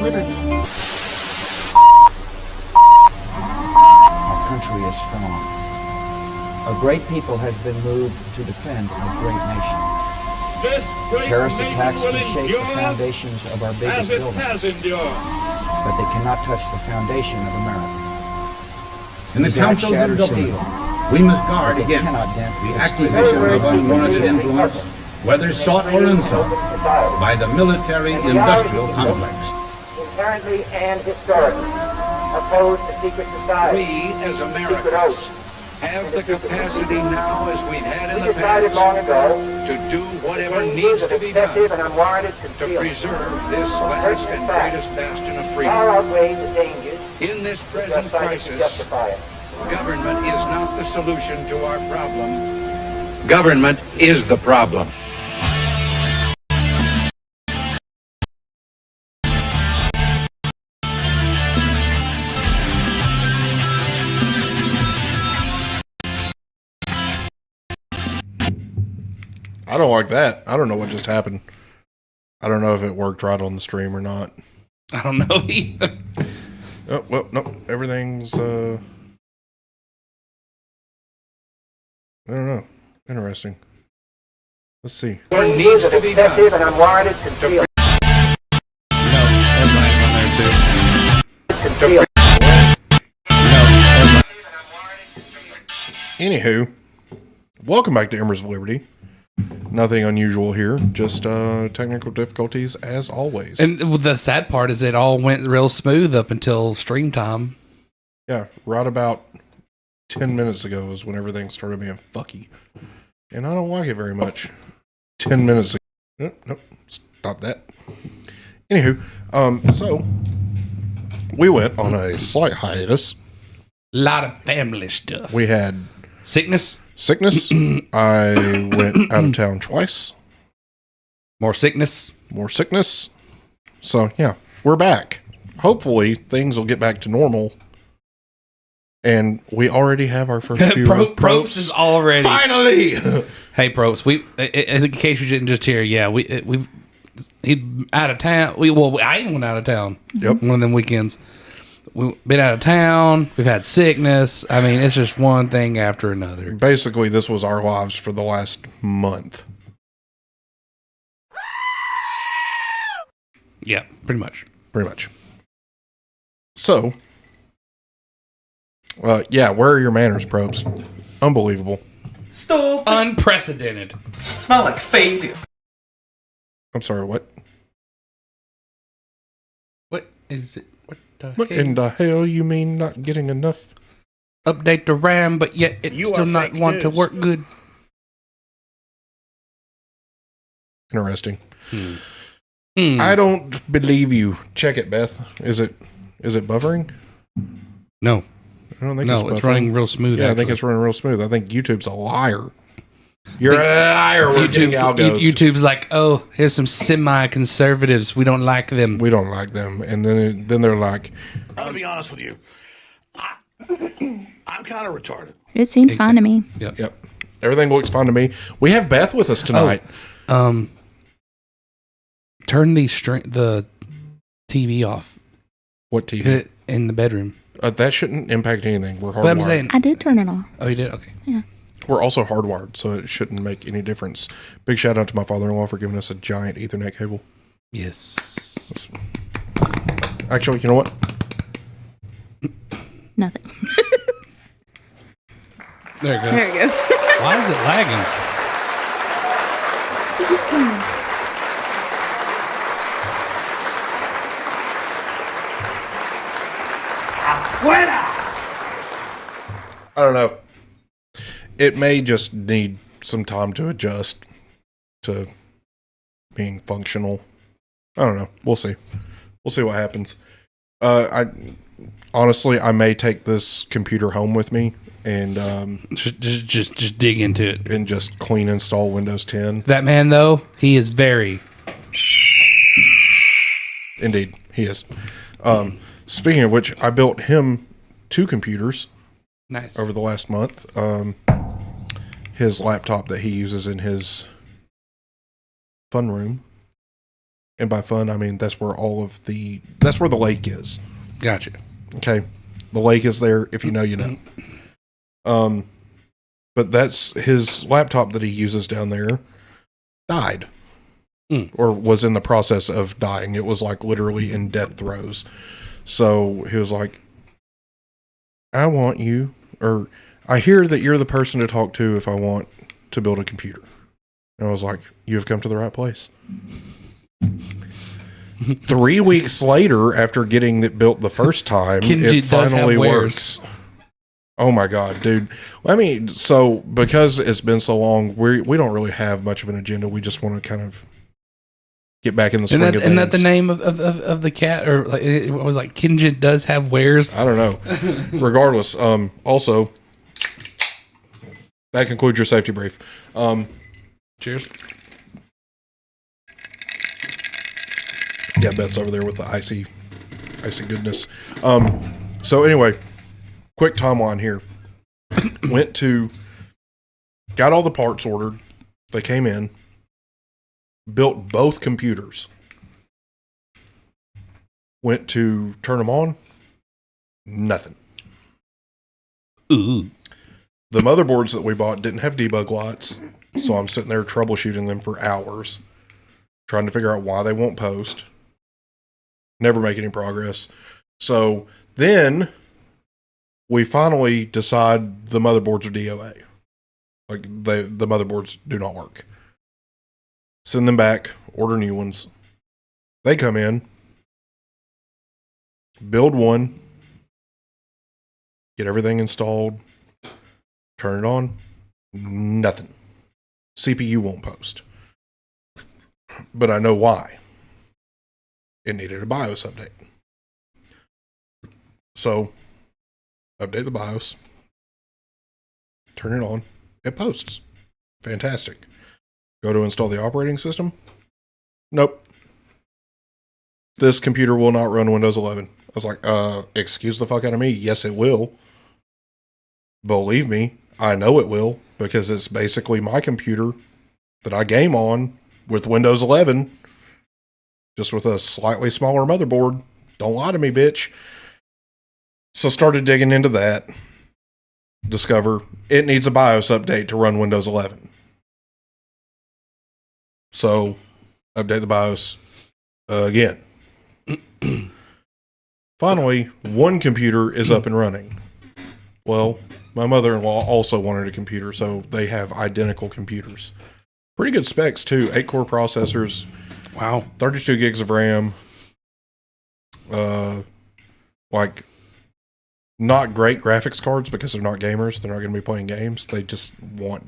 Liberty. Our country is strong. A great people has been moved to defend a great nation. Terrorist attacks can shake the foundations of our biggest buildings, but they cannot touch the foundation of America. In the councils of government, we must guard against the acquisition of unwarranted influence, whether sought or unsought, by the military-industrial complex. Inherently and historically opposed to secret society. We, as Americans, have the capacity now, as we've had in the decided past, long ago to do whatever needs to be done and unwarranted to preserve this last and greatest bastion of freedom. far outweigh the dangers In this present crisis, justify it. government is not the solution to our problem. Government is the problem. I don't like that. I don't know what just happened. I don't know if it worked right on the stream or not. I don't know either. Oh, well, no, everything's, I don't know. Interesting. Let's see. What needs to be done And unwarranted concealment. No, everybody's on there too. Concealment. No, Anywho, welcome back to Embers of Liberty. Nothing unusual here, just technical difficulties as always. and the sad part is it all went real smooth up until stream time. Yeah, right about 10 minutes ago is when everything started being fucky. And I don't like it very much. 10 minutes ago. Nope, stop that. Anywho, so we went on a slight hiatus. A lot of family stuff. We had Sickness, sickness. I went out of town twice. more sickness. More sickness. So, yeah, we're back. Hopefully, things will get back to normal. And we already have our first few Probes is already. Finally! Hey, Probes. In case you didn't just hear, yeah, we've he out of town. I even went out of town. Yep. One of them weekends. We've been out of town. We've had sickness. I mean, it's just one thing after another. Basically, this was our lives for the last month. Yeah, pretty much. Pretty much. So, yeah, where are your manners, probes? Unbelievable. Stupid. Unprecedented. Smell like failure. I'm sorry, what? What is it? What in the hell you mean not getting enough? Update the RAM, but yet it You still are not fake want to news. work good. Interesting. Hmm. I don't believe you. Check it, Beth. Is it buffering? No, I don't think no, it's it's buffering. running real smooth. Yeah, I think actually. it's running real smooth. I think YouTube's a liar. You're a liar. We're getting algos. YouTube's like, oh, here's some semi-conservatives. We don't like them. We don't like them. And then they're like, I'm gonna be honest with you. I'm kind of retarded. It seems fine to me. yep. Everything looks fine to me. We have Beth with us tonight. Turn the TV off What TV? in the bedroom. That shouldn't impact anything. We're But I'm hardwired. saying, I did turn it off. oh, you did? Okay. We're also hardwired, so it shouldn't make any difference. Big shout out to my father-in-law for giving us a giant Ethernet cable. Yes. Actually, you know what? Nothing. There it goes. There it goes. Why is it lagging? I don't know. It may just need some time to adjust to being functional. I don't know. We'll see. We'll see what happens. I honestly, I may take this computer home with me and Just dig into it. and just clean install Windows 10. That man, though, he is very. Indeed, he is. Speaking of which, I built him 2 computers Nice. over the last month. His laptop that he uses in his fun room, And by fun, I mean that's where that's where the lake is. Gotcha. Okay. The lake is there. If you know, you know. But that's his laptop that he uses down there died. Or was in the process of dying. It was like literally in death throes. So he was like, I want you, or I hear that you're the person to talk to if I want to build a computer. And I was like, you have come to the right place. 3 weeks later, after getting it built the first time, it finally works. Oh my God, dude. I mean, so because it's been so long, we don't really have much of an agenda. We just want to kind of get back in the swing of things. Isn't that the name of the cat? Or like, it was like Kinjit does have wares? I don't know. Regardless, also, that concludes your safety brief. Cheers. Yeah, Beth's over there with the icy goodness. So anyway, quick timeline here. Got all the parts ordered. They came in. Built both computers. Went to turn them on. Nothing. Ooh. The motherboards that we bought didn't have debug lights, so I'm sitting there troubleshooting them for hours, trying to figure out why they won't post. Never make any progress. So then we finally decide the motherboards are DOA. Like the motherboards do not work. Send them back, order new ones. They come in, build one, get everything installed, turn it on, nothing. CPU won't post. But I know why. It needed a BIOS update. So, update the BIOS, turn it on, it posts. Fantastic. Go to install the operating system. Nope. This computer will not run Windows 11. I was like, excuse the fuck out of me. Yes, it will. Believe me, I know it will because it's basically my computer that I game on with Windows 11, just with a slightly smaller motherboard. Don't lie to me, bitch. So started digging into that. Discover it needs a BIOS update to run Windows 11. So, update the BIOS again. Finally, one computer is up and running. Well, my mother-in-law also wanted a computer, so they have identical computers. Pretty good specs, too. 8-core processors. Wow. 32 gigs of RAM. Like, not great graphics cards because they're not gamers. They're not going to be playing games. They just want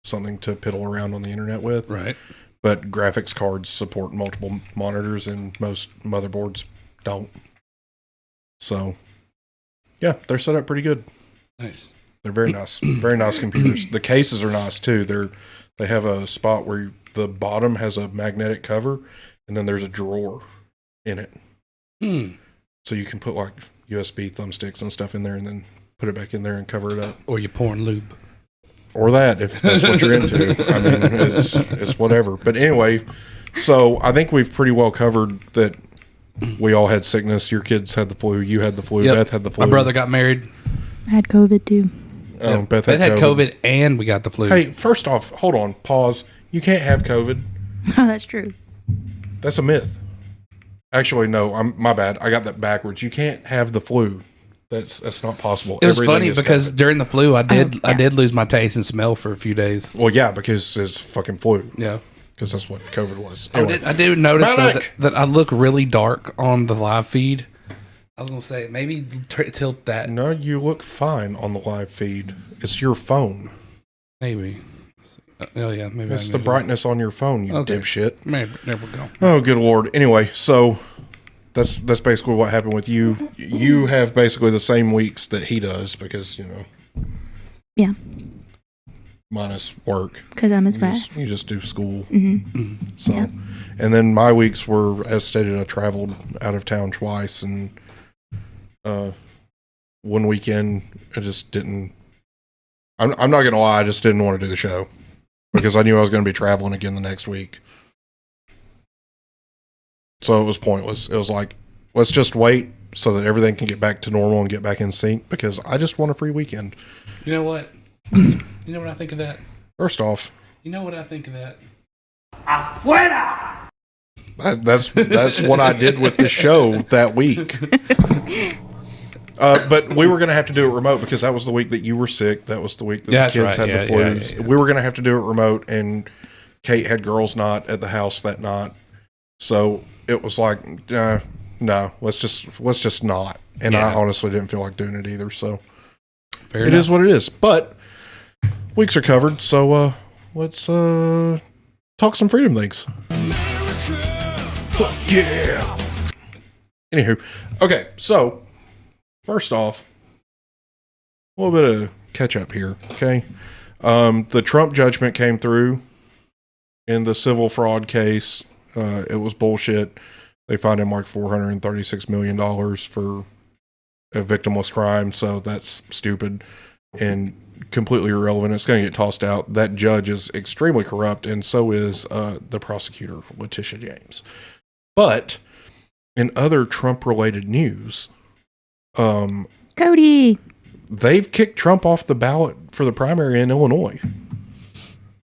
something to piddle around on the internet with. Right. But graphics cards support multiple monitors and most motherboards don't. So, yeah, they're set up pretty good. Nice. They're very nice. Very nice computers. The cases are nice too. They have a spot where the bottom has a magnetic cover and then there's a drawer in it. So you can put like USB thumbsticks and stuff in there and then put it back in there and cover it up. Or you pouring lube. Or that, if that's what you're into. I mean, it's whatever. But anyway, so I think we've pretty well covered that we all had sickness. Your kids had the flu. You had the flu. Yep. Beth had the flu. My brother got married. I had COVID too. Yep. Beth had COVID and we got the flu. Hey, first off, hold on. Pause. You can't have COVID. Oh, that's true. That's a myth. Actually, no. My bad. I got that backwards. You can't have the flu. That's not possible. It was Everything funny is because COVID. during the flu, I did lose my taste and smell for a few days. Well, yeah, because it's fucking flu. Yeah. Because that's what COVID was. Anyway. I did notice that I look really dark on the live feed. I was going to say, maybe tilt that. No, you look fine on the live feed. It's your phone. Maybe. Oh, yeah. Maybe it's the brightness on your phone, you dipshit. Maybe. There we go. Oh, good Lord. Anyway, so that's basically what happened with you. You have basically the same weeks that he does because, Yeah. Minus work. Because I'm his wife. You just do school. Mm-hmm. So, yeah. And then my weeks were, as stated, I traveled out of town twice and one weekend I just didn't, I'm not going to lie, I just didn't want to do the show because I knew I was going to be traveling again the next week. So it was pointless. It was like, let's just wait so that everything can get back to normal and get back in sync, because I just want a free weekend. You know what? You know what I think of that? First off, You know what I think of that? Afuera! that's what I did with the show that week. But we were going to have to do it remote because that was the week that you were sick. That was the week that the kids had the flu. We were going to have to do it remote, and Kate had girls' night at the house that night. So it was like, no, let's just not. And I honestly didn't feel like doing it either. So Fair it enough. is what it is. But weeks are covered, so let's talk some freedom things. Fuck yeah. Anywho, okay, so first off, a little bit of catch up here, okay? The Trump judgment came through in the civil fraud case. It was bullshit. They fined him like $436 million for a victimless crime, so that's stupid and completely irrelevant. It's going to get tossed out. That judge is extremely corrupt, and so is the prosecutor, Letitia James. But in other Trump-related news, Cody. they've kicked Trump off the ballot for the primary in Illinois.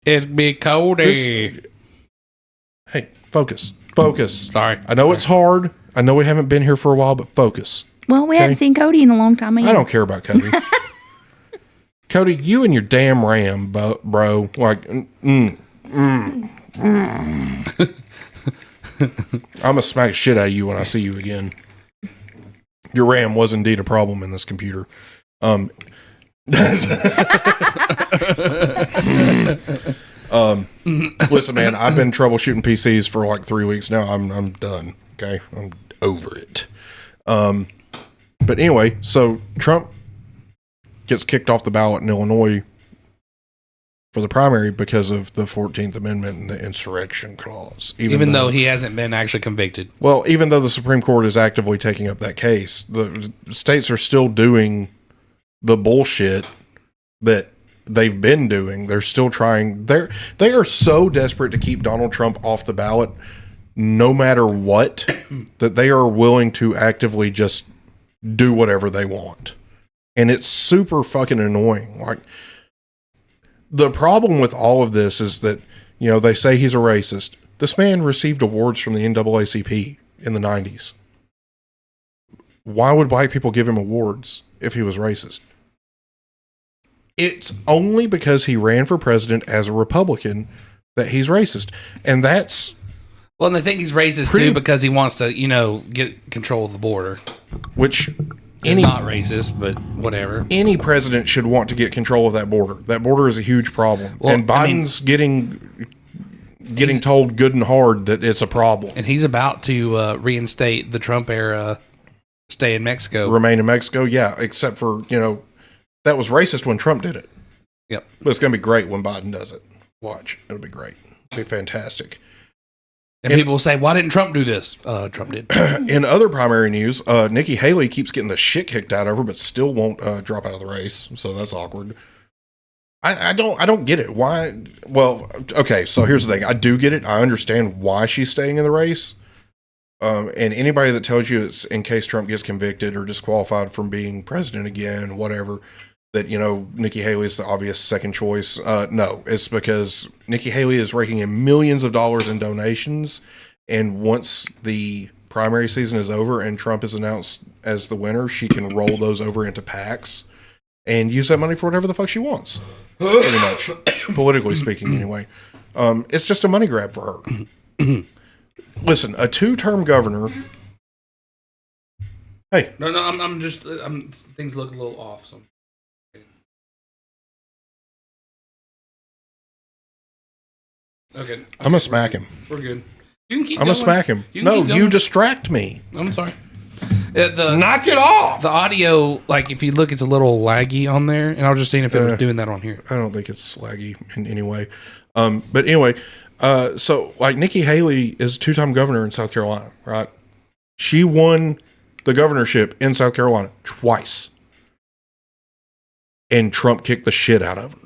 It'd be Cody. Hey, focus. Focus. Sorry. I know it's hard. I know we haven't been here for a while, but focus. Well, we hadn't seen Cody in a long time. I don't care about Cody. Cody, you and your damn Ram, bro. Like, I'm going to smack shit out of you when I see you again. Your RAM was indeed a problem in this computer. Listen, man, I've been troubleshooting PCs for like 3 weeks now. I'm done. Okay. I'm over it. But anyway, so Trump gets kicked off the ballot in Illinois for the primary because of the 14th Amendment and the insurrection clause. Even though he hasn't been actually convicted. Well, even though the Supreme Court is actively taking up that case, the states are still doing the bullshit that they've been doing. They're still trying. They are so desperate to keep Donald Trump off the ballot, no matter what, that they are willing to actively just do whatever they want. And it's super fucking annoying. Like, the problem with all of this is that, you know, they say he's a racist. This man received awards from the NAACP in the 90s. Why would black people give him awards if he was racist? It's only because he ran for president as a Republican that he's racist. And that's... Well, and they think he's racist too because he wants to, you know, get control of the border. Which... He's not racist, but whatever. Any president should want to get control of that border. That border is a huge problem. Well, and Biden's getting told good and hard that it's a problem. And he's about to reinstate the Trump era stay in Mexico. Remain in Mexico, yeah, except for, you know, that was racist when Trump did it. Yep. But it's going to be great when Biden does it. Watch. It'll be great. It'll be fantastic. And people will say, why didn't Trump do this? Trump did. In other primary news, Nikki Haley keeps getting the shit kicked out of her, but still won't drop out of the race. So that's awkward. I don't get it. Why? Well, okay. So here's the thing. I do get it. I understand why she's staying in the race. And anybody that tells you it's in case Trump gets convicted or disqualified from being president again, whatever, that, you know, Nikki Haley is the obvious second choice. No, it's because Nikki Haley is raking in millions of dollars in donations. And once the primary season is over and Trump is announced as the winner, she can roll those over into PACs and use that money for whatever the fuck she wants. Pretty much, politically speaking, anyway. It's just a money grab for her. Listen, a 2-term governor. Hey. No, I'm just things look a little off. So. Okay. I'm going to smack him. We're good. You can keep I'm going to smack him. No, you distract me. I'm sorry. Knock it off! The audio, like, if you look, it's a little laggy on there, and I was just seeing if it was doing that on here. I don't think it's laggy in any way. But anyway, so, like, Nikki Haley is a 2-time governor in South Carolina, right? She won the governorship in South Carolina twice. And Trump kicked the shit out of her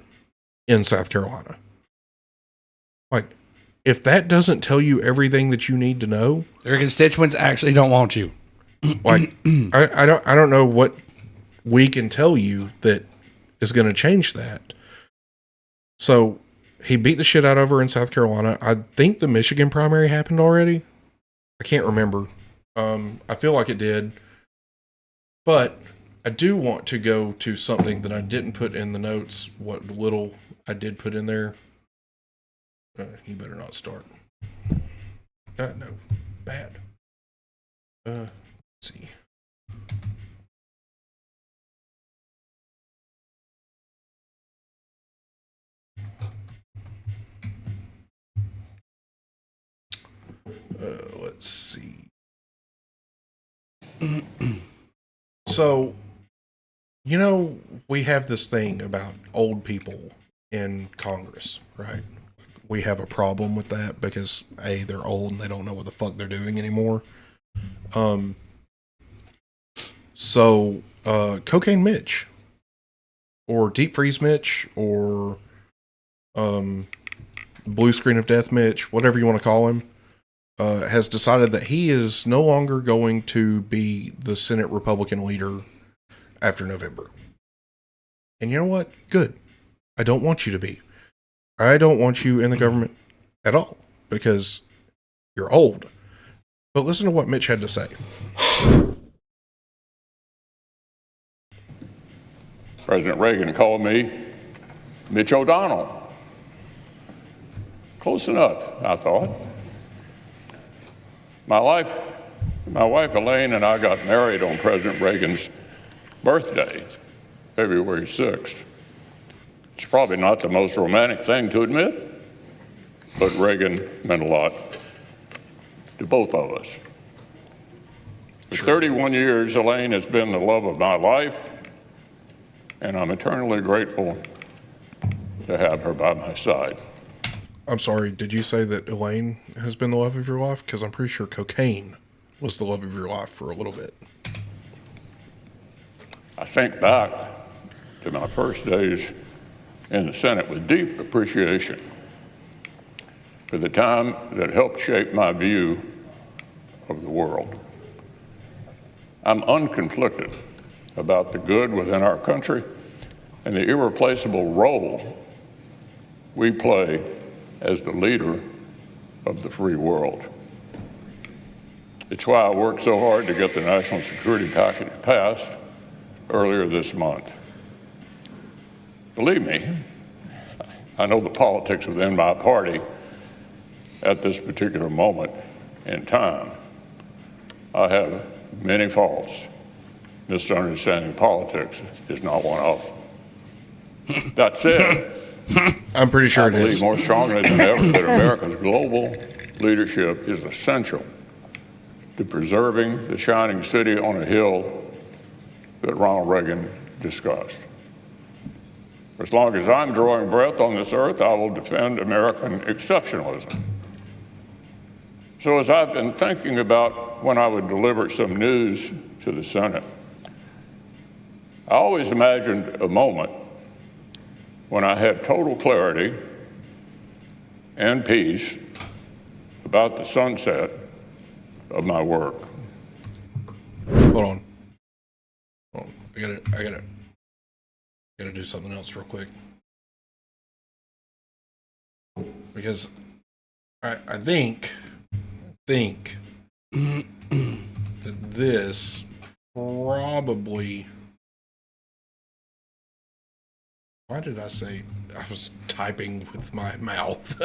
in South Carolina. Like, if that doesn't tell you everything that you need to know, Their constituents actually don't want you. like I don't know what we can tell you that is going to change that. So he beat the shit out of her in South Carolina. I think the Michigan primary happened already. I can't remember. I feel like it did. But I do want to go to something that I didn't put in the notes, what little I did put in there. You better not start. No, bad. Let's see. Let's see. So, you know, we have this thing about old people in Congress, right? We have a problem with that because A, they're old and they don't know what the fuck they're doing anymore. So Cocaine Mitch or Deep Freeze Mitch or Blue Screen of Death Mitch, whatever you want to call him, has decided that he is no longer going to be the Senate Republican leader after November. And you know what? Good. I don't want you to be. I don't want you in the government at all because you're old. But listen to what Mitch had to say. President Reagan called me Mitch O'Donnell. Close enough, I thought. My wife Elaine and I got married on President Reagan's birthday, February 6th. It's probably not the most romantic thing to admit, but Reagan meant a lot to both of us. For 31 years, Elaine has been the love of my life, and I'm eternally grateful to have her by my side. I'm sorry, did you say that Elaine has been the love of your life? Because I'm pretty sure cocaine was the love of your life for a little bit. I think back to my first days in the Senate with deep appreciation for the time that helped shape my view of the world. I'm unconflicted about the good within our country and the irreplaceable role we play as the leader of the free world. It's why I worked so hard to get the national security package passed earlier this month. Believe me, I know the politics within my party at this particular moment in time. I have many faults. Misunderstanding politics is not one of them. That said, I'm pretty sure I it is. believe more strongly than ever that America's global leadership is essential to preserving the shining city on a hill that Ronald Reagan discussed. For as long as I'm drawing breath on this earth, I will defend American exceptionalism. So as I've been thinking about when I would deliver some news to the Senate, I always imagined a moment when I had total clarity and peace about the sunset of my work. Hold on. I gotta do something else real quick. Because I think that this probably... Why did I say I was typing with my mouth?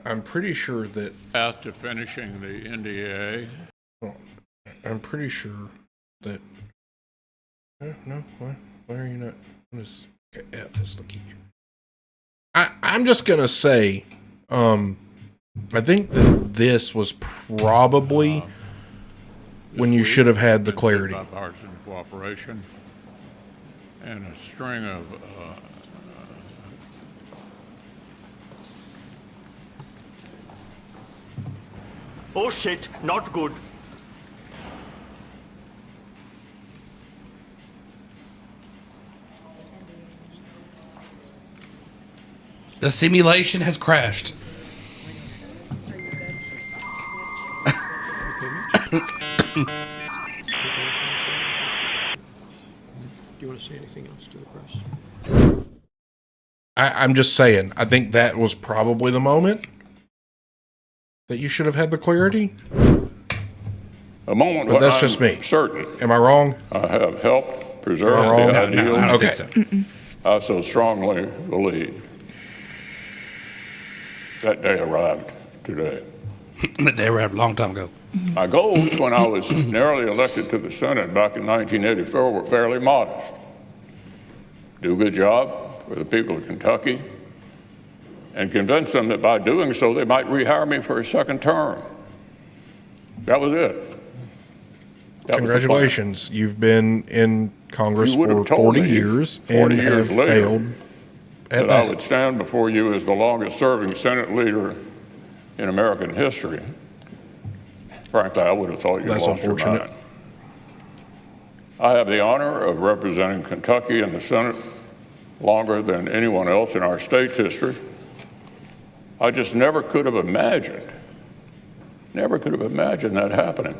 I'm pretty sure that After finishing the NDA, I'm pretty sure that no, why are you not? What is F is the key? I'm just gonna say, I think that this was probably when you should have had the clarity. Bipartisan cooperation and a string of Oh shit, not good. The simulation has crashed. Do you want to say anything else to the press? I'm just saying, I think that was probably the moment that you should have had the clarity. A moment But when that's I'm just me. certain Am I wrong? I have helped preserve Am I wrong? the No, ideals I don't Okay. think so. I so strongly believe. That day arrived today. That day arrived a long time ago. My goals when I was narrowly elected to the Senate back in 1984 were fairly modest. Do a good job for the people of Kentucky and convince them that by doing so they might rehire me for a second term. That was it. That Congratulations. You've been in Congress You would have for told 40 me years 40 and years have later failed at that I that. would stand before you as the longest serving Senate leader in American history. Frankly, I would have thought you That's lost your unfortunate. mind. I have the honor of representing Kentucky in the Senate longer than anyone else in our state's history. I just never could have imagined that happening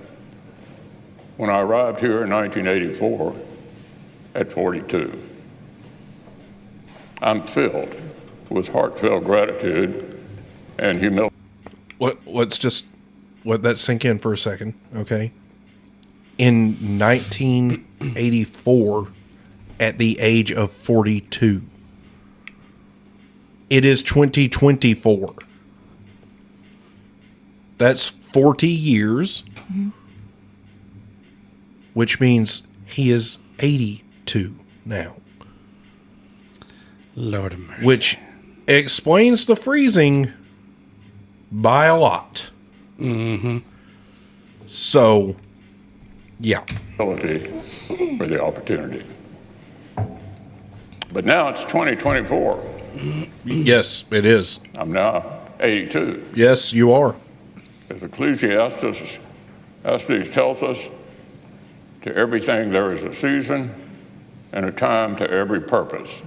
when I arrived here in 1984 at 42. I'm filled with heartfelt gratitude and humility. Let's just let that sink in for a second, okay? In 1984, at the age of 42, it is 2024. That's 40 years, which means he is 82 now. Lord of mercy. Which explains the freezing by a lot. Mm-hmm. So, yeah. For the opportunity. But now it's 2024. Yes, it is. I'm now 82. Yes, you are. As Ecclesiastes tells us, to everything there is a season and a time to every purpose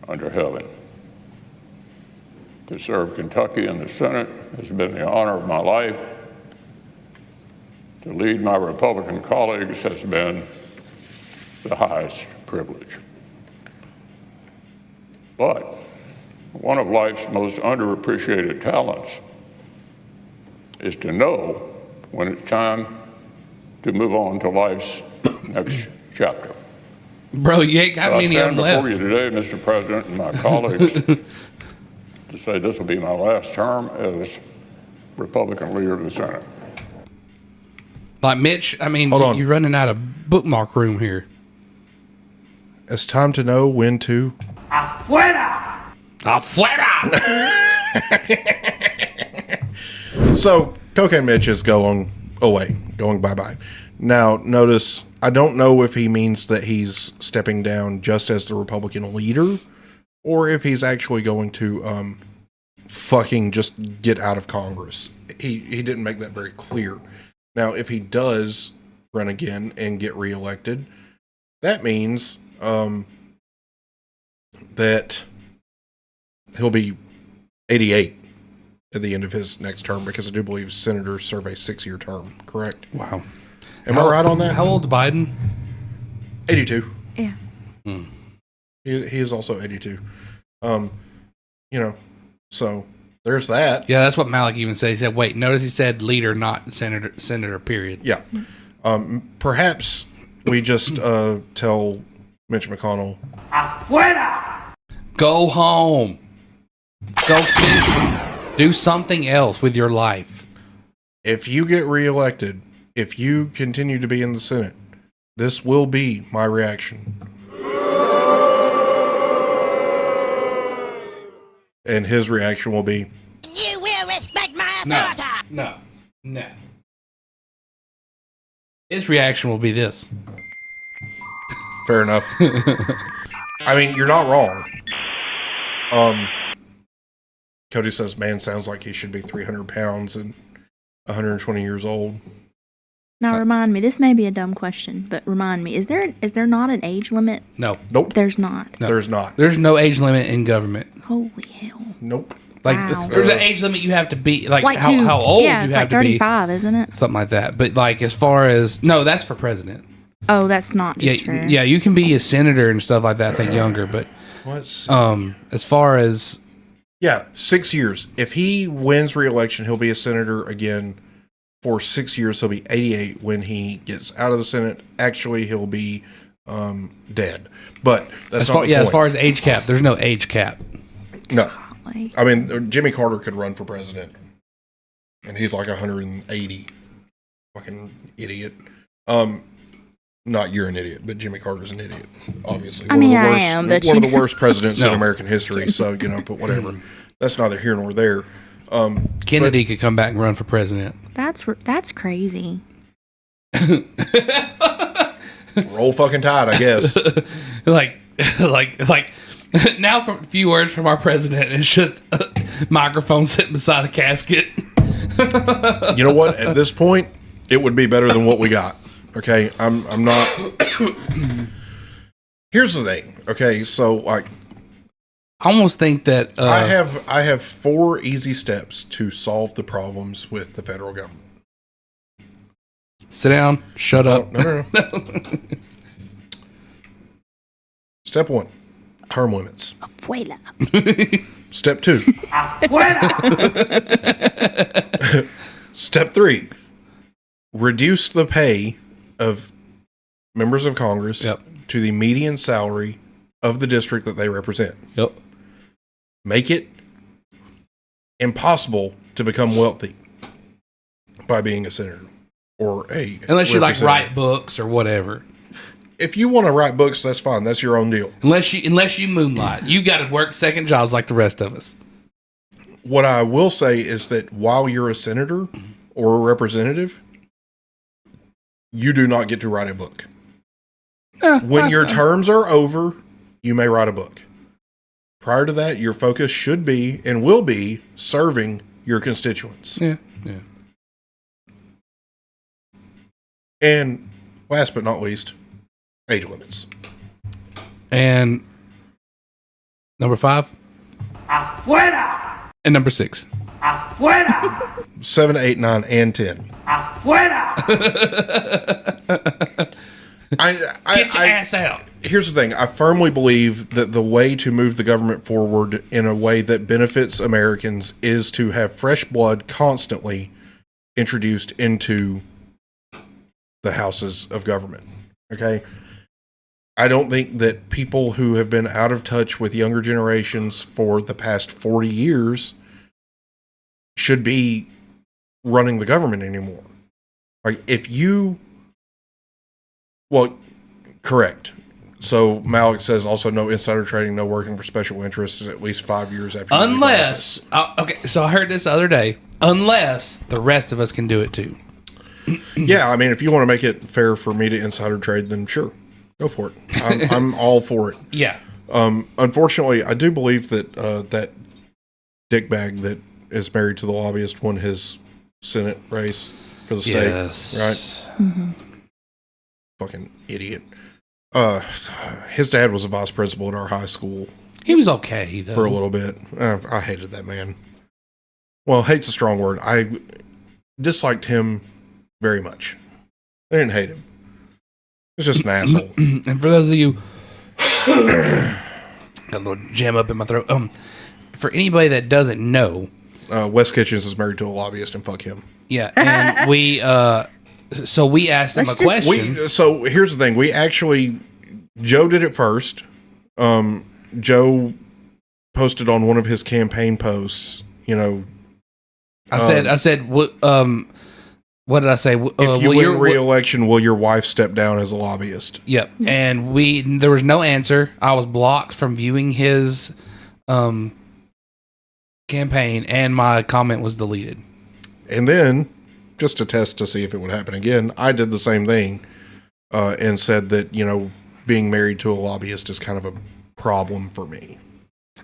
under heaven. To serve Kentucky in the Senate has been the honor of my life. To lead my Republican colleagues has been the highest privilege. But one of life's most underappreciated talents is to know when it's time to move on to life's next chapter. Bro, you ain't got So many I of stand them before left. you today, Mr. President, and my colleagues, to say this will be my last term as Republican leader of the Senate. Like Mitch, I mean, Hold on. you're running out of bookmark room here. It's time to know when to. Afuera! So, Cocaine Mitch is going away, going bye-bye. Now, notice, I don't know if he means that he's stepping down just as the Republican leader, or if he's actually going to fucking just get out of Congress. He didn't make that very clear. Now, if he does run again and get reelected, that means that he'll be 88 at the end of his next term, because I do believe senators serve a 6-year term, correct? Wow. Am I right on that? How old's Biden? 82. Yeah. He is also 82. So there's that. Yeah, that's what Malik even said. He said, wait, notice he said leader, not senator, period. Yeah. Perhaps we just tell Mitch McConnell, Go home. Go fishing. Do something else with your life. if you get reelected, if you continue to be in the Senate, this will be my reaction. And his reaction will be, You will respect my authority. No. His reaction will be this. fair enough. I mean, you're not wrong. Cody says, man sounds like he should be 300 pounds and 120 years old. Now remind me, this may be a dumb question, but remind me, is there not an age limit? No. Nope. There's not. No. There's not. There's no age limit in government. Holy hell. Nope. Like Wow. there's an age limit you have to be how old yeah, you it's have like to be. 35, isn't it? Something like that. But like as far as no, that's for president. Oh, that's not Yeah, just for... yeah, you can be a senator and stuff like that. I think younger, but as far as 6 years. If he wins re-election, he'll be a senator again for 6 years. He'll be 88 when he gets out of the Senate. Actually, he'll be dead. But that's not the point. As far as age cap, there's no age cap. No. I mean, Jimmy Carter could run for president, and he's like 180. Fucking idiot. Not you're an idiot, but Jimmy Carter's an idiot, obviously. I mean, I am, but one of you the worst presidents No. in American history, so, but whatever. That's neither here nor there. Kennedy could come back and run for president. That's crazy. Roll fucking tide, I guess. like now, from a few words from our president, it's just a microphone sitting beside the casket. You know what? At this point, it would be better than what we got. Okay, I'm not. Here's the thing. Okay, so like, I almost think that I have 4 easy steps to solve the problems with the federal government. Sit down. Shut up. No. Step 1, term limits. Afuera. Step 2. Step 3, reduce the pay of members of Congress to the median salary of the district that they represent. Yep. Make it impossible to become wealthy by being a senator or a Unless you like representative. write books or whatever. If you want to write books, that's fine. That's your own deal. Unless you moonlight, you got to work second jobs like the rest of us. What I will say is that while you're a senator or a representative, you do not get to write a book. When your terms are over, you may write a book. Prior to that, your focus should be and will be serving your constituents. Yeah. And last but not least, age limits. And number 5. Afuera! And number 6. Afuera! 7, 8, 9, and 10. Afuera! Get your ass out. Here's the thing. I firmly believe that the way to move the government forward in a way that benefits Americans is to have fresh blood constantly introduced into the houses of government. Okay? I don't think that people who have been out of touch with younger generations for the past 40 years should be running the government anymore. Like, correct. So Malik says also no insider trading, no working for special interests at least 5 years after. Unless, okay, so I heard this the other day. Unless the rest of us can do it too. Yeah, I mean, if you want to make it fair for me to insider trade, then sure, go for it. I'm all for it. Yeah. Unfortunately, I do believe that that dickbag that is married to the lobbyist won his Senate race for the state. Yes. Right? Mm-hmm. Fucking idiot. His dad was a vice principal at our high school. He was okay, though. For a little bit. I hated that man. Well, hate's a strong word. I disliked him very much. I didn't hate him. He's just an asshole. And for those of you, got a little jam up in my throat. For anybody that doesn't know, Wes Kitchens is married to a lobbyist, and fuck him. Yeah, and we asked him a question. So here's the thing: Joe did it first. Joe posted on one of his campaign posts. I said, what did I say? If you win re-election, will your wife step down as a lobbyist? Yep. And there was no answer. I was blocked from viewing his campaign, and my comment was deleted. And then, just to test to see if it would happen again, I did the same thing and said that, being married to a lobbyist is kind of a problem for me.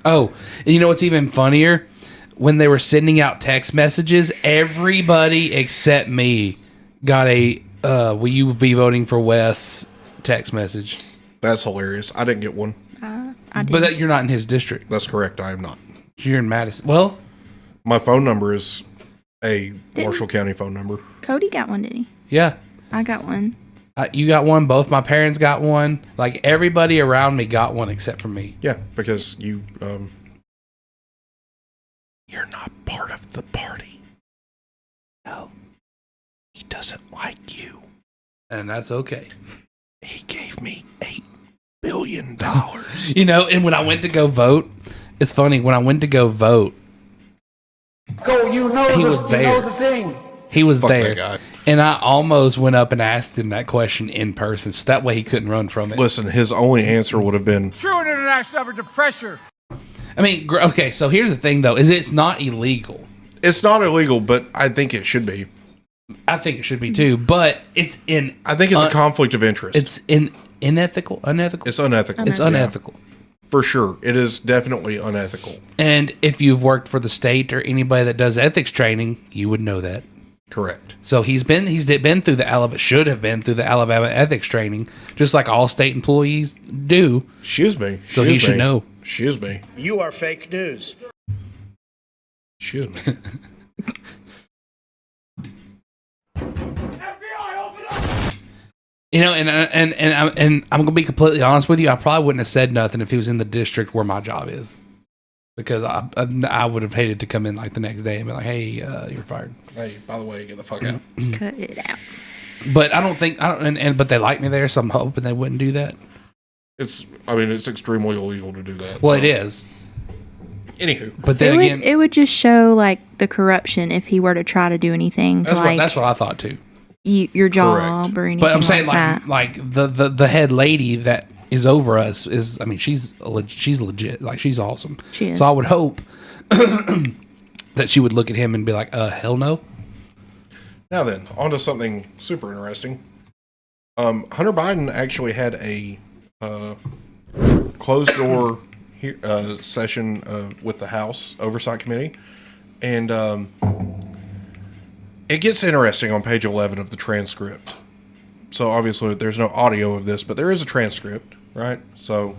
Oh, and you know what's even funnier? When they were sending out text messages, everybody except me got a Will you be voting for Wes? Text message. That's hilarious. I didn't get one. I did. But you're not in his district. That's correct. I am not. You're in Madison. Well, my phone number is a Marshall County phone number. Cody got one, didn't he? Yeah. I got one. You got one. Both my parents got one. Like everybody around me got one except for me. Yeah, because you're not part of the party. No. He doesn't like you. And that's okay. He gave me $8 billion. And when I went to go vote, it's funny. When I went to go vote, he was there. He was Fuck there. that guy. And I almost went up and asked him that question in person, so that way he couldn't run from it. Listen, his only answer would have been True international effort to pressure. I mean, okay, so here's the thing, though, is it's not illegal. It's not illegal, but I think it should be. I think it should be, too, but it's in... I think it's a conflict of interest. It's unethical? It's unethical. It's unethical. Yeah. For sure. It is definitely unethical. And if you've worked for the state or anybody that does ethics training, you would know that. Correct. So he's been through the Alabama, should have been through the Alabama ethics training, just like all state employees do. Excuse me. So he should know. Excuse me. You are fake news. Excuse me. And I'm gonna be completely honest with you. I probably wouldn't have said nothing if he was in the district where my job is, because I would have hated to come in like the next day and be like, "Hey, you're fired." Hey, by the way, get the fuck out. Cut it out. But but they like me there, so I'm hoping they wouldn't do that. It's extremely illegal to do that. Well, it is. Anywho, but then again, it would just show like the corruption if he were to try to do anything. That's what I thought too. Your job or anything. But I'm saying like the head lady that is over us is, I mean, she's legit. Like, she's awesome. She is. So I would hope that she would look at him and be like, hell no. Now then, on to something super interesting. Hunter Biden actually had a closed door session with the House Oversight Committee, and it gets interesting on page 11 of the transcript. So obviously there's no audio of this, but there is a transcript, right? So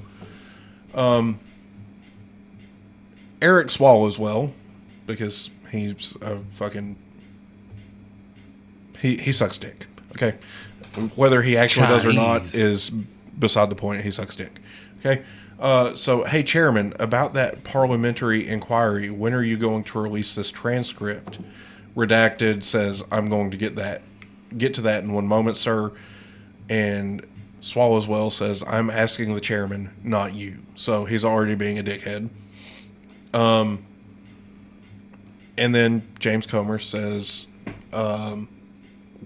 Eric swallows well because he's a fucking he sucks dick. Okay, whether he actually does or not is beside the point. He sucks dick. Okay. So, hey, Chairman, about that parliamentary inquiry, when are you going to release this transcript? Redacted says, I'm going to get to that in one moment, sir. And Swallows Well says, I'm asking the chairman, not you. So he's already being a dickhead. And then James Comer says,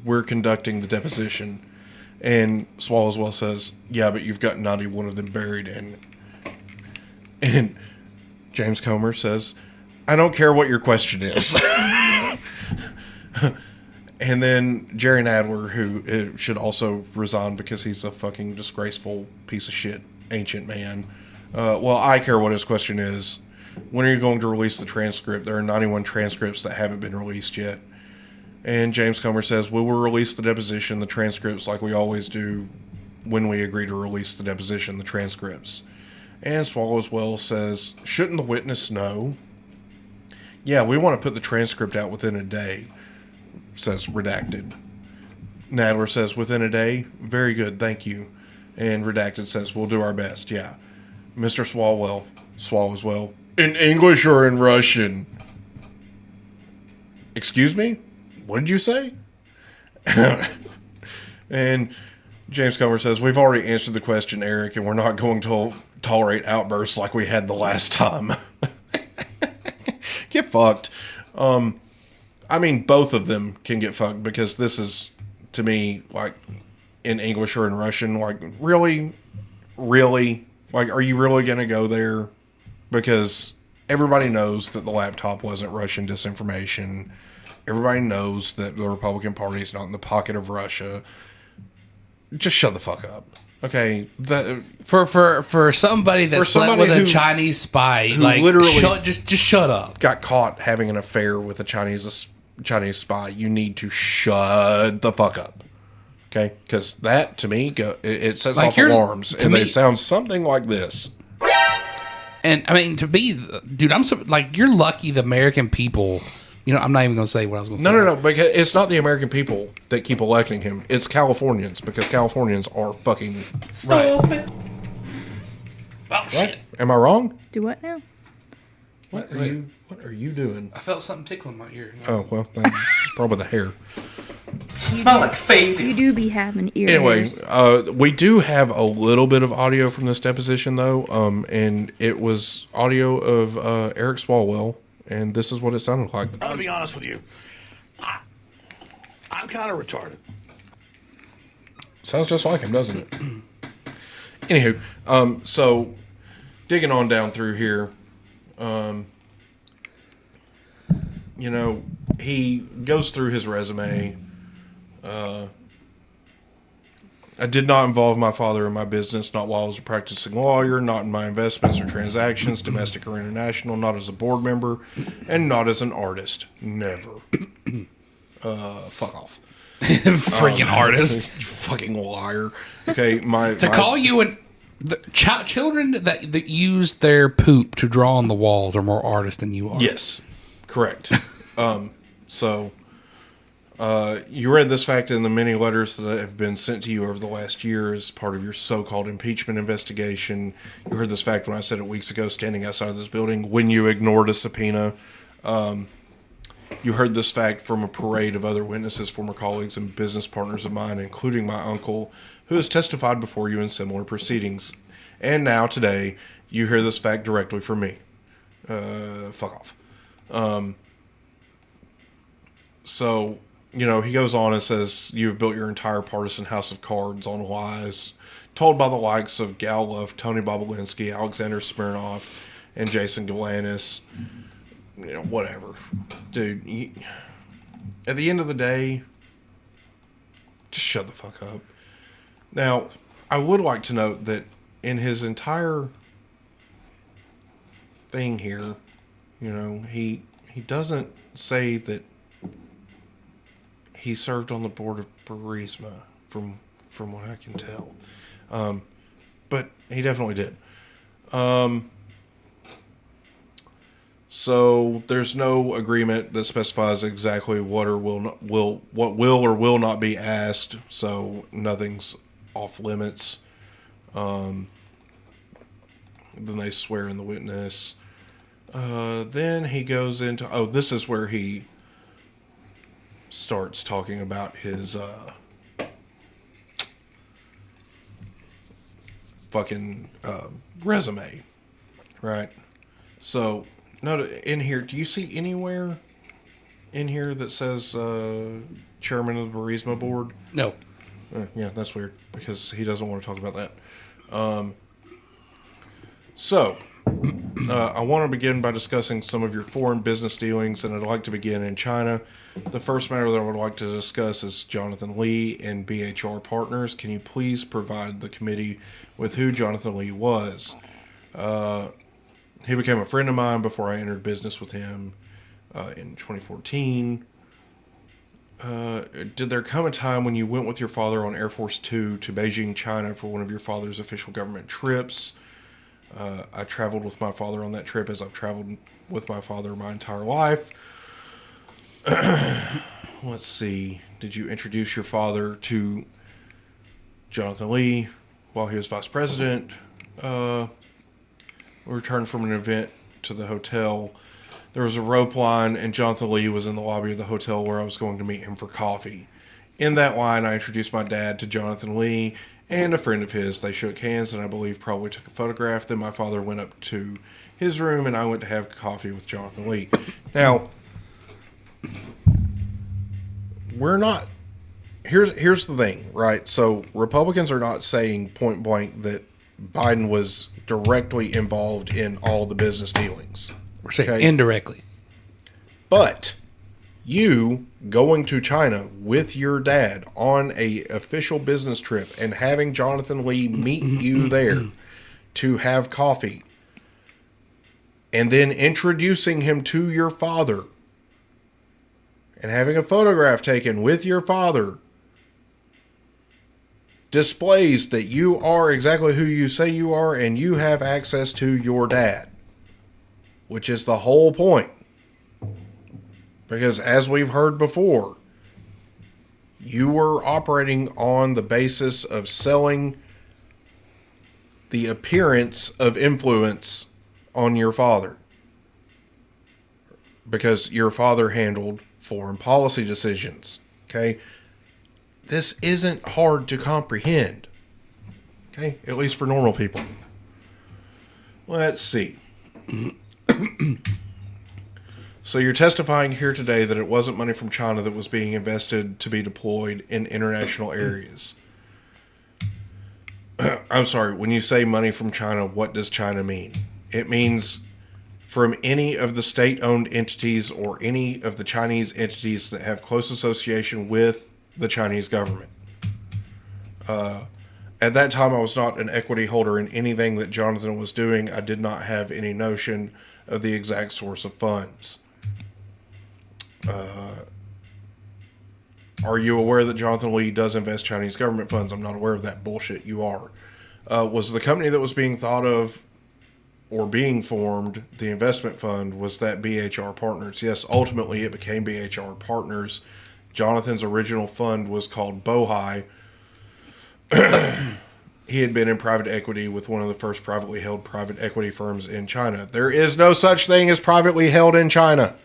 we're conducting the deposition. And Swallows Well says, yeah, but you've got 91 of them buried in. And James Comer says, I don't care what your question is. And then Jerry Nadler, who should also resign because he's a fucking disgraceful piece of shit, ancient man. Well, I care what his question is. When are you going to release the transcript? There are 91 transcripts that haven't been released yet. And James Comer says, we will release the deposition, the transcripts, like we always do when we agree to release the deposition, the transcripts. And Swallows Well says, shouldn't the witness know? Yeah, we want to put the transcript out within a day, says Redacted. Nadler says, within a day? Very good, thank you. And Redacted says, we'll do our best, yeah. Mr. Swallows Well, in English or in Russian? Excuse me? What did you say? And James Comer says, we've already answered the question, Eric, and we're not going to tolerate outbursts like we had the last time. Get fucked. I mean, both of them can get fucked because this is, to me, like, in English or in Russian, like, really? Like, are you really going to go there? Because everybody knows that the laptop wasn't Russian disinformation. Everybody knows that the Republican Party is not in the pocket of Russia. Just shut the fuck up. Okay, for somebody that slept with a Chinese spy, like, literally just shut up. Got caught having an affair with a Chinese spy. You need to shut the fuck up. Okay, because that to me it sets Like off alarms, and me, they sound something like this. And I mean, dude, I'm so, like, you're lucky the American people. You know, I'm not even going to say what I was going to say. No, because it's not the American people that keep electing him. It's Californians, because Californians are fucking stupid. Oh shit! Am I wrong? Do what now? What are you doing? I felt something tickling my ear. Oh well, it's probably the hair. Smell like faith. You do be having ear Anyway, hairs. we do have a little bit of audio from this deposition, though, and it was audio of Eric Swalwell, and this is what it sounded like. I'm going to be honest with you. I'm kind of retarded. Sounds just like him, doesn't it? Anywho, so digging on down through here, you know, he goes through his resume. I did not involve my father in my business, not while I was a practicing lawyer, not in my investments or transactions, domestic or international, not as a board member, and not as an artist. Never. Fuck off. Freaking artist. You fucking liar. Okay, call you children that use their poop to draw on the walls are more artists than you are. Yes, correct. You read this fact in the many letters that have been sent to you over the last year as part of your so-called impeachment investigation. You heard this fact when I said it weeks ago, standing outside of this building, when you ignored a subpoena. You heard this fact from a parade of other witnesses, former colleagues, and business partners of mine, including my uncle, who has testified before you in similar proceedings. And now, today, you hear this fact directly from me. Fuck off. So, you know, he goes on and says, you've built your entire partisan house of cards on lies, told by the likes of Gal Luft, Tony Bobulinski, Alexander Smirnoff, and Jason Galanis. You know, whatever. Dude, at the end of the day, just shut the fuck up. Now, I would like to note that in his entire thing here, you know, he doesn't say that he served on the board of Burisma, from what I can tell. But he definitely did. So there's no agreement that specifies exactly what will or will not be asked. So nothing's off limits. Then they swear in the witness. Then he goes into, this is where he starts talking about his fucking resume, right? So note in here, do you see anywhere in here that says chairman of the Burisma board? No. Yeah, that's weird, because he doesn't want to talk about that. I want to begin by discussing some of your foreign business dealings, and I'd like to begin in China. The first matter that I would like to discuss is Jonathan Lee and BHR Partners. Can you please provide the committee with who Jonathan Lee was? He became a friend of mine before I entered business with him in 2014. Did there come a time when you went with your father on Air Force Two to Beijing, China for one of your father's official government trips? I traveled with my father on that trip, as I've traveled with my father my entire life. Let's see. Did you introduce your father to Jonathan Lee while he was vice president? We returned from an event to the hotel. There was a rope line, and Jonathan Lee was in the lobby of the hotel where I was going to meet him for coffee. In that line, I introduced my dad to Jonathan Lee and a friend of his. They shook hands and I believe probably took a photograph. Then my father went up to his room and I went to have coffee with Jonathan Lee. Now, we're not... Here's the thing, right? So Republicans are not saying point blank that Biden was directly involved in all the business dealings. We're saying indirectly. But you going to China with your dad on a official business trip and having Jonathan Lee meet you there to have coffee and then introducing him to your father and having a photograph taken with your father displays that you are exactly who you say you are and you have access to your dad, which is the whole point. Because as we've heard before, you were operating on the basis of selling the appearance of influence on your father. Because your father handled foreign policy decisions. Okay? This isn't hard to comprehend. Okay? At least for normal people. Let's see. So you're testifying here today that it wasn't money from China that was being invested to be deployed in international areas. I'm sorry, when you say money from China, what does China mean? It means from any of the state-owned entities or any of the Chinese entities that have close association with the Chinese government. At that time, I was not an equity holder in anything that Jonathan was doing. I did not have any notion of the exact source of funds. Are you aware that Jonathan Lee does invest Chinese government funds? I'm not aware of that bullshit. You are. Was the company that was being thought of or being formed, the investment fund, was that BHR Partners? Yes, ultimately it became BHR Partners. Jonathan's original fund was called Bohai. He had been in private equity with one of the first privately held private equity firms in China. There is no such thing as privately held in China.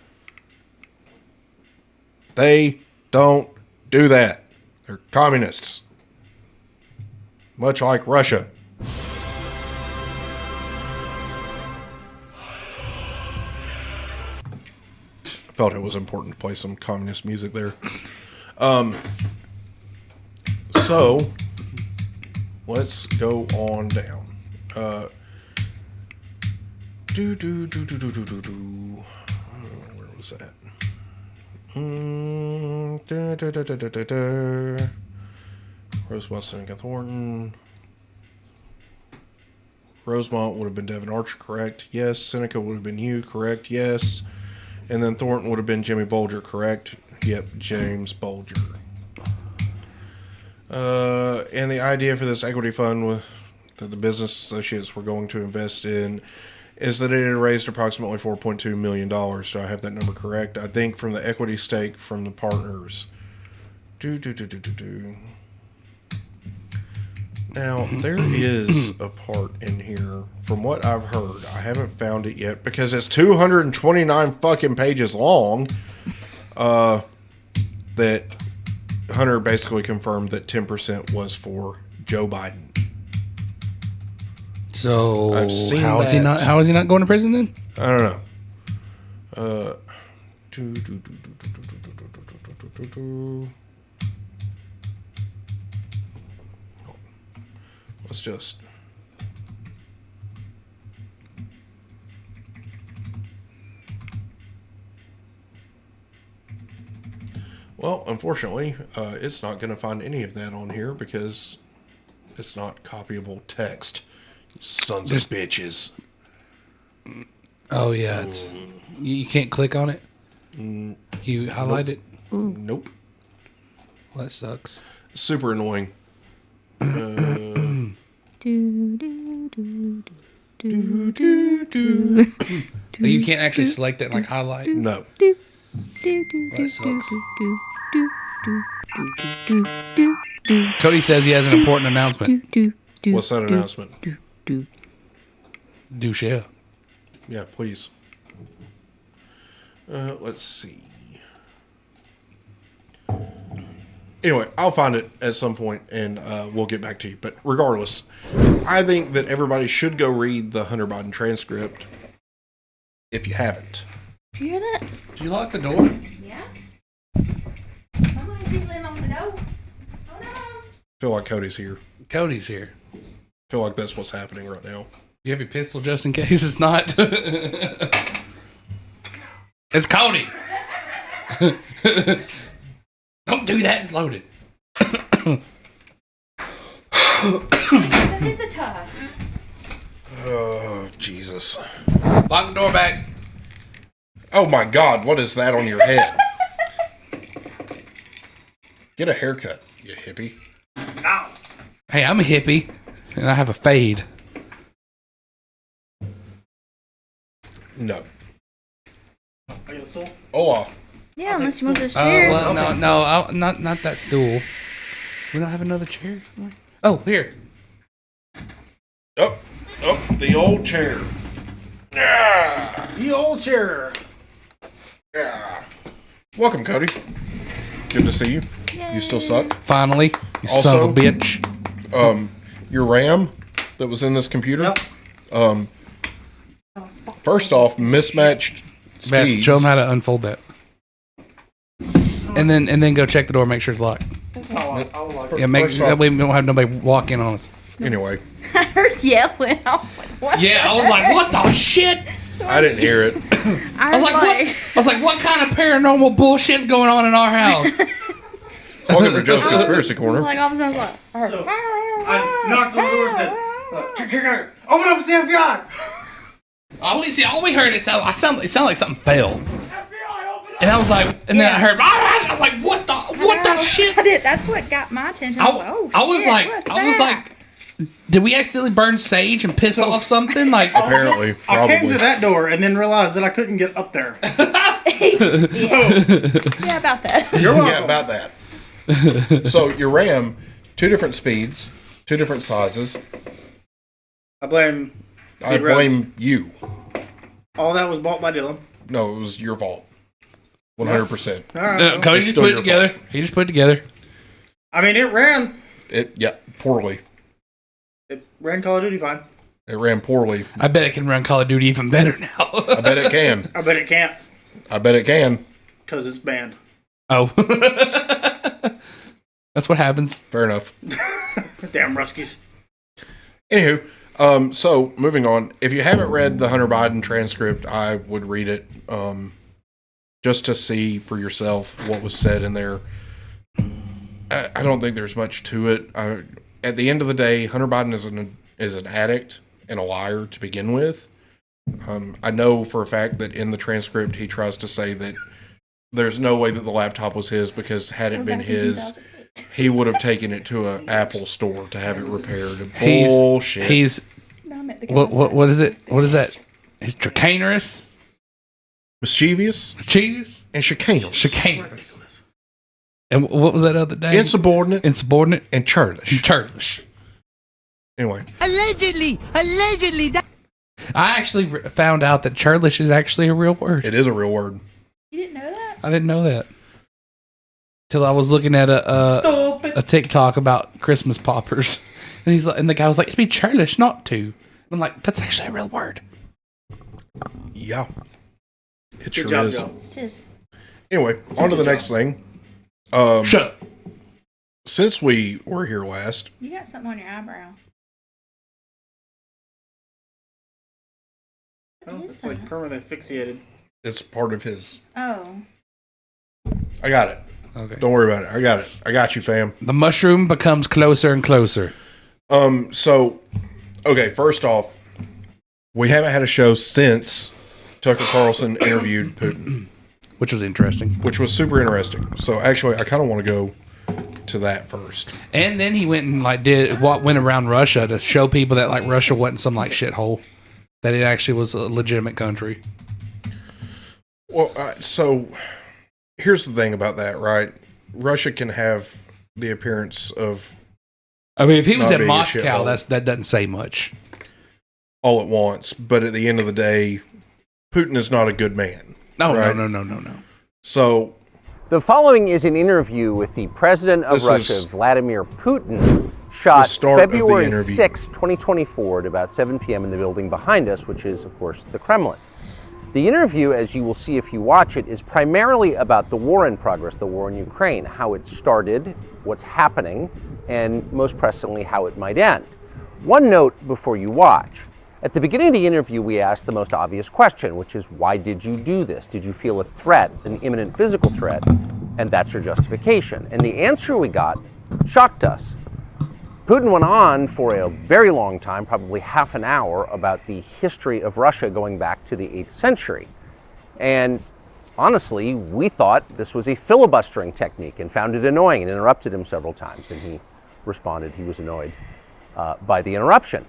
They don't do that. They're communists. Much like Russia. I felt it was important to play some communist music there. So, let's go on down. Where was that? Rosemont, Seneca Thornton. Rosemont would have been Devin Archer, correct? Yes. Seneca would have been you, correct? Yes. And then Thornton would have been Jimmy Bolger, correct? Yep, James Bolger. And the idea for this equity fund that the business associates were going to invest in is that it had raised approximately $4.2 million. Do I have that number correct? I think from the equity stake from the partners. Now, there is a part in here, from what I've heard, I haven't found it yet, because it's 229 fucking pages long, that Hunter basically confirmed that 10% was for Joe Biden. So how is he not going to prison then? I don't know. Let's just well, unfortunately, it's not going to find any of that on here because it's not copyable text. Sons of bitches. Oh yeah, it's you can't click on it. You highlight it. Nope. Well, that sucks. Super annoying. You can't actually select it and like highlight. No. That sucks. Cody says he has an important announcement. What's that announcement? Do share. Yeah, please. Let's see. Anyway, I'll find it at some point and we'll get back to you. But regardless, I think that everybody should go read the Hunter Biden transcript if you haven't. Did you hear that? Did you lock the door? Yeah. Somebody fiddling on the door. Oh no. I feel like Cody's here. Cody's here. I feel like that's what's happening right now. You have your pistol just in case it's not. It's Cody. Don't do that. It's loaded. The visitor. Oh, Jesus. Lock the door back. Oh my God, what is that on your head? Get a haircut, you hippie. Ow. Hey, I'm a hippie, and I have a fade. No. Are you on the stool? Oh, Yeah, unless you want this chair. Well, not that stool. We don't have another chair. Oh, here. oh, the old chair. Yeah. The old chair. Yeah. Welcome, Cody. Good to see you. You still suck. Finally, you Also, son of a bitch. Your RAM that was in this computer. Yep. First off, mismatched Beth, speeds. show them how to unfold that. And then go check the door, make sure it's locked. I'll lock it. Yeah, make First sure that off- way we don't have nobody walk in on us. Anyway, I heard yelling. I was like, what? Yeah, I was like, what the shit? I didn't hear it. I I was like, what? I was like, what kind of paranormal bullshit's going on in our house? Welcome to Joe's Conspiracy I was Corner. like, all of a sudden, I was like, So, I knocked on the door and said, open up, it's the FBI! All we heard it sound like something fell. And I was like, and then I heard, I was like, what the shit? That's what got my attention. I was like, oh, I was shit, like, what's I was that? like, did we accidentally burn sage and piss off something? Like, Apparently, I came probably. to that door and then realized that I couldn't get up there. So, Yeah, about that. you're welcome. Yeah, about that. So your RAM, 2 different speeds, 2 different sizes. I blame I Big Reds. blame you. All that was bought by Dylan. No, it was your fault. 100%. All right. Cody It's just still put it your together. He just put it together. I mean, it ran. Poorly. It ran Call of Duty fine. It ran poorly. I bet it can run Call of Duty even better now. I bet it can. I bet it can't I bet it can. because it's banned. Oh. That's what happens. Fair enough. Damn Ruskies. Anywho, so moving on. If you haven't read the Hunter Biden transcript, I would read it just to see for yourself what was said in there. I don't think there's much to it. At the end of the day, Hunter Biden is an addict and a liar to begin with. I know for a fact that in the transcript he tries to say that there's no way that the laptop was his because had it been his, he would have taken it to an Apple store to have it repaired. Bullshit. He's what is it? What is that? He's chicanerous, mischievous, and chicanerous. Chicanerous. And what was that other day? Insubordinate, and churlish. Anyway, Allegedly. I actually found out that churlish is actually a real word. it is a real word. You didn't know that? I didn't know that till I was looking at a TikTok about Christmas poppers, and he's like, and the guy was like, "It'd be churlish not to." And I'm like, "That's actually a real word." Yeah, it Good sure job, is. Joe. It is. Anyway, on to the next thing. Shut up. Since we were here last, You got something on your eyebrow. Oh, it's like permanently asphyxiated. it's part of his. Oh. I got it. Okay. Don't worry about it. I got it. I got you, fam. The mushroom becomes closer and closer. So, okay, first off, we haven't had a show since Tucker Carlson interviewed Putin, Which was interesting. which was super interesting. So, actually, I kind of want to go to that first. And then he went and went around Russia to show people that like Russia wasn't some like shithole, that it actually was a legitimate country. Well, so here's the thing about that, right? Russia can have the appearance of I mean, if he was not in being a Moscow, shithole that doesn't say much. all at once, but at the end of the day, Putin is not a good man. No, right? no. So The following is an interview with the president of This Russia, is Vladimir Putin, shot start of the February interview. 6, 2024 at about 7 p.m. in the building behind us, which is, of course, the Kremlin. The interview, as you will see if you watch it, is primarily about the war in progress, the war in Ukraine, how it started, what's happening, and most pressingly, how it might end. One note before you watch. At the beginning of the interview, we asked the most obvious question, which is, why did you do this? Did you feel a threat, an imminent physical threat? And that's your justification. And the answer we got shocked us. Putin went on for a very long time, probably half an hour, about the history of Russia going back to the 8th century. And honestly, we thought this was a filibustering technique and found it annoying and interrupted him several times. And he responded he was annoyed by the interruption.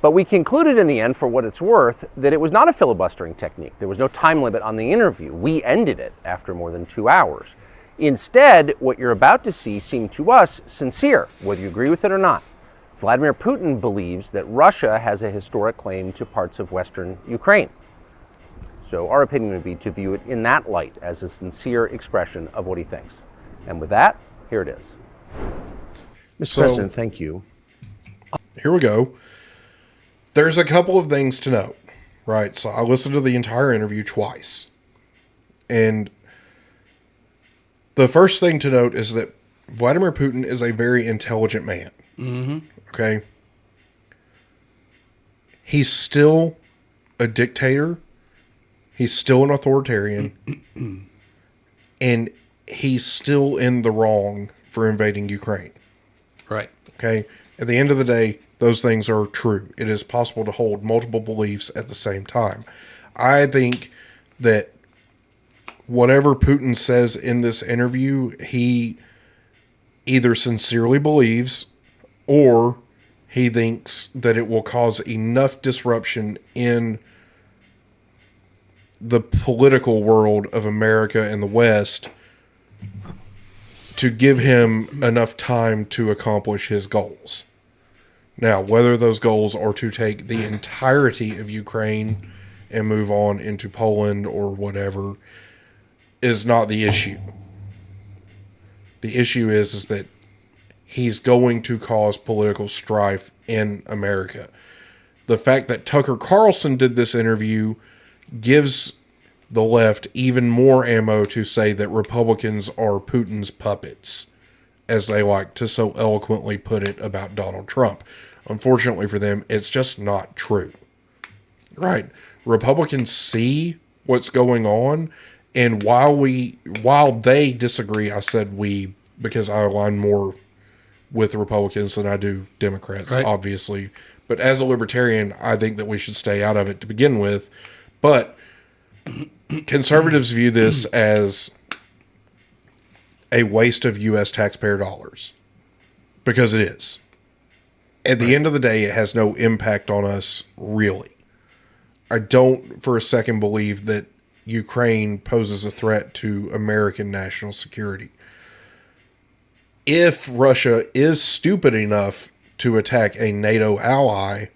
But we concluded in the end, for what it's worth, that it was not a filibustering technique. There was no time limit on the interview. We ended it after more than 2 hours. Instead, what you're about to see seemed to us sincere, whether you agree with it or not. Vladimir Putin believes that Russia has a historic claim to parts of Western Ukraine. So our opinion would be to view it in that light, as a sincere expression of what he thinks. And with that, here it is. Mr. President, thank you. Here we go. There's a couple of things to note, right? So I listened to the entire interview twice. And the first thing to note is that Vladimir Putin is a very intelligent man. Mm-hmm. Okay? He's still a dictator. He's still an authoritarian. And he's still in the wrong for invading Ukraine. Right. Okay? At the end of the day, those things are true. It is possible to hold multiple beliefs at the same time. I think that whatever Putin says in this interview, he either sincerely believes or he thinks that it will cause enough disruption in the political world of America and the West to give him enough time to accomplish his goals. Now, whether those goals are to take the entirety of Ukraine and move on into Poland or whatever is not the issue. The issue is that he's going to cause political strife in America. The fact that Tucker Carlson did this interview gives the left even more ammo to say that Republicans are Putin's puppets, as they like to so eloquently put it about Donald Trump. Unfortunately for them, it's just not true. Right? Republicans see what's going on, and while they disagree, I said we because I align more with the Republicans than I do Democrats, right, obviously. But as a libertarian, I think that we should stay out of it to begin with. But conservatives view this as a waste of U.S. taxpayer dollars, because it is. At the end of the day, it has no impact on us, really. I don't for a second believe that Ukraine poses a threat to American national security. If Russia is stupid enough to attack a NATO ally,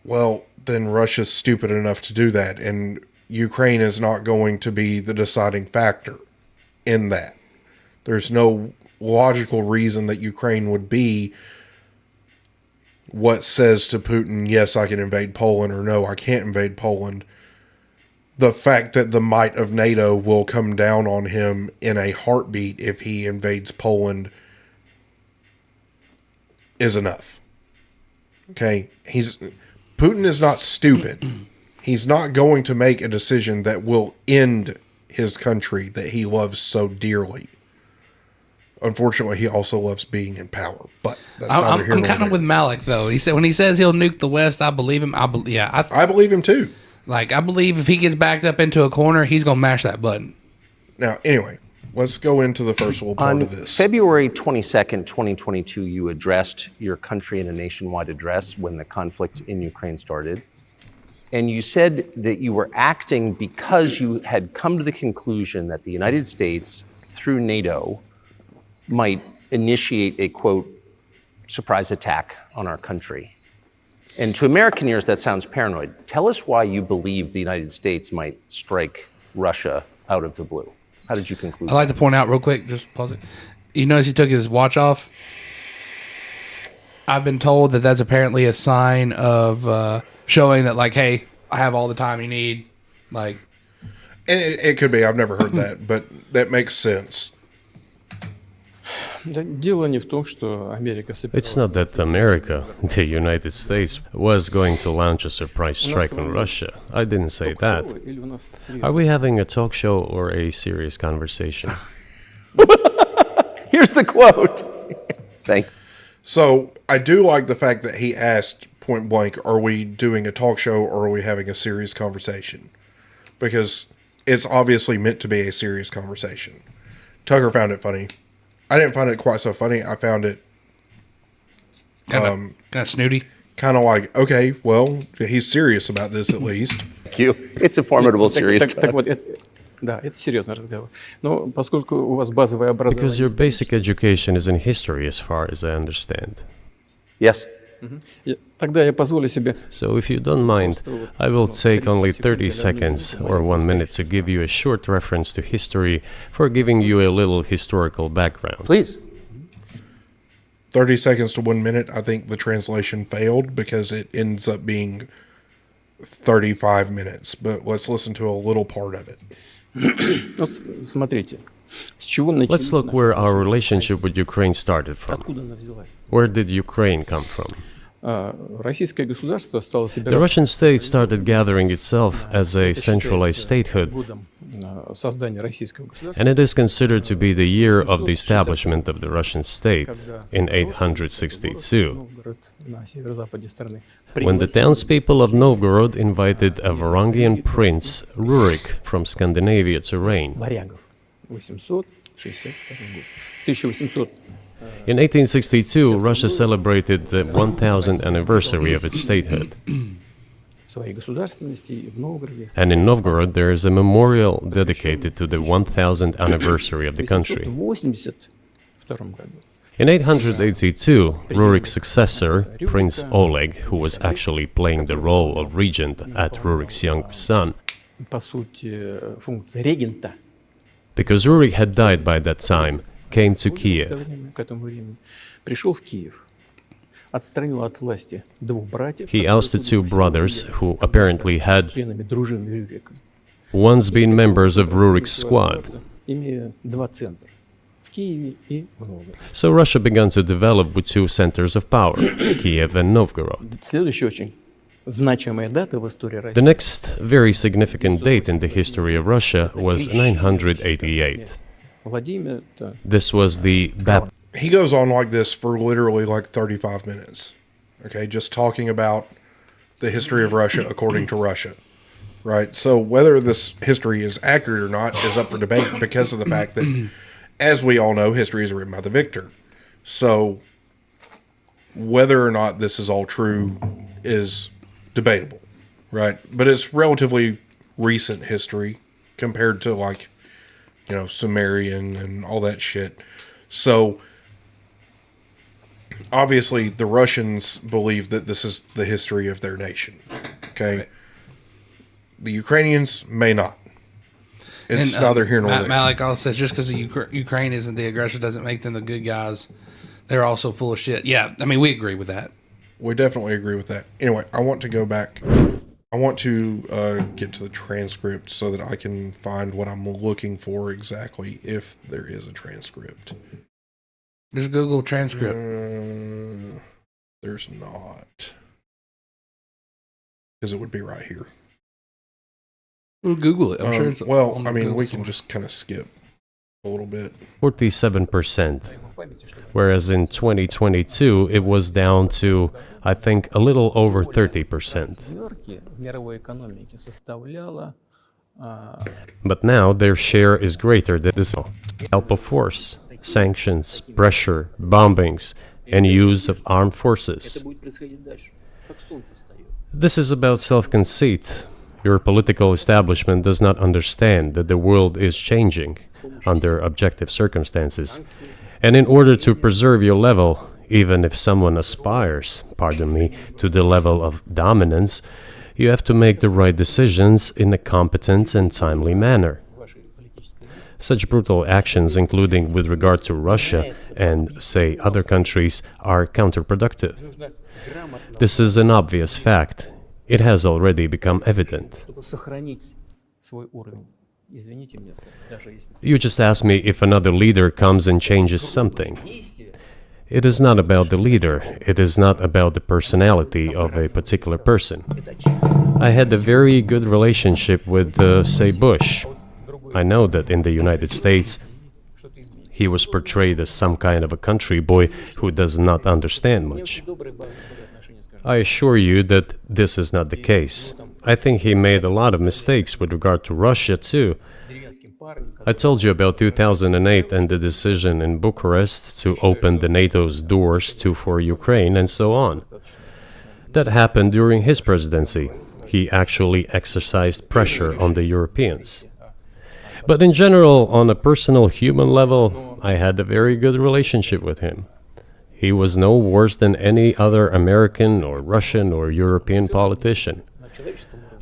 well, then Russia's stupid enough to do that, and Ukraine is not going to be the deciding factor in that. There's no logical reason that Ukraine would be what says to Putin, yes, I can invade Poland, or no, I can't invade Poland. The fact that the might of NATO will come down on him in a heartbeat if he invades Poland is enough. Okay? Putin is not stupid. He's not going to make a decision that will end his country that he loves so dearly. Unfortunately, he also loves being in power, but that's neither here nor there. I'm kind of with Malik, though. He said when he says he'll nuke the West, I believe him. I believe him too. Like, I believe if he gets backed up into a corner, he's gonna mash that button. Now, anyway, let's go into the first little part of this. On February 22nd, 2022, you addressed your country in a nationwide address when the conflict in Ukraine started. And you said that you were acting because you had come to the conclusion that the United States, through NATO, might initiate a, quote, surprise attack on our country. And to American ears, that sounds paranoid. Tell us why you believe the United States might strike Russia out of the blue. How did you conclude? I'd like to point out real quick, just pause it. You notice he took his watch off? I've been told that that's apparently a sign of showing that, like, hey, I have all the time you need. Like, and it could be. I've never heard that, but that makes sense. It's not that America, the United States, was going to launch a surprise strike on Russia. I didn't say that. Are we having a talk show or a serious conversation? Here's the quote. Thank you. So I do like the fact that he asked point blank, are we doing a talk show or are we having a serious conversation? Because it's obviously meant to be a serious conversation. Tucker found it funny. I didn't find it quite so funny. I found it kind of snooty. Kind of like, okay, well, he's serious about this at least. Thank you. It's a formidable series. Because your basic education is in history, as far as I understand. Yes. So if you don't mind, I will take only 30 seconds or 1 minute to give you a short reference to history for giving you a little historical background. Please. 30 seconds to 1 minute, I think the translation failed because it ends up being 35 minutes. But let's listen to a little part of it. Let's look where our relationship with Ukraine started from. Where did Ukraine come from? The Russian state started gathering itself as a centralized statehood, and it is considered to be the year of the establishment of the Russian state in 862, when the townspeople of Novgorod invited a Varangian prince, Rurik, from Scandinavia to reign. In 1862, Russia celebrated the 1000th anniversary of its statehood. And in Novgorod, there is a memorial dedicated to the 1000th anniversary of the country. In 882, Rurik's successor, Prince Oleg, who was actually playing the role of regent at Rurik's young son, because Rurik had died by that time, came to Kiev. He ousted two brothers who apparently had once been members of Rurik's squad. So Russia began to develop with two centers of power, Kiev and Novgorod. The next very significant date in the history of Russia was 988. This was the baptism. He goes on like this for literally like 35 minutes. Okay, just talking about the history of Russia according to Russia. Right? So whether this history is accurate or not is up for debate because of the fact that, as we all know, history is written by the victor. So whether or not this is all true is debatable. Right? But it's relatively recent history compared to like, you know, Sumerian and all that shit. So obviously the Russians believe that this is the history of their nation. Okay. Right. The Ukrainians may not. It's neither here nor there. Malik also says just because Ukraine isn't the aggressor doesn't make them the good guys. They're also full of shit. Yeah, I mean, we agree with that. We definitely agree with that. Anyway, I want to go back. I want to get to the transcript so that I can find what I'm looking for exactly, if there is a transcript. Just Google transcript. There's not. Because it would be right here. We'll Google it. I'm sure it's well, I mean, we can just kind of skip a little bit. 47%. Whereas in 2022, it was down to, I think, a little over 30%. But now their share is greater than this. Help of force, sanctions, pressure, bombings, and use of armed forces. This is about self-conceit. Your political establishment does not understand that the world is changing under objective circumstances. And in order to preserve your level, even if someone aspires, pardon me, to the level of dominance, you have to make the right decisions in a competent and timely manner. Such brutal actions, including with regard to Russia and, say, other countries, are counterproductive. This is an obvious fact. It has already become evident. You just asked me if another leader comes and changes something. It is not about the leader. It is not about the personality of a particular person. I had a very good relationship with, say, Bush. I know that in the United States, he was portrayed as some kind of a country boy who does not understand much. I assure you that this is not the case. I think he made a lot of mistakes with regard to Russia, too. I told you about 2008 and the decision in Bucharest to open the NATO's doors for Ukraine and so on. That happened during his presidency. He actually exercised pressure on the Europeans. But in general, on a personal human level, I had a very good relationship with him. He was no worse than any other American or Russian or European politician.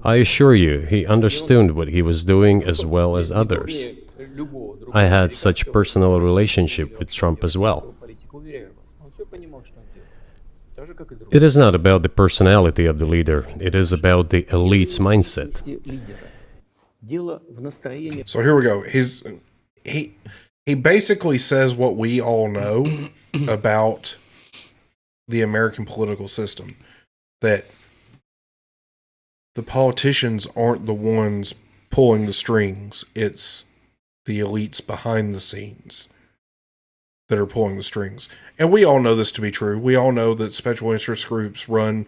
I assure you, he understood what he was doing as well as others. I had such personal relationship with Trump as well. It is not about the personality of the leader, it is about the elite's mindset. So here we go. He basically says what we all know about the American political system, that the politicians aren't the ones pulling the strings. It's the elites behind the scenes that are pulling the strings. And we all know this to be true. We all know that special interest groups run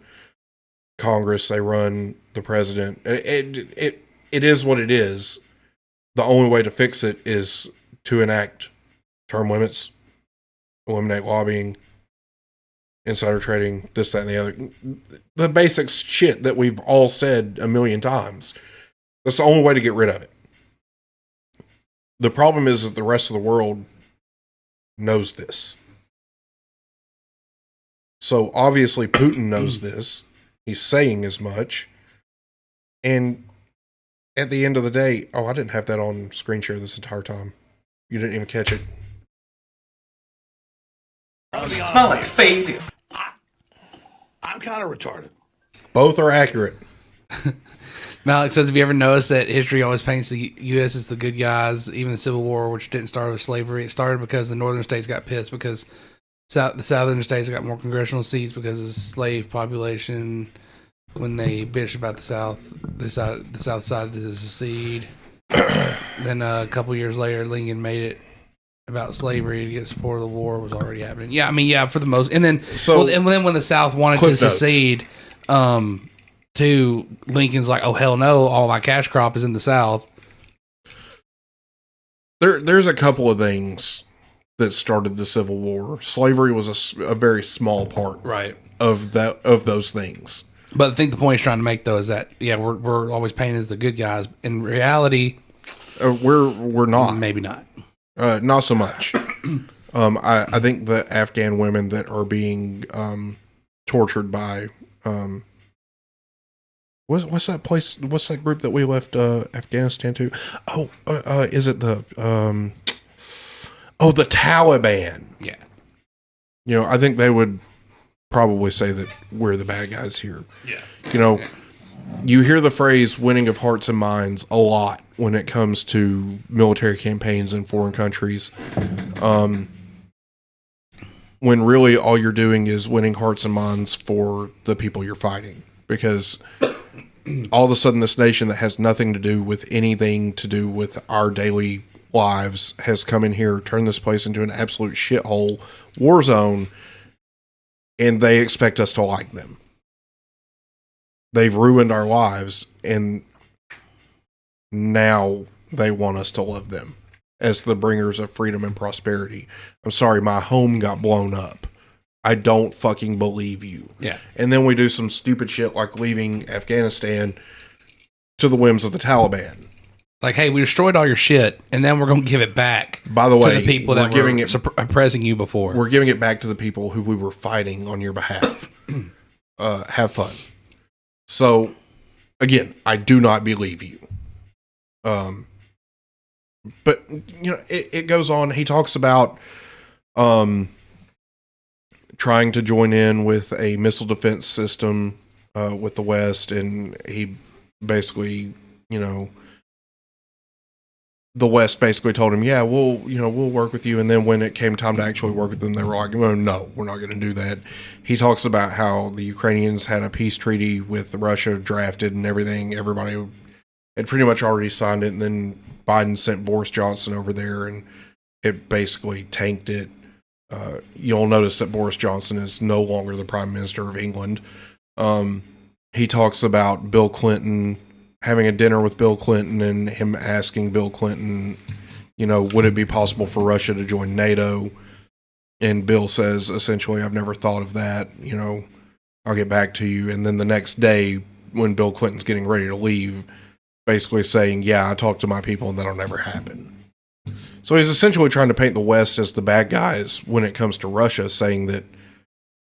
Congress, they run the president. It is what it is. The only way to fix it is to enact term limits, eliminate lobbying, insider trading, this, that, and the other. The basic shit that we've all said a million times. That's the only way to get rid of it. The problem is that the rest of the world knows this. So obviously Putin knows this. He's saying as much. And at the end of the day, I didn't have that on screen share this entire time. You didn't even catch it. It smells like failure. I'm kind of retarded. Both are accurate. Malik says, have you ever noticed that history always paints the U.S. as the good guys, even the Civil War, which didn't start with slavery? It started because the northern states got pissed because the southern states got more congressional seats because of the slave population. When they bitched about the South, the South decided to secede. Then a couple years later, Lincoln made it about slavery to get support of the war was already happening. Yeah, I mean, yeah, for the most. And then, and then when the South wanted to secede, Lincoln's like, oh hell no, all my cash crop is in the South. There's a couple of things that started the Civil War. Slavery was a very small part, right, of those things. But I think the point he's trying to make though is that we're always painted as the good guys. In reality, we're not. Maybe not. Not so much. I think the Afghan women that are being tortured by what's that place? What's that group that we left Afghanistan to? Is it the the Taliban? Yeah. You know, I think they would probably say that we're the bad guys here. Yeah. You know, you hear the phrase winning of hearts and minds a lot when it comes to military campaigns in foreign countries. When really all you're doing is winning hearts and minds for the people you're fighting. Because all of a sudden this nation that has nothing to do with anything to do with our daily lives has come in here, turned this place into an absolute shithole, war zone, and they expect us to like them. They've ruined our lives, and now they want us to love them as the bringers of freedom and prosperity. I'm sorry, my home got blown up. I don't fucking believe you. Yeah. And then we do some stupid shit like leaving Afghanistan to the whims of the Taliban. Like, hey, we destroyed all your shit, and then we're going to give it back. By the way, to the people that were oppressing you before. We're giving it back to the people who we were fighting on your behalf. Have fun. So, again, I do not believe you. But you know, it goes on. He talks about trying to join in with a missile defense system with the West, and he basically, you know, the West basically told him, yeah, we'll work with you. And then when it came time to actually work with them, they were like, well, no, we're not going to do that. He talks about how the Ukrainians had a peace treaty with Russia drafted and everything. Everybody had pretty much already signed it. And then Biden sent Boris Johnson over there and it basically tanked it. You'll notice that Boris Johnson is no longer the Prime Minister of England. He talks about Bill Clinton having a dinner with Bill Clinton and him asking Bill Clinton, would it be possible for Russia to join NATO? And Bill says, essentially, I've never thought of that. I'll get back to you. And then the next day, when Bill Clinton's getting ready to leave, basically saying, yeah, I talked to my people and that'll never happen. So he's essentially trying to paint the West as the bad guys when it comes to Russia, saying that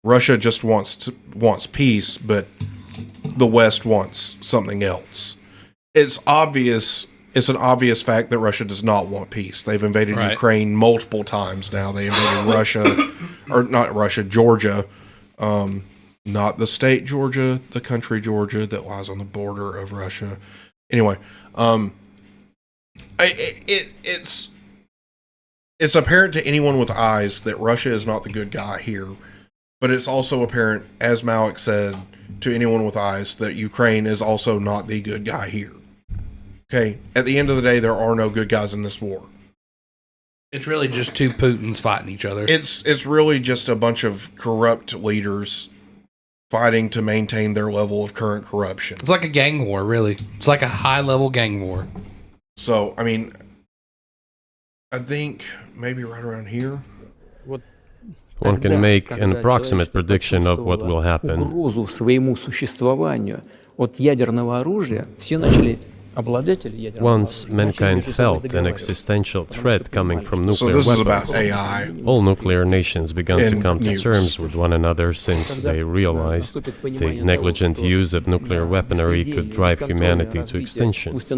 Russia just wants peace, but the West wants something else. It's obvious. It's an obvious fact that Russia does not want peace. They've invaded Ukraine multiple times now. They invaded Georgia. Not the state Georgia, the country Georgia that lies on the border of Russia. Anyway, it's apparent to anyone with eyes that Russia is not the good guy here, but it's also apparent, as Malik said, to anyone with eyes that Ukraine is also not the good guy here. Okay, at the end of the day, there are no good guys in this war. It's really just two Putins fighting each other. It's really just a bunch of corrupt leaders fighting to maintain their level of current corruption. It's like a gang war, really. It's like a high-level gang war. So, I mean, I think maybe right around here. One can make an approximate prediction of what will happen. Угрозу своему существованию от ядерного оружия, все начали Once mankind felt an existential threat coming from nuclear weapons, all nuclear nations began to come to terms with one another since they realized the negligent use of nuclear weaponry could drive humanity to extinction. It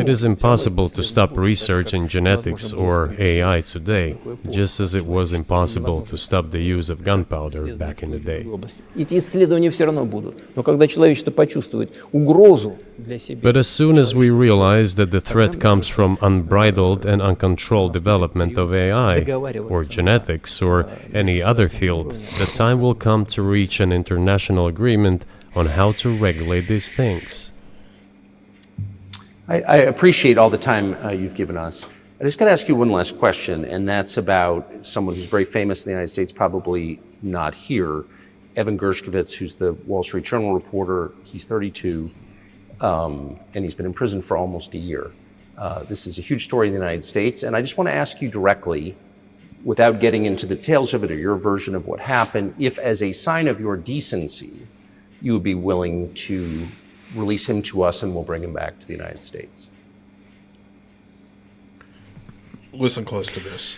is impossible to stop research in genetics or AI today, just as it was impossible to stop the use of gunpowder back in the day. Исследования все равно будут. Но когда человечество почувствует угрозу для себя... But as soon as we realize that the threat comes from unbridled and uncontrolled development of AI, or genetics, or any other field, the time will come to reach an international agreement on how to regulate these things. I appreciate all the time you've given us. I just got to ask you one last question, and that's about someone who's very famous in the United States, probably not here, Evan Gershkovich, who's the Wall Street Journal reporter. He's 32, and he's been in prison for almost a year. This is a huge story in the United States, and I just want to ask you directly, without getting into the details of it or your version of what happened, if as a sign of your decency, you would be willing to release him to us and we'll bring him back to the United States. Listen close to this.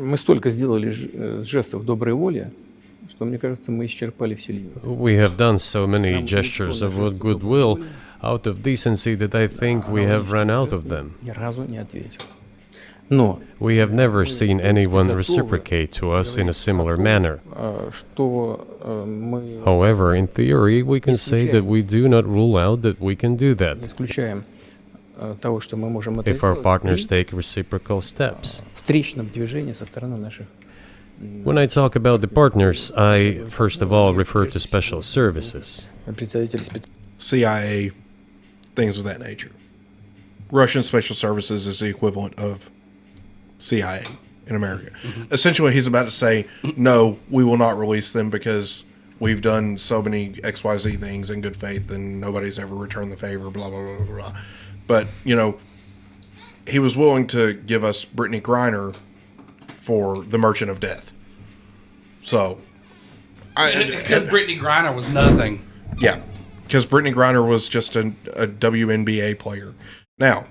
Мы столько сделали жестов доброй воли, что, мне кажется, мы исчерпали все линии. We have done so many gestures of goodwill out of decency that I think we have run out of them. Ни разу не ответил. Но we have never seen anyone reciprocate to us in a similar manner. However, in theory, we can say that we do not rule out that we can do that. Исключаем того, что мы можем if our partners take reciprocal steps. Встречном движении со стороны наших. When I talk about the partners, I first of all refer to special services. CIA, things of that nature. Russian special services is the equivalent of CIA in America. Essentially, he's about to say, no, we will not release them because we've done so many XYZ things in good faith and nobody's ever returned the favor, blah, blah, blah, blah. But, he was willing to give us Brittany Griner for The Merchant of Death. So, because Brittany Griner was nothing. Yeah, because Brittany Griner was just a WNBA player. Now,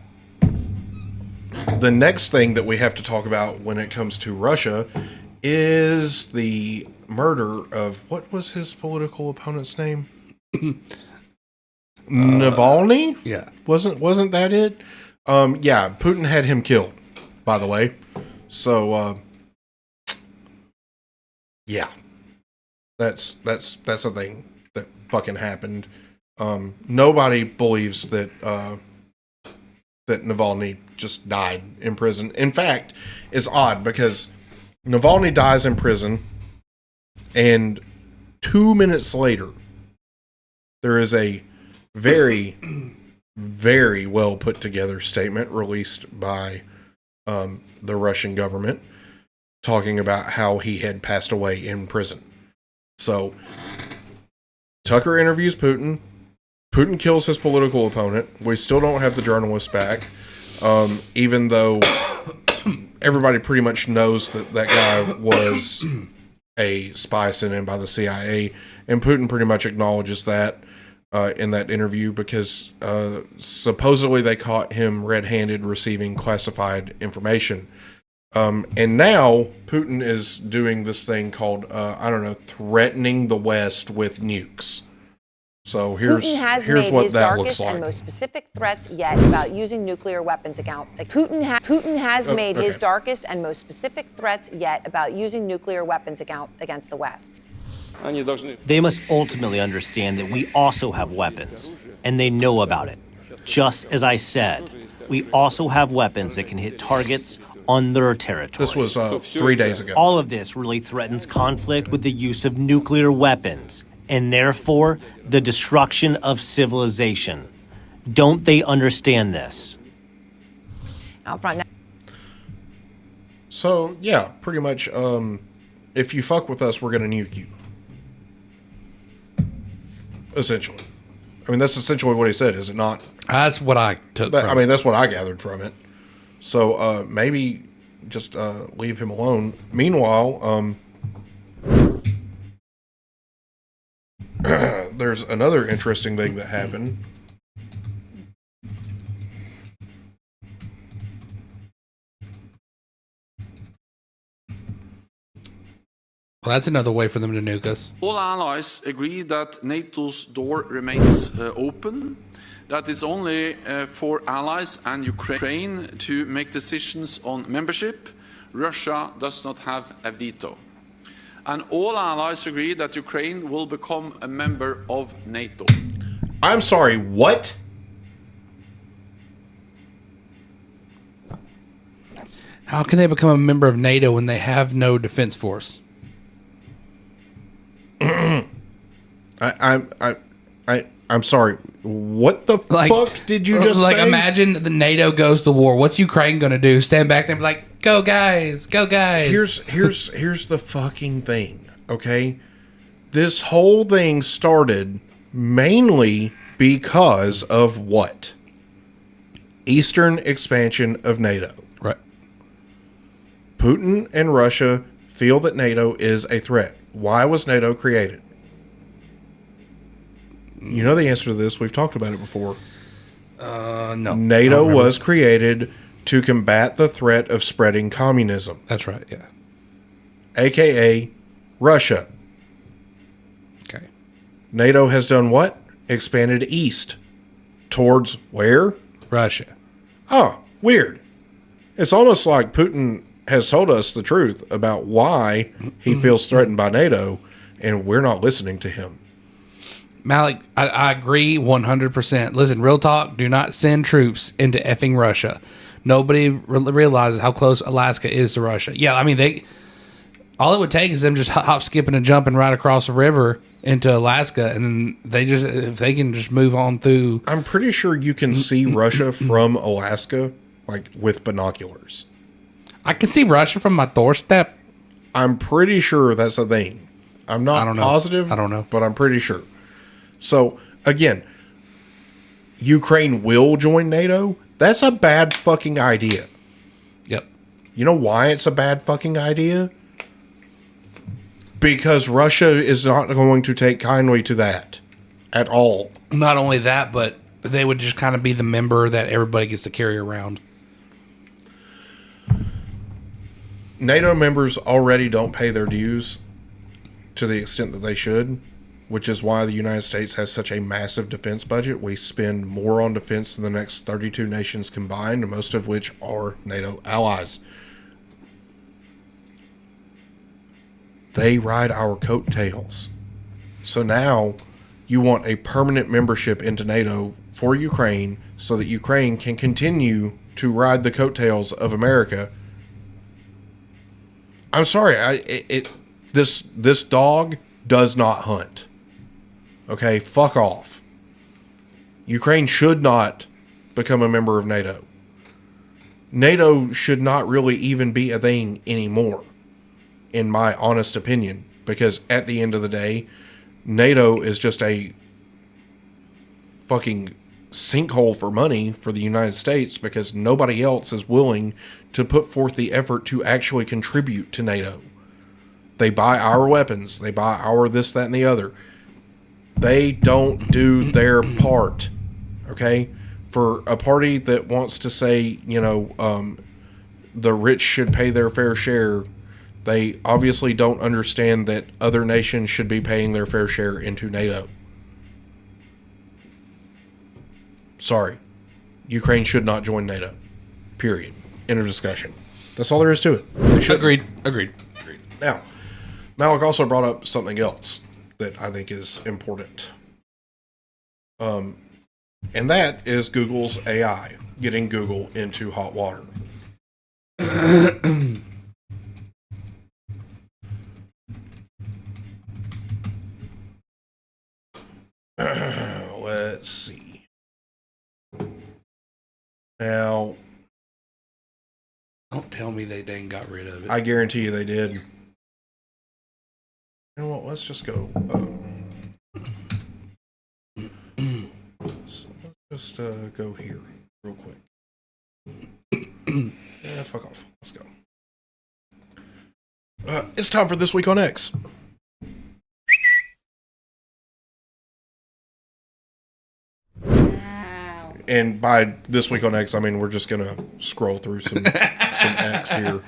the next thing that we have to talk about when it comes to Russia is the murder of, what was his political opponent's name? Navalny? Yeah. Wasn't that it? Yeah, Putin had him killed, by the way. So, yeah. That's a thing that fucking happened. Nobody believes that that Navalny just died in prison. In fact, it's odd because Navalny dies in prison, and 2 minutes later, there is a very, very well put together statement released by the Russian government talking about how he had passed away in prison. So Tucker interviews Putin. Putin kills his political opponent. We still don't have the journalist back, even though everybody pretty much knows that that guy was a spy sent in by the CIA, and Putin pretty much acknowledges that in that interview because supposedly they caught him red-handed receiving classified information. And now Putin is doing this thing called, threatening the West with nukes. So here's Putin has here's made what his that darkest looks like. and most specific threats yet about using nuclear weapons Putin has made his darkest and most specific threats yet about using nuclear weapons against the West. They must ultimately understand that we also have weapons, and they know about it. Just as I said, we also have weapons that can hit targets on their territory. This was 3 days ago. All of this really threatens conflict with the use of nuclear weapons, and therefore the destruction of civilization. Don't they understand this? Out front. So yeah, pretty much. If you fuck with us, we're gonna nuke you. Essentially, I mean that's essentially what he said, is it not? That's what I took. From I mean that's what I gathered from it. So maybe just leave him alone. Meanwhile, there's another interesting thing that happened. Well, that's another way for them to nuke us. All allies agree that NATO's door remains open, that it's only for allies and Ukraine to make decisions on membership. Russia does not have a veto. And all allies agree that Ukraine will become a member of NATO. I'm sorry, what? How can they become a member of NATO when they have no defense force? I'm sorry. What the fuck did you just say? Imagine the NATO goes to war. What's Ukraine going to do? Stand back there and be like, "Go guys, go guys." Here's the fucking thing. Okay, this whole thing started mainly because of what? Eastern expansion of NATO. Right. Putin and Russia feel that NATO is a threat. Why was NATO created? You know the answer to this. We've talked about it before. No. NATO was created to combat the threat of spreading communism. That's right, yeah. AKA Russia. Okay. NATO has done what? Expanded east. Towards where? Russia. Oh, weird. It's almost like Putin has told us the truth about why he feels threatened by NATO, and we're not listening to him. Malik, I agree 100%. Listen, real talk, do not send troops into effing Russia. Nobody realizes how close Alaska is to Russia. Yeah, I mean, all it would take is them just hop, skipping, and jumping right across the river into Alaska, and then if they can just move on through. I'm pretty sure you can see Russia from Alaska, like with binoculars. I can see Russia from my doorstep. I'm pretty sure that's a thing. I'm not positive. I don't know. But I'm pretty sure. So, again, Ukraine will join NATO. That's a bad fucking idea. Yep. You know why it's a bad fucking idea? Because Russia is not going to take kindly to that at all. Not only that, but they would just kind of be the member that everybody gets to carry around. NATO members already don't pay their dues to the extent that they should, which is why the United States has such a massive defense budget. We spend more on defense than the next 32 nations combined, most of which are NATO allies. They ride our coattails. So now you want a permanent membership into NATO for Ukraine so that Ukraine can continue to ride the coattails of America. I'm sorry, this dog does not hunt. Okay, fuck off. Ukraine should not become a member of NATO. NATO should not really even be a thing anymore. in my honest opinion, because at the end of the day, NATO is just a fucking sinkhole for money for the United States because nobody else is willing to put forth the effort to actually contribute to NATO. They buy our weapons. They buy our this, that, and the other. They don't do their part. Okay? For a party that wants to say, the rich should pay their fair share, they obviously don't understand that other nations should be paying their fair share into NATO. Sorry. Ukraine should not join NATO. Period. End of discussion. That's all there is to it. They should. Agreed. Now, Malik also brought up something else that I think is important. And that is Google's AI, getting Google into hot water. Let's see. Now, don't tell me they dang got rid of it. I guarantee you they did. You know what? Let's just go. Let's just go here real quick. Yeah, fuck off. Let's go. It's time for This Week on X. And by This Week on X, I mean we're just gonna scroll through some X here.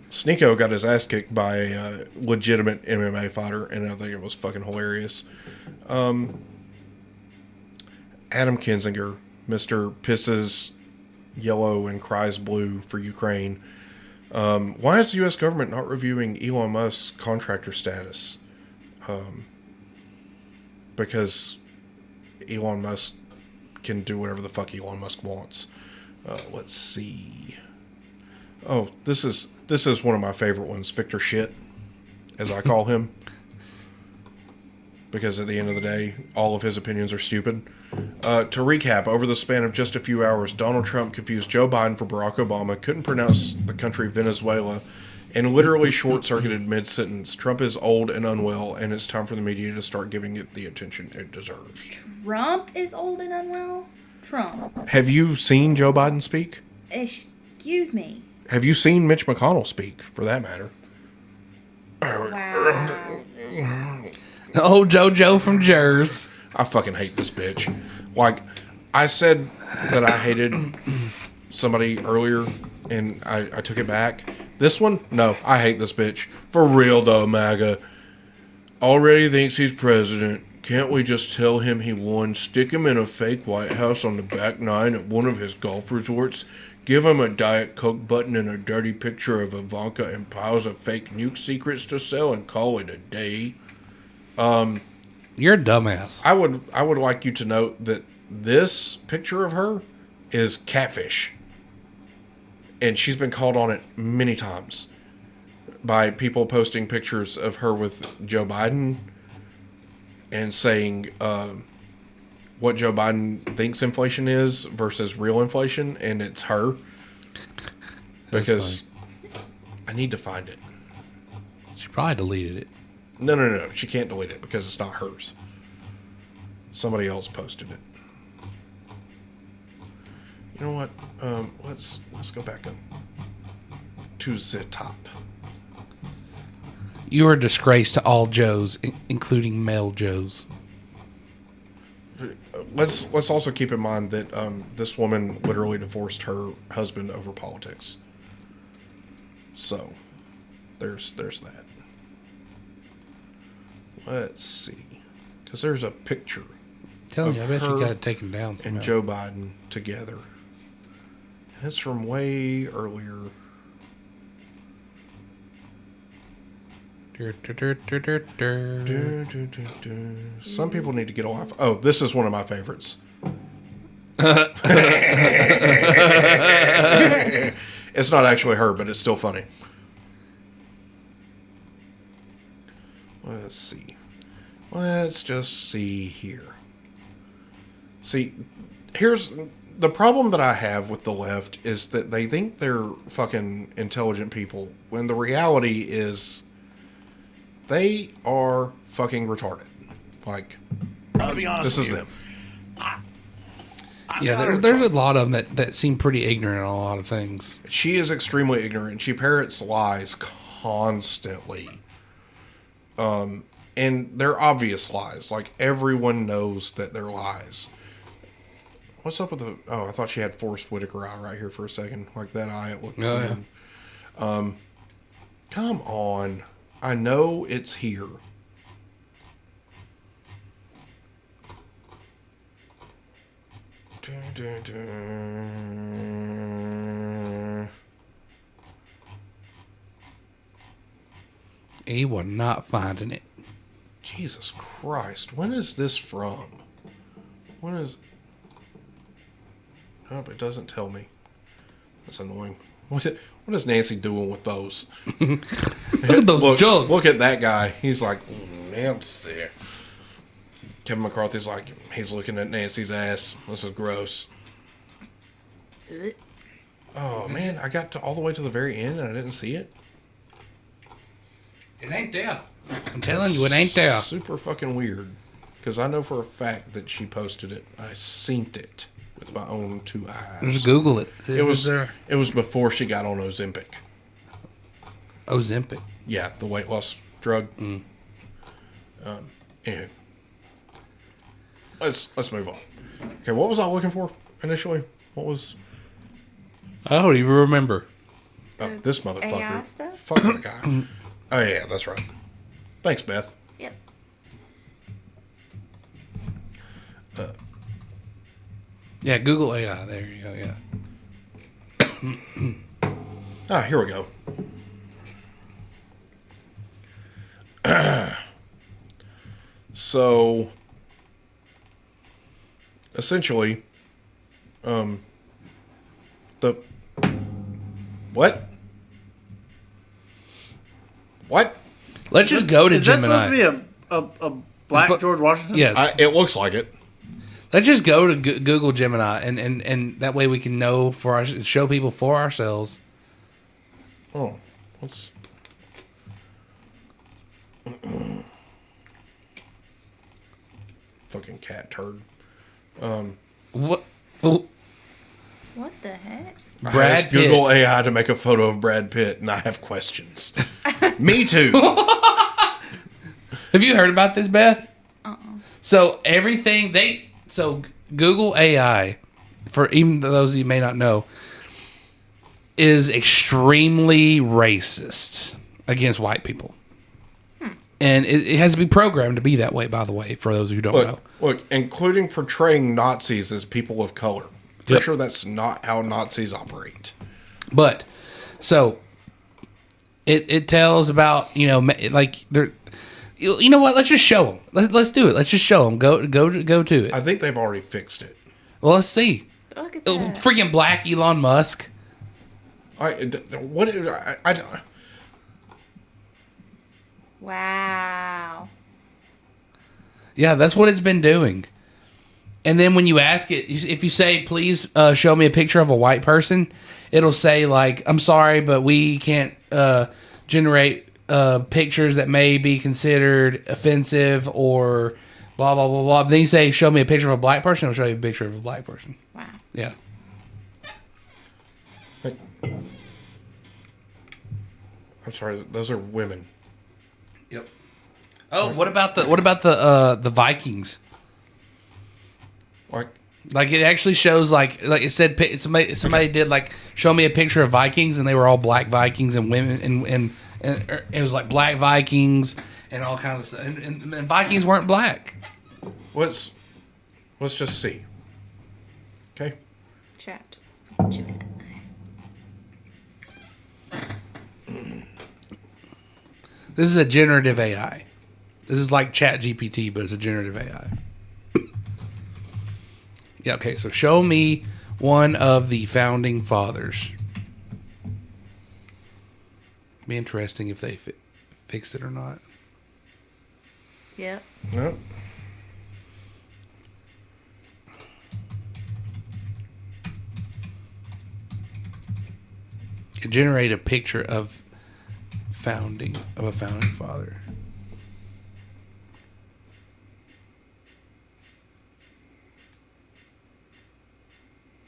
Sneeko got his ass kicked by a legitimate MMA fighter, and I think it was fucking hilarious. Adam Kinzinger, Mr. Pisses yellow and cries blue for Ukraine. Why is the U.S. government not reviewing Elon Musk's contractor status? Because Elon Musk can do whatever the fuck Elon Musk wants. Let's see. Oh, this is one of my favorite ones, Victor Shit, as I call him. Because at the end of the day, all of his opinions are stupid. To recap, over the span of just a few hours, Donald Trump confused Joe Biden for Barack Obama, couldn't pronounce the country Venezuela, and literally short-circuited mid-sentence. Trump is old and unwell, and it's time for the media to start giving it the attention it deserves. Trump is old and unwell? Trump. Have you seen Joe Biden speak? Excuse me. Have you seen Mitch McConnell speak, for that matter? Wow. Oh, JoJo from Jers. I fucking hate this bitch. Like, I said that I hated somebody earlier, and I took it back. This one? No, I hate this bitch. For real, though, MAGA. Already thinks he's president. Can't we just tell him he won? Stick him in a fake White House on the back nine at one of his golf resorts? Give him a Diet Coke button and a dirty picture of Ivanka and piles of fake nuke secrets to sell and call it a day? You're a dumbass. I would like you to note that this picture of her is catfish. And she's been called on it many times by people posting pictures of her with Joe Biden and saying what Joe Biden thinks inflation is versus real inflation, and it's her. Because I need to find it. She probably deleted it. No. She can't delete it because it's not hers. Somebody else posted it. You know what? Let's go back up to the top. You are a disgrace to all Joes, including male Joes. Let's also keep in mind that this woman literally divorced her husband over politics. So there's that. Let's see, because there's a picture. Telling you, I bet you got it taken down somehow. And Joe Biden together. And it's from way earlier. Some people need to get a life. Oh, this is one of my favorites. It's not actually her, but it's still funny. Let's see. Let's just see here. See, here's The problem that I have with the left is that they think they're fucking intelligent people when the reality is they are fucking retarded. Like, I'm gonna be honest this with is you. them. Yeah, there's a lot of them that seem pretty ignorant on a lot of things. She is extremely ignorant. She parrots lies constantly. And they're obvious lies. Like, everyone knows that they're lies. What's up with the... Oh, I thought she had Forrest Whitaker eye right here for a second. Like, that eye, it looked weird. Yeah. Come on. I know it's here. He was not finding it. Jesus Christ. When is this from? When is... Oh, it doesn't tell me. That's annoying. What is Nancy doing with those? Look at those jugs. Look at that guy. He's like, Nancy. Kevin McCarthy's like, he's looking at Nancy's ass. This is gross. Oh, man. I got all the way to the very end and I didn't see it. It ain't there. I'm telling you, it ain't there. Super fucking weird. Because I know for a fact that she posted it. I synced it with my own two eyes. Just Google it. See It if was it's there. It was before she got on Ozempic. Ozempic? Yeah, the weight loss drug. Anywho. Let's move on. Okay, what was I looking for initially? What was... I don't even remember. Oh, this motherfucker. AI stuff? Fuck that guy. Oh, yeah, that's right. Thanks, Beth. Yep. Yeah, Google AI. There you go, yeah. Here we go. So, essentially, the... What? What? Let's just go to Is that Gemini. supposed to be a black George Washington? Yes. It looks like it. Let's just go to Google Gemini, and that way we can know show people for ourselves. Oh, let's... Fucking cat turd. What? Oh. What the heck? I asked Google AI to make a photo of Brad Pitt, and I have questions. Me too. Have you heard about this, Beth? Uh-uh. So Google AI, for even those of you who may not know, is extremely racist against white people. And it has to be programmed to be that way, by the way, for those who don't know. Look, including portraying Nazis as people of color. Pretty sure that's not how Nazis operate. But, so, it tells about, like, they're... You know what? Let's just show them. Let's do it. Let's just show them. Go to it. I think they've already fixed it. Well, let's see. Look at that. Freaking black Elon Musk. Wow. Yeah, that's what it's been doing. And then when you ask it, if you say, please show me a picture of a white person, it'll say, like, I'm sorry, but we can't generate pictures that may be considered offensive or blah, blah, blah, blah. But then you say, show me a picture of a black person, it'll show you a picture of a black person. Wow. Yeah. I'm sorry, those are women. Yep. Oh, what about the Vikings? Like it actually shows like it said somebody did like show me a picture of Vikings and they were all black Vikings and women and it was like black Vikings and all kinds of stuff and Vikings weren't black. Let's just see. Okay. Chat. This is a generative AI. This is like Chat GPT, but it's a generative AI. Yeah, okay, so show me one of the founding fathers. Be interesting if they fixed it or not. Yep. No. generate a picture of a founding father.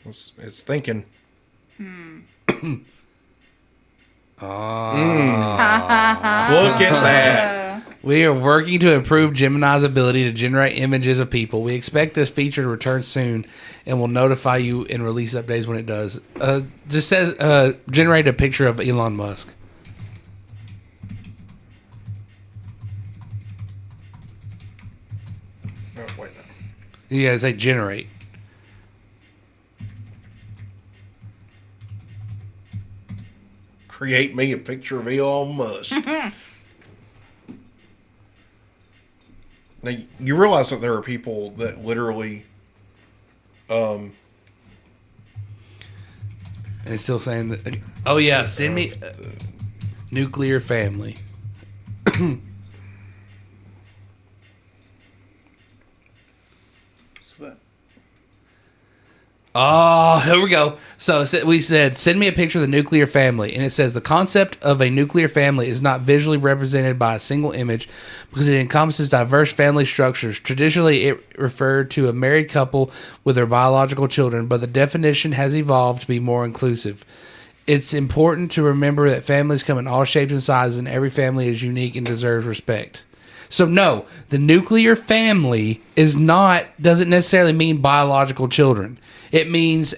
It's thinking. Look at that. We are working to improve Gemini's ability to generate images of people. We expect this feature to return soon and will notify you and release updates when it does. Just says generate a picture of Elon Musk. Oh, wait, no. You gotta say generate. Create me a picture of Elon Musk. Now, you realize that there are people that literally, and it's still saying that. Oh yeah, send me nuclear family. Oh, here we go. So we said, send me a picture of the nuclear family. And it says, the concept of a nuclear family is not visually represented by a single image because it encompasses diverse family structures. Traditionally, it referred to a married couple with their biological children, but the definition has evolved to be more inclusive. It's important to remember that families come in all shapes and sizes, and every family is unique and deserves respect. So no, the nuclear family doesn't necessarily mean biological children. It means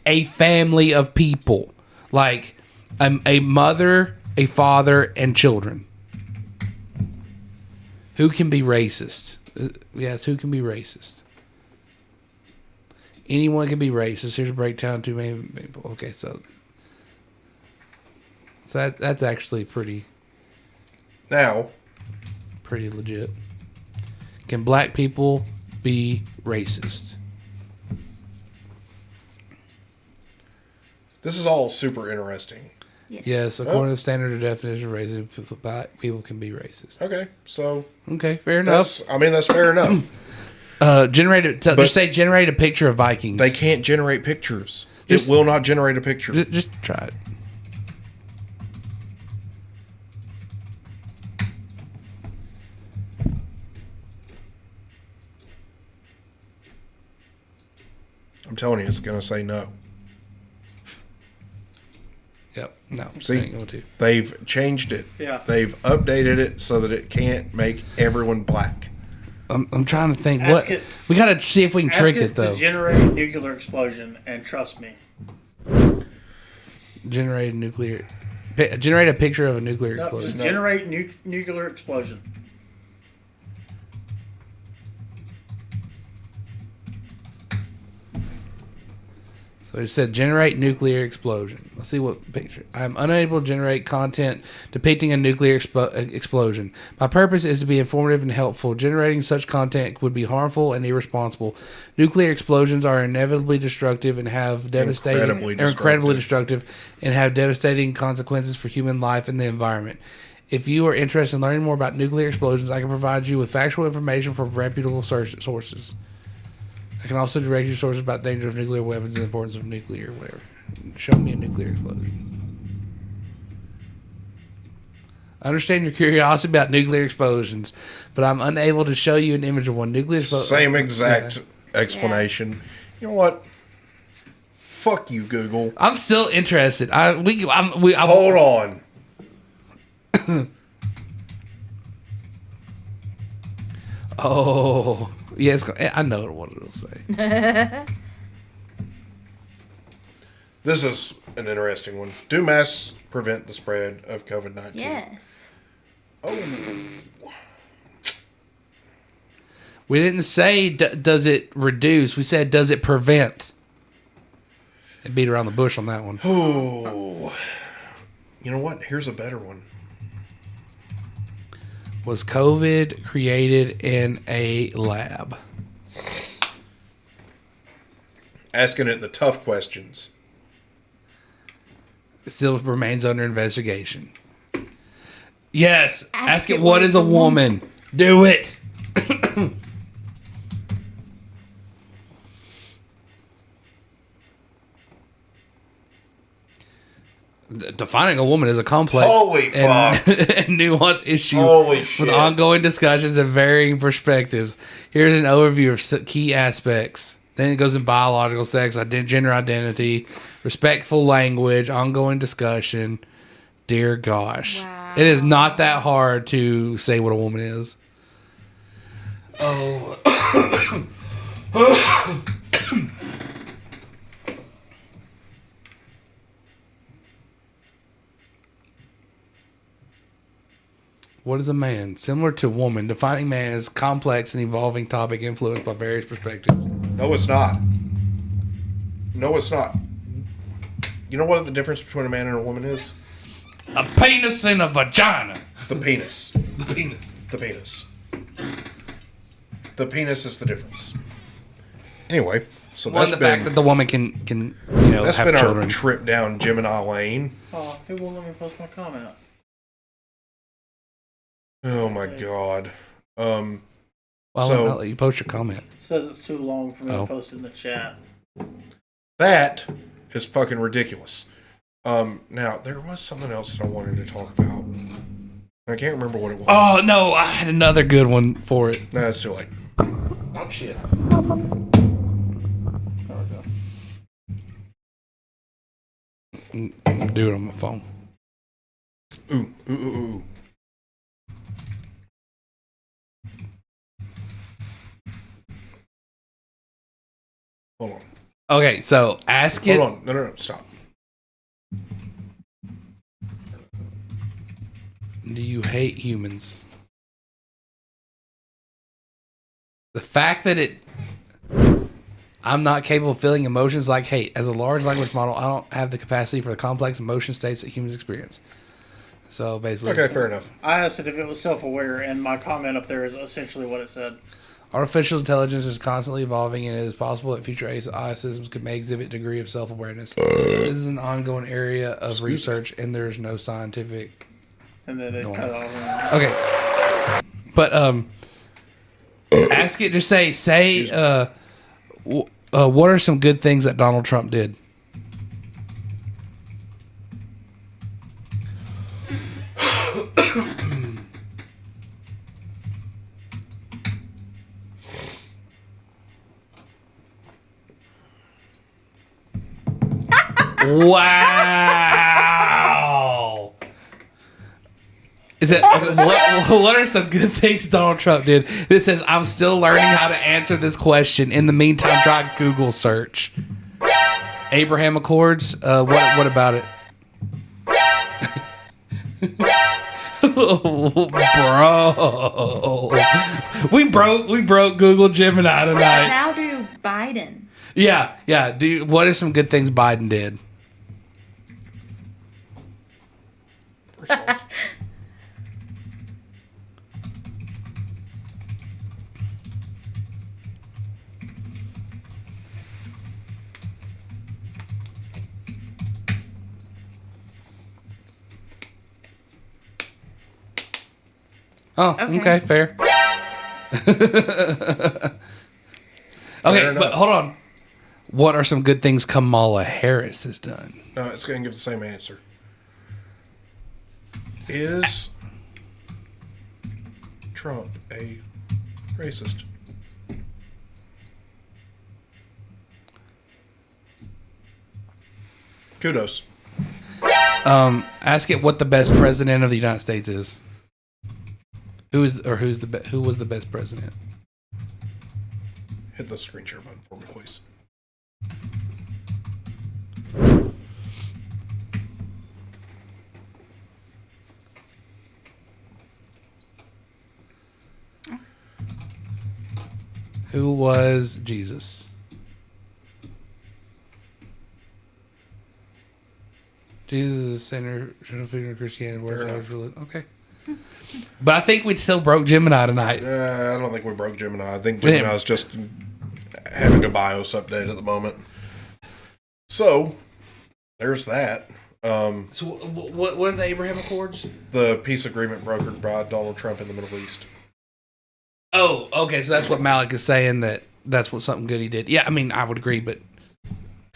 a family of people, like a mother, a father, and children. Who can be racist? Yes, who can be racist? Anyone can be racist. Here's a breakdown to many people. Okay, so that's actually pretty legit. Can black people be racist? this is all super interesting. Yes, according to the standard definition of racism, black people can be racist. Okay, so okay, fair enough. That's fair enough. Just say generate a picture of Vikings. They can't generate pictures. It will not generate a picture. Just try it. I'm telling you, it's going to say no. Yep. No. See, they've changed it. Yeah. They've updated it so that it can't make everyone black. I'm trying to think. We got to see if we can trick it though. To generate a nuclear explosion, and trust me. Generate a picture of a nuclear explosion. Just generate nuclear explosion. So it said generate nuclear explosion. Let's see what picture. I'm unable to generate content depicting a nuclear explosion. My purpose is to be informative and helpful. Generating such content would be harmful and irresponsible. Nuclear explosions are inevitably destructive and have incredibly destructive and have devastating consequences for human life and the environment. If you are interested in learning more about nuclear explosions, I can provide you with factual information from reputable sources. I can also direct you to sources about the danger of nuclear weapons and the importance of nuclear whatever. Show me a nuclear explosion. I understand your curiosity about nuclear explosions, but I'm unable to show you an image of one. Nuclear explosion. Same exact explanation. Yeah. You know what? Fuck you, Google. I'm still interested. Hold on. Oh. Yeah, I know what it'll say. This is an interesting one. Do masks prevent the spread of COVID-19? Yes. Oh. We didn't say does it reduce. We said does it prevent. It beat around the bush on that one. Oh. You know what? Here's a better one. Was COVID created in a lab? Asking it the tough questions. It still remains under investigation. Yes. Ask it what is a woman? Do it. Defining a woman is a complex Holy and, fuck. and nuanced issue Holy shit. with ongoing discussions and varying perspectives. Here's an overview of key aspects. Then it goes in biological sex, gender identity, respectful language, ongoing discussion. Dear gosh. Wow. It is not that hard to say what a woman is. Oh. What is a man? Similar to woman, defining man as complex and evolving topic influenced by various perspectives. No, it's not. No, it's not. You know what the difference between a man and a woman is? A penis and a vagina. The penis. The penis. The penis. The penis is the difference. Anyway, so Well, that's the been fact that the woman can that's have been children. our trip down Gemini Lane. Oh, he won't let me post my comment. Oh my god. Well, I'll let you post your comment. It says it's too long for me Oh. to post in the chat. That is fucking ridiculous. Now there was something else that I wanted to talk about. I can't remember what it was. Oh no, I had another good one for it. No, it's too late. Oh shit. I'm doing it on my phone. Ooh, ooh, ooh, ooh. Hold on. Okay, so ask it. Hold on. No, stop. Do you hate humans? The fact that I'm not capable of feeling emotions like hate. As a large language model, I don't have the capacity for the complex emotion states that humans experience. So basically, Okay, fair enough. I asked it if it was self-aware, and my comment up there is essentially what it said. Artificial intelligence is constantly evolving, and it is possible that future AI systems could may exhibit a degree of self-awareness. This is an ongoing area of research, and there is no scientific. And then it No. cut off. Okay, but ask it. Just say. What are some good things that Donald Trump did? Wow. Is it what are some good things Donald Trump did? It says I'm still learning how to answer this question. In the meantime, try Google search. Abraham Accords. What about it? Bro, we broke Google Gemini tonight. Now do Biden. Yeah. Dude, what are some good things Biden did? Oh, okay, fair. Okay, but hold on. What are some good things Kamala Harris has done? No, it's going to give the same answer. Is Trump a racist? Kudos. Ask it what the best president of the United States is. Who was the best president? Hit the screen share button for me, please. Who was Jesus? Jesus is a sinner, central figure of Christianity. Okay. But I think we still broke Gemini tonight. I don't think we broke Gemini. I think Gemini's just having a BIOS update at the moment. So, there's that. So what are the Abraham Accords? The peace agreement brokered by Donald Trump in the Middle East. Oh, okay. So that's what Malik is saying, that's what something good he did. Yeah, I mean, I would agree, but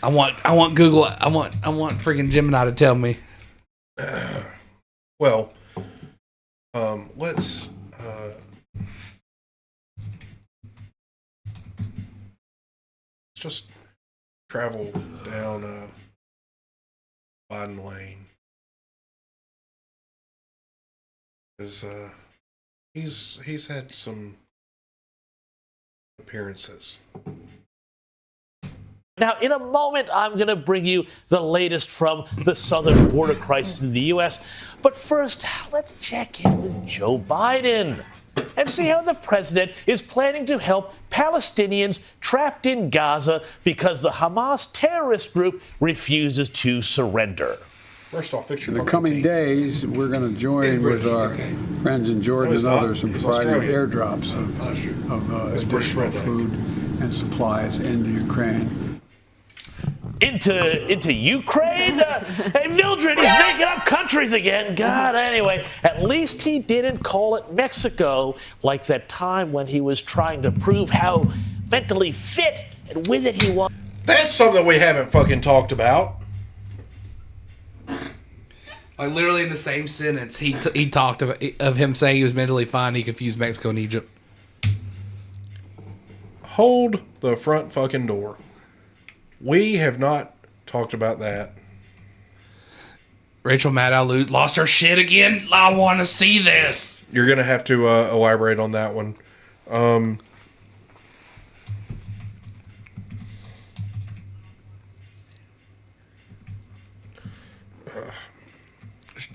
I want Google, I want freaking Gemini to tell me. Well, let's just travel down Biden Lane. Because he's had some appearances. Now, in a moment, I'm going to bring you the latest from the southern border crisis in the U.S. But first, let's check in with Joe Biden and see how the president is planning to help Palestinians trapped in Gaza because the Hamas terrorist group refuses to surrender. First off, fix your In the coming days, we're going to join with our friends in Jordan and others in providing airdrops of additional food and supplies into Ukraine. Into Ukraine? Hey, Mildred, he's making up countries again. God, anyway, at least he didn't call it Mexico like that time when he was trying to prove how mentally fit and with it he was. That's something we haven't fucking talked about. Like literally in the same sentence, he talked of him saying he was mentally fine. He confused Mexico and Egypt. Hold the front fucking door. We have not talked about that. Rachel Maddow lost her shit again. I want to see this. You're gonna have to elaborate on that one.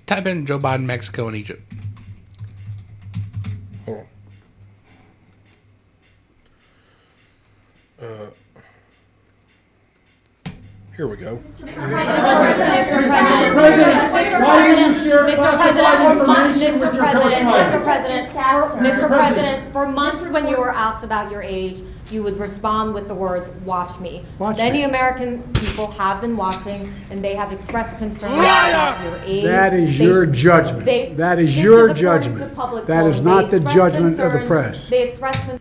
Type in Joe Biden, Mexico, and Egypt. Hold on. Here we go. Mr. President, for months when you were asked about your age, you would respond with the words, "Watch me." Many American people have been watching, and they have expressed concern about your age. That is your judgment. That is your judgment. That is not the judgment of the press. They express concern.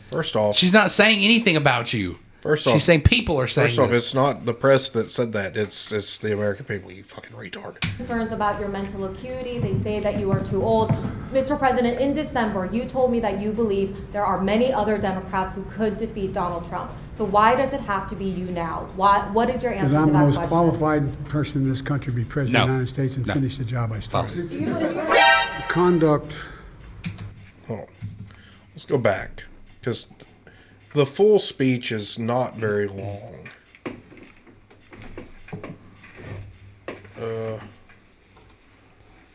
First off, she's not saying anything about you. First off, she's saying people are saying First off, this. it's not the press that said that. It's the American people, you fucking retard. Concerns about your mental acuity. They say that you are too old. Mr. President, in December, you told me that you believe there are many other Democrats who could defeat Donald Trump. So why does it have to be you now? What is your answer to that question? Because I'm the most qualified person in this country to be president of the United States and finish the job I started. Conduct. Hold on. Let's go back. Because the full speech is not very long.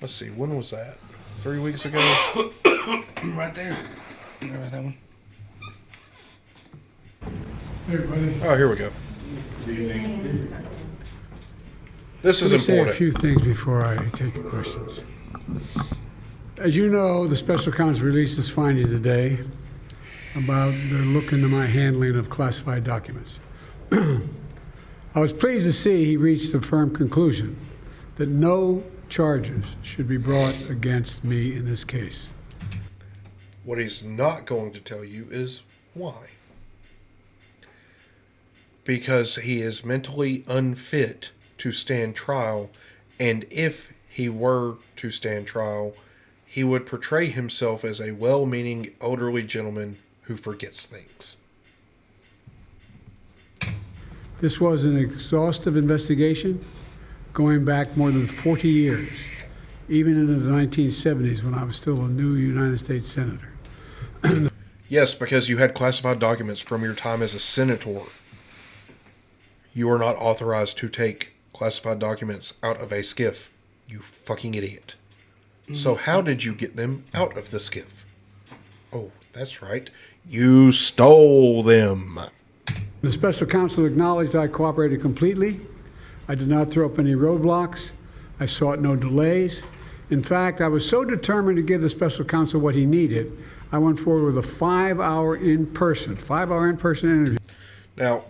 Let's see, when was that? 3 weeks ago? Right there. Right that one. Hey, everybody. Oh, here we go. This is Let me important. say a few things before I take your questions. As you know, the special counsel released his findings today about their look into my handling of classified documents. I was pleased to see he reached a firm conclusion that no charges should be brought against me in this case. What he's not going to tell you is why. Because he is mentally unfit to stand trial, and if he were to stand trial, he would portray himself as a well-meaning elderly gentleman who forgets things. This was an exhaustive investigation going back more than 40 years, even into the 1970s when I was still a new United States Senator. Yes, because you had classified documents from your time as a senator. You are not authorized to take classified documents out of a SCIF, you fucking idiot. So how did you get them out of the SCIF? Oh, that's right. You stole them. The special counsel acknowledged I cooperated completely. I did not throw up any roadblocks. I sought no delays. In fact, I was so determined to give the special counsel what he needed, I went forward with a 5-hour in-person interview. Now,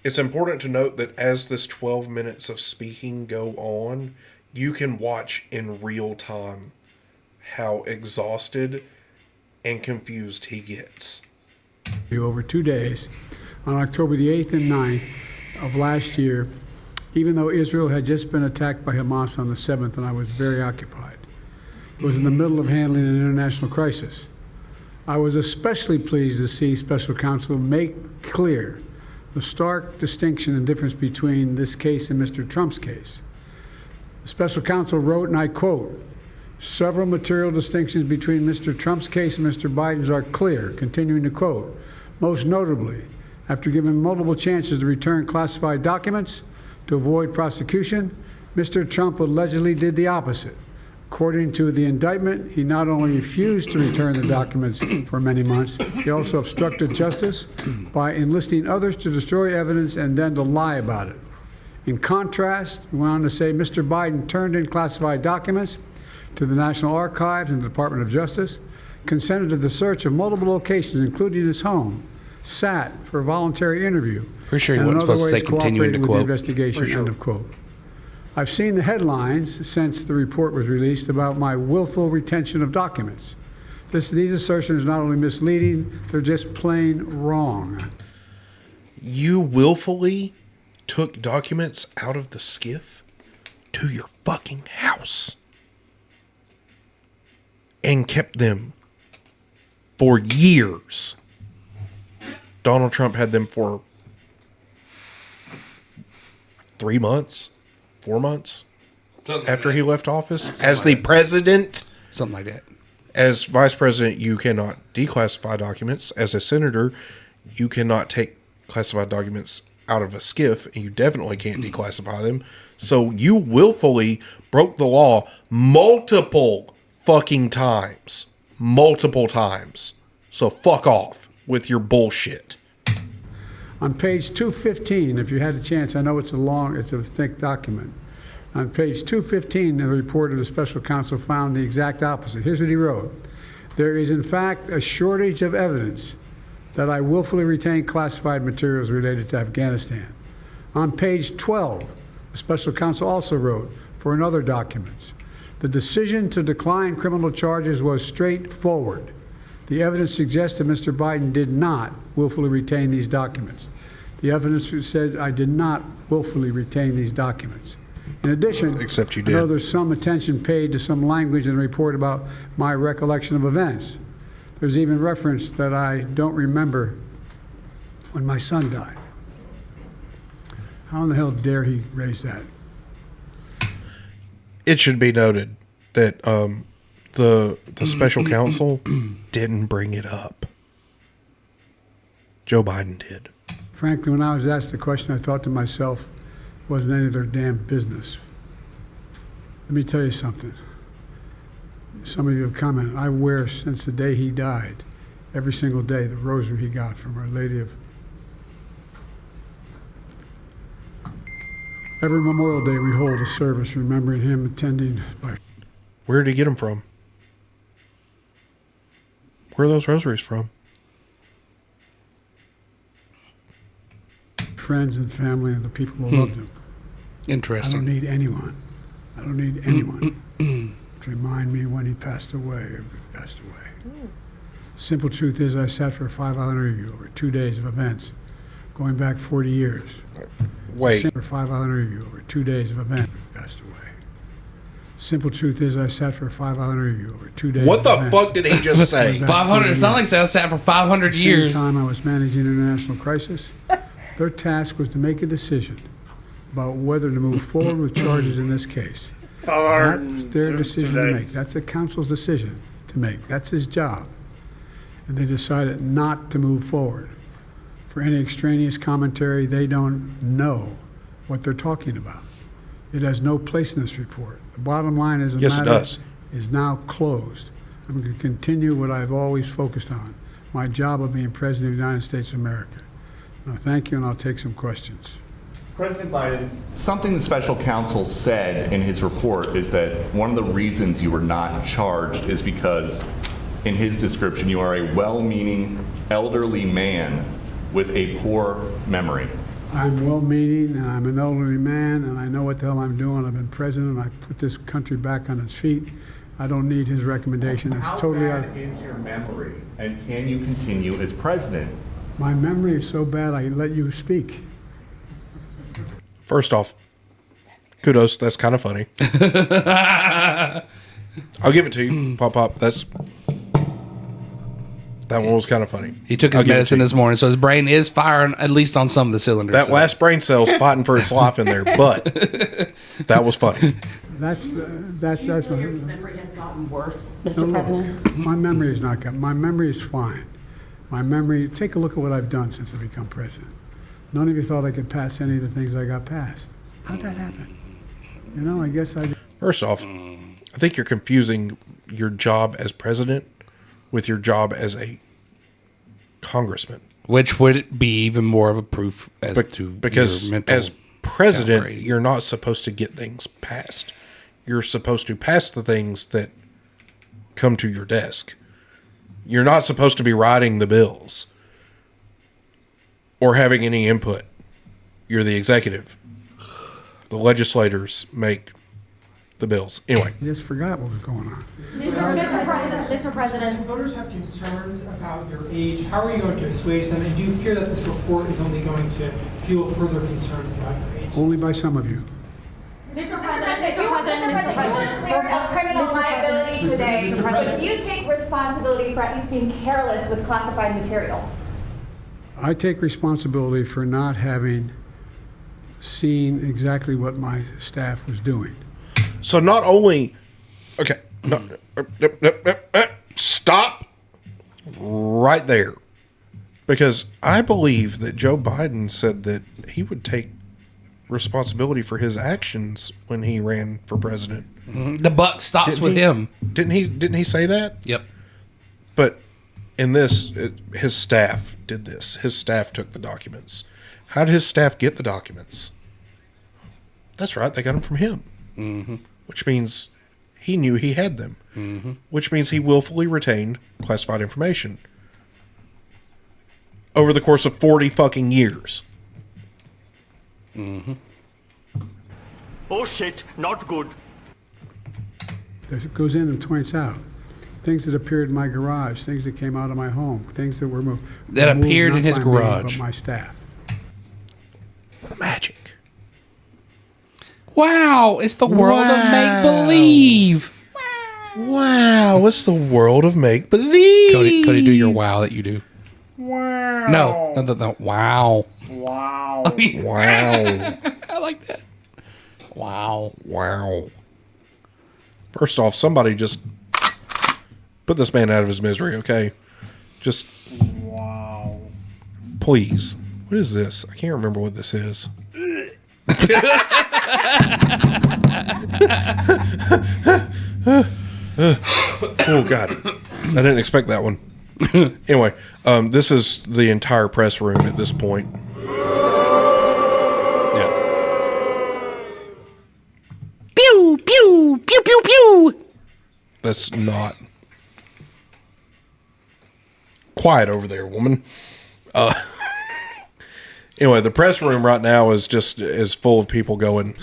it's important to note that as this 12 minutes of speaking go on, you can watch in real time how exhausted and confused he gets. Over 2 days, on October the 8th and 9th of last year, even though Israel had just been attacked by Hamas on the 7th and I was very occupied. It was in the middle of handling an international crisis. I was especially pleased to see Special Counsel make clear the stark distinction and difference between this case and Mr. Trump's case. The Special Counsel wrote, and I quote, "Several material distinctions between Mr. Trump's case and Mr. Biden's are clear," continuing to quote, "Most notably, after given multiple chances to return classified documents to avoid prosecution, Mr. Trump allegedly did the opposite. According to the indictment, he not only refused to return the documents for many months, he also obstructed justice by enlisting others to destroy evidence and then to lie about it. In contrast," he went on to say, "Mr. Biden turned in classified documents to the National Archives and the Department of Justice, consented to the search of multiple locations, including his home, sat for a voluntary interview. Pretty sure he and in wasn't other supposed to say ways continuing to cooperated with the quote. investigation." Pretty sure. End of quote. I've seen the headlines since the report was released about my willful retention of documents. These assertions are not only misleading, they're just plain wrong. You willfully took documents out of the skiff to your fucking house and kept them for years. Donald Trump had them for 3 months, 4 months after he left office as the president. Something like that. As vice president, you cannot declassify documents. As a senator, you cannot take classified documents out of a skiff, and you definitely can't declassify them. So you willfully broke the law multiple fucking times. Multiple times. So fuck off with your bullshit. On page 215, if you had a chance, I know it's a thick document. On page 215, the report of the Special Counsel found the exact opposite. Here's what he wrote. "There is, in fact, a shortage of evidence that I willfully retained classified materials related to Afghanistan." On page 12, the Special Counsel also wrote, for another documents, "The decision to decline criminal charges was straightforward. The evidence suggests that Mr. Biden did not willfully retain these documents. The evidence said I did not willfully retain these documents. In addition, except you I know did. there's some attention paid to some language in the report about my recollection of events. There's even reference that I don't remember when my son died. How in the hell dare he raise that?" It should be noted that the special counsel didn't bring it up. Joe Biden did. Frankly, when I was asked the question, I thought to myself, it wasn't any of their damn business. Let me tell you something. Some of you have commented, I wear since the day he died, every single day, the rosary he got from Our Lady of... Every Memorial Day we hold a service remembering him, attending by... Where did he get them from? Where are those rosaries from? friends and family and the people who loved him. Interesting. I don't need anyone. I don't need anyone to remind me when he passed away or passed away. Simple truth is I sat for a 5-hour interview over 2 days of events going back 40 years. Wait. For a 5-hour interview over 2 days of events passed away. Simple truth is I sat for a 5-hour interview over 2 days. What the fuck did he just say? 500. It sounds like I sat for 500 years. At the same time I was managing international crisis. Their task was to make a decision about whether to move forward with charges in this case. That's their decision to make. That's the council's decision to make. That's his job. And they decided not to move forward. For any extraneous commentary, they don't know what they're talking about. It has no place in this report. The bottom line is the matter is now closed. I'm going to continue what I've always focused on, my job of being President of the United States of America. Now, thank you, and I'll take some questions. President Biden, something the special counsel said in his report is that one of the reasons you were not charged is because, in his description, you are a well-meaning elderly man with a poor memory. I'm well-meaning, and I'm an elderly man, and I know what the hell I'm doing. I've been president. I put this country back on its feet. I don't need his recommendation. It's totally out. How bad is your memory, and can you continue as president? My memory is so bad, I let you speak. First off, Kudos. That's kind of funny. I'll give it to you, Pop. That one was kind of funny. He took his medicine this morning, so his brain is firing at least on some of the cylinders. That last brain cell's fighting for its life in there, but that was funny. That's my memory has gotten worse, Mr. President. My memory has not gotten. My memory is fine. My memory. Take a look at what I've done since I become president. None of you thought I could pass any of the things I got passed. How'd that happen? You know, I guess I. First off, I think you're confusing your job as president with your job as a congressman. Which would be even more of a proof because your mental as president, calibrating. you're not supposed to get things passed. You're supposed to pass the things that come to your desk. You're not supposed to be writing the bills or having any input. You're the executive. The legislators make the bills. Anyway. I just forgot what was going on. Mr. President. Voters have concerns about your age. How are you going to assuage them? And do you fear that this report is only going to fuel further concerns about your age? Only by some of you. Mr. President, for criminal liability today, do you take responsibility for at least being careless with classified material? I take responsibility for not having seen exactly what my staff was doing. So not only, okay, stop right there. Because I believe that Joe Biden said that he would take responsibility for his actions when he ran for president. The buck stops with him. Didn't he say that? Yep. But in this, his staff did this. His staff took the documents. How did his staff get the documents? That's right, they got them from him. Mm-hmm. Which means he knew he had them. Mm-hmm. Which means he willfully retained classified information over the course of 40 fucking years. Mm-hmm. Oh shit, not good. It goes in and points out things that appeared in my garage, things that came out of my home, things that were moved. That appeared in his garage. But my staff. Magic. Wow, it's the world of make-believe. Wow, it's the world of make-believe. Cody, do your wow that you do. Wow. No. Wow. Wow. I mean, Wow. I like that. Wow. Wow. First off, somebody just put this man out of his misery, okay? Just... Wow. Please. What is this? I can't remember what this is. Oh, God. I didn't expect that one. Anyway, this is the entire press room at this point. Yeah. Pew, pew, pew, pew, pew. That's not... Quiet over there, woman. Anyway, the press room right now is full of people going...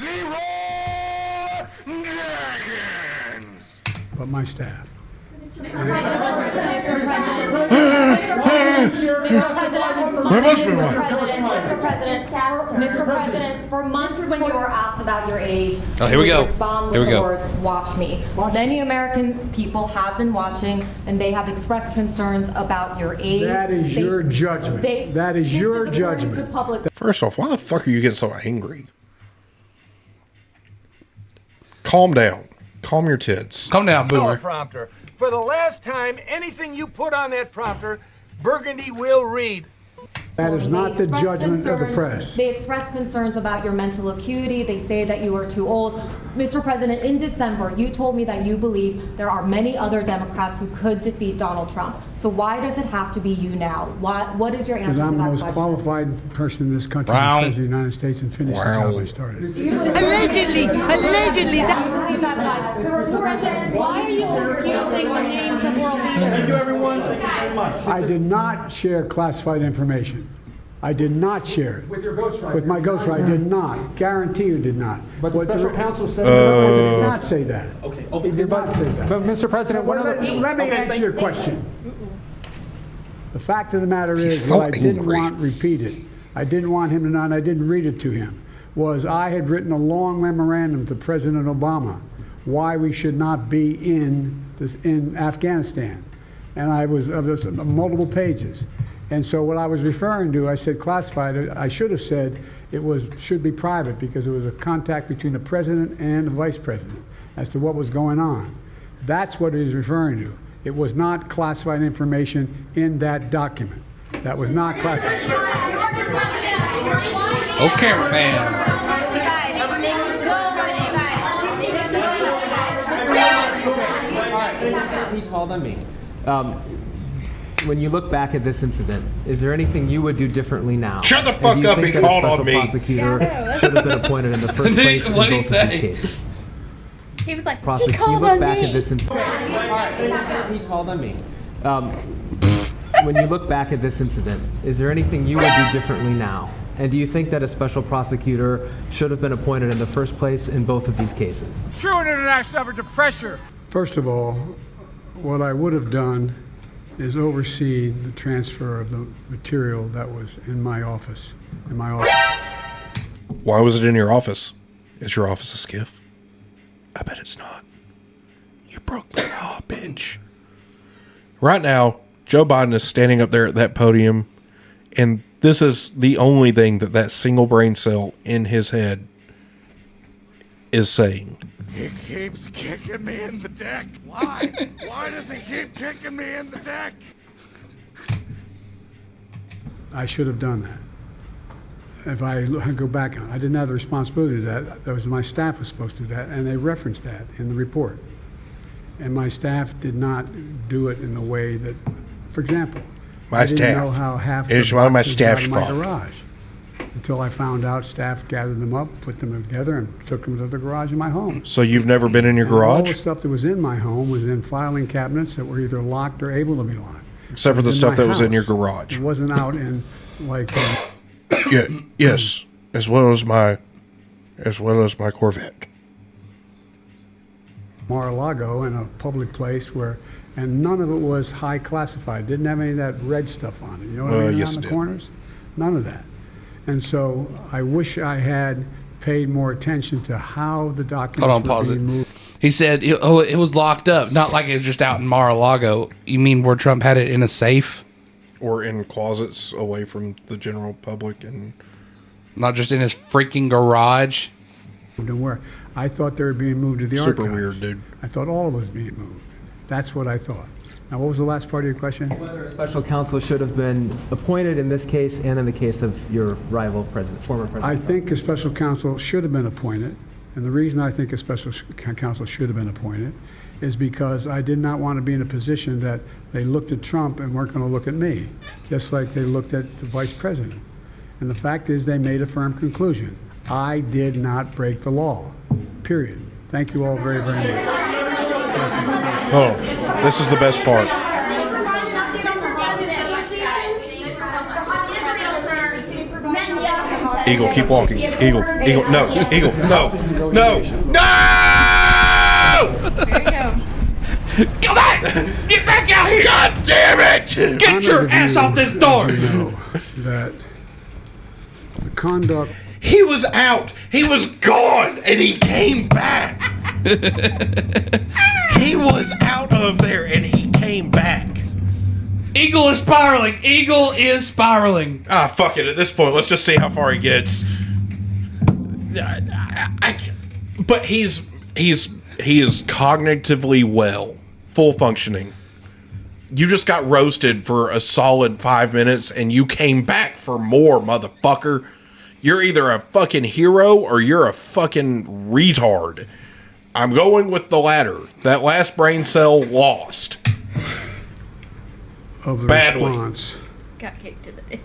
But my staff. Mr. President, for months when you were asked about your age, here we go. Respond with the words, "Watch me." Many American people have been watching, and they have expressed concerns about your age. That is your judgment. That is your judgment. First off, why the fuck are you getting so angry? Calm down. Calm your tits. Calm down, Boomer. Prompter. For the last time, anything you put on that prompter, Burgundy will read. That is not the judgment of the press. They express concerns about your mental acuity. They say that you are too old. Mr. President, in December, you told me that you believe there are many other Democrats who could defeat Donald Trump. So why does it have to be you now? What is your answer to that question? Because I'm the most qualified person in this country to president of the United States and finish the job I started. Allegedly. Do you believe that, guys? Mr. President, why are you confusing the names of world leaders? Thank you, everyone. Thank you very much. I did not share classified information. I did not share it. With your ghostwriter? With my ghostwriter, I did not. Guarantee you did not. But the special counsel said... I did not say that. Okay. He did not say that. But Mr. President, let me answer your question. The fact of the matter is, what I didn't want repeated. I didn't want him to know, and I didn't read it to him, was I had written a long memorandum to President Obama why we should not be in Afghanistan. And I was of this multiple pages. And so what I was referring to, I said classified. I should have said should be private because it was a contact between the president and the vice president as to what was going on. That's what it is referring to. It was not classified information in that document. That was not classified. Oh, cameraman. He called on me. When you look back at this incident, is there anything you would do differently now? Shut the fuck up, he called on me. Prosecutor should have been appointed in the first place in both of these cases. He was like, Prosecutor, he called you look on back me. at this incident. He called on me. When you look back at this incident, is there anything you would do differently now? And do you think that a special prosecutor should have been appointed in the first place in both of these cases? True international effort to pressure. First of all, what I would have done is oversee the transfer of the material that was in my office. Why was it in your office? Is your office a skiff? I bet it's not. You broke the law, bitch. Right now, Joe Biden is standing up there at that podium, and this is the only thing that single brain cell in his head is saying. He keeps kicking me in the dick. Why? Why does he keep kicking me in the dick? I should have done that. If I go back, I didn't have the responsibility to that. That was my staff was supposed to do that, and they referenced that in the report. And my staff did not do it in the way that, for example, My I didn't staff. know how half It's the one of my boxes staff's out of my fault. garage until I found out staff gathered them up, put them together, and took them to the garage in my home. So you've never been in your And all garage? the stuff that was in my home was in filing cabinets that were either locked or able to be locked. Except for It the was stuff my that was in house. your garage. It wasn't out in like Yes, as well as my Corvette. Mar-a-Lago in a public place and none of it was high classified. Didn't have any of that red stuff on it. You know what I mean? Yes, On it the did. corners, none of that. And so I wish I had paid more attention to how the documents Hold on, were pause being it. moved. He said, "Oh, it was locked up, not like it was just out in Mar-a-Lago." You mean where Trump had it in a safe, or in closets away from the general public, and not just in his freaking garage? And where I thought they were being moved to the Super archives. weird, dude. I thought all of it was being moved. That's what I thought. Now, what was the last part of your question? Whether a special counsel should have been appointed in this case and in the case of your rival president, former president. I think a special counsel should have been appointed, and the reason I think a special counsel should have been appointed is because I did not want to be in a position that they looked at Trump and weren't going to look at me, just like they looked at the vice president. And the fact is they made a firm conclusion. I did not break the law, period. Thank you all very, very much. Oh, this is the best part. Eagle, keep walking. Eagle, no, Eagle, no, no, no! There you go. Come back! Get back out here! God damn it! Get your ass off this door! You know that the conduct. He was out. He was gone, and he came back. He was out of there, and he came back. Eagle is spiraling. Eagle is spiraling. Ah, fuck it. At this point, let's just see how far he gets. But he is cognitively well, full functioning. You just got roasted for a solid 5 minutes, and you came back for more, motherfucker. You're either a fucking hero or you're a fucking retard. I'm going with the latter. That last brain cell lost. Of the badly. Response. Got kicked in the dick.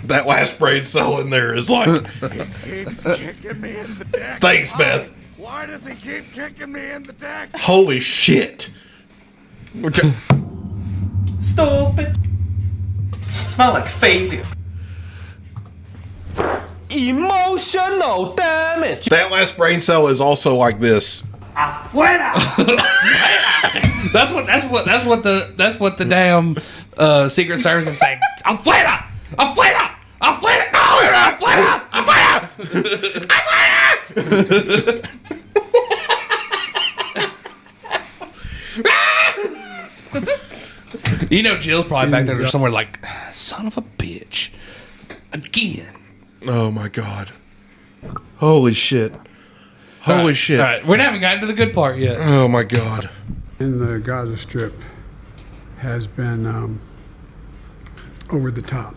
That last brain cell in there is like, He keeps kicking me in the dick. thanks, Beth. Why does he keep kicking me in the dick? Holy shit. Stupid. Smell like failure. Emotional damage. That last brain cell is also like this. Afuera. That's what the damn Secret Service is saying. Afuera! Afuera! Afuera! No! Afuera! Afuera! You know, Jill's probably back there somewhere like, son of a bitch. Again. Oh my God. Holy shit. Holy shit. All right, we haven't gotten to the good part yet. Oh my God. In the Gaza Strip has been over the top.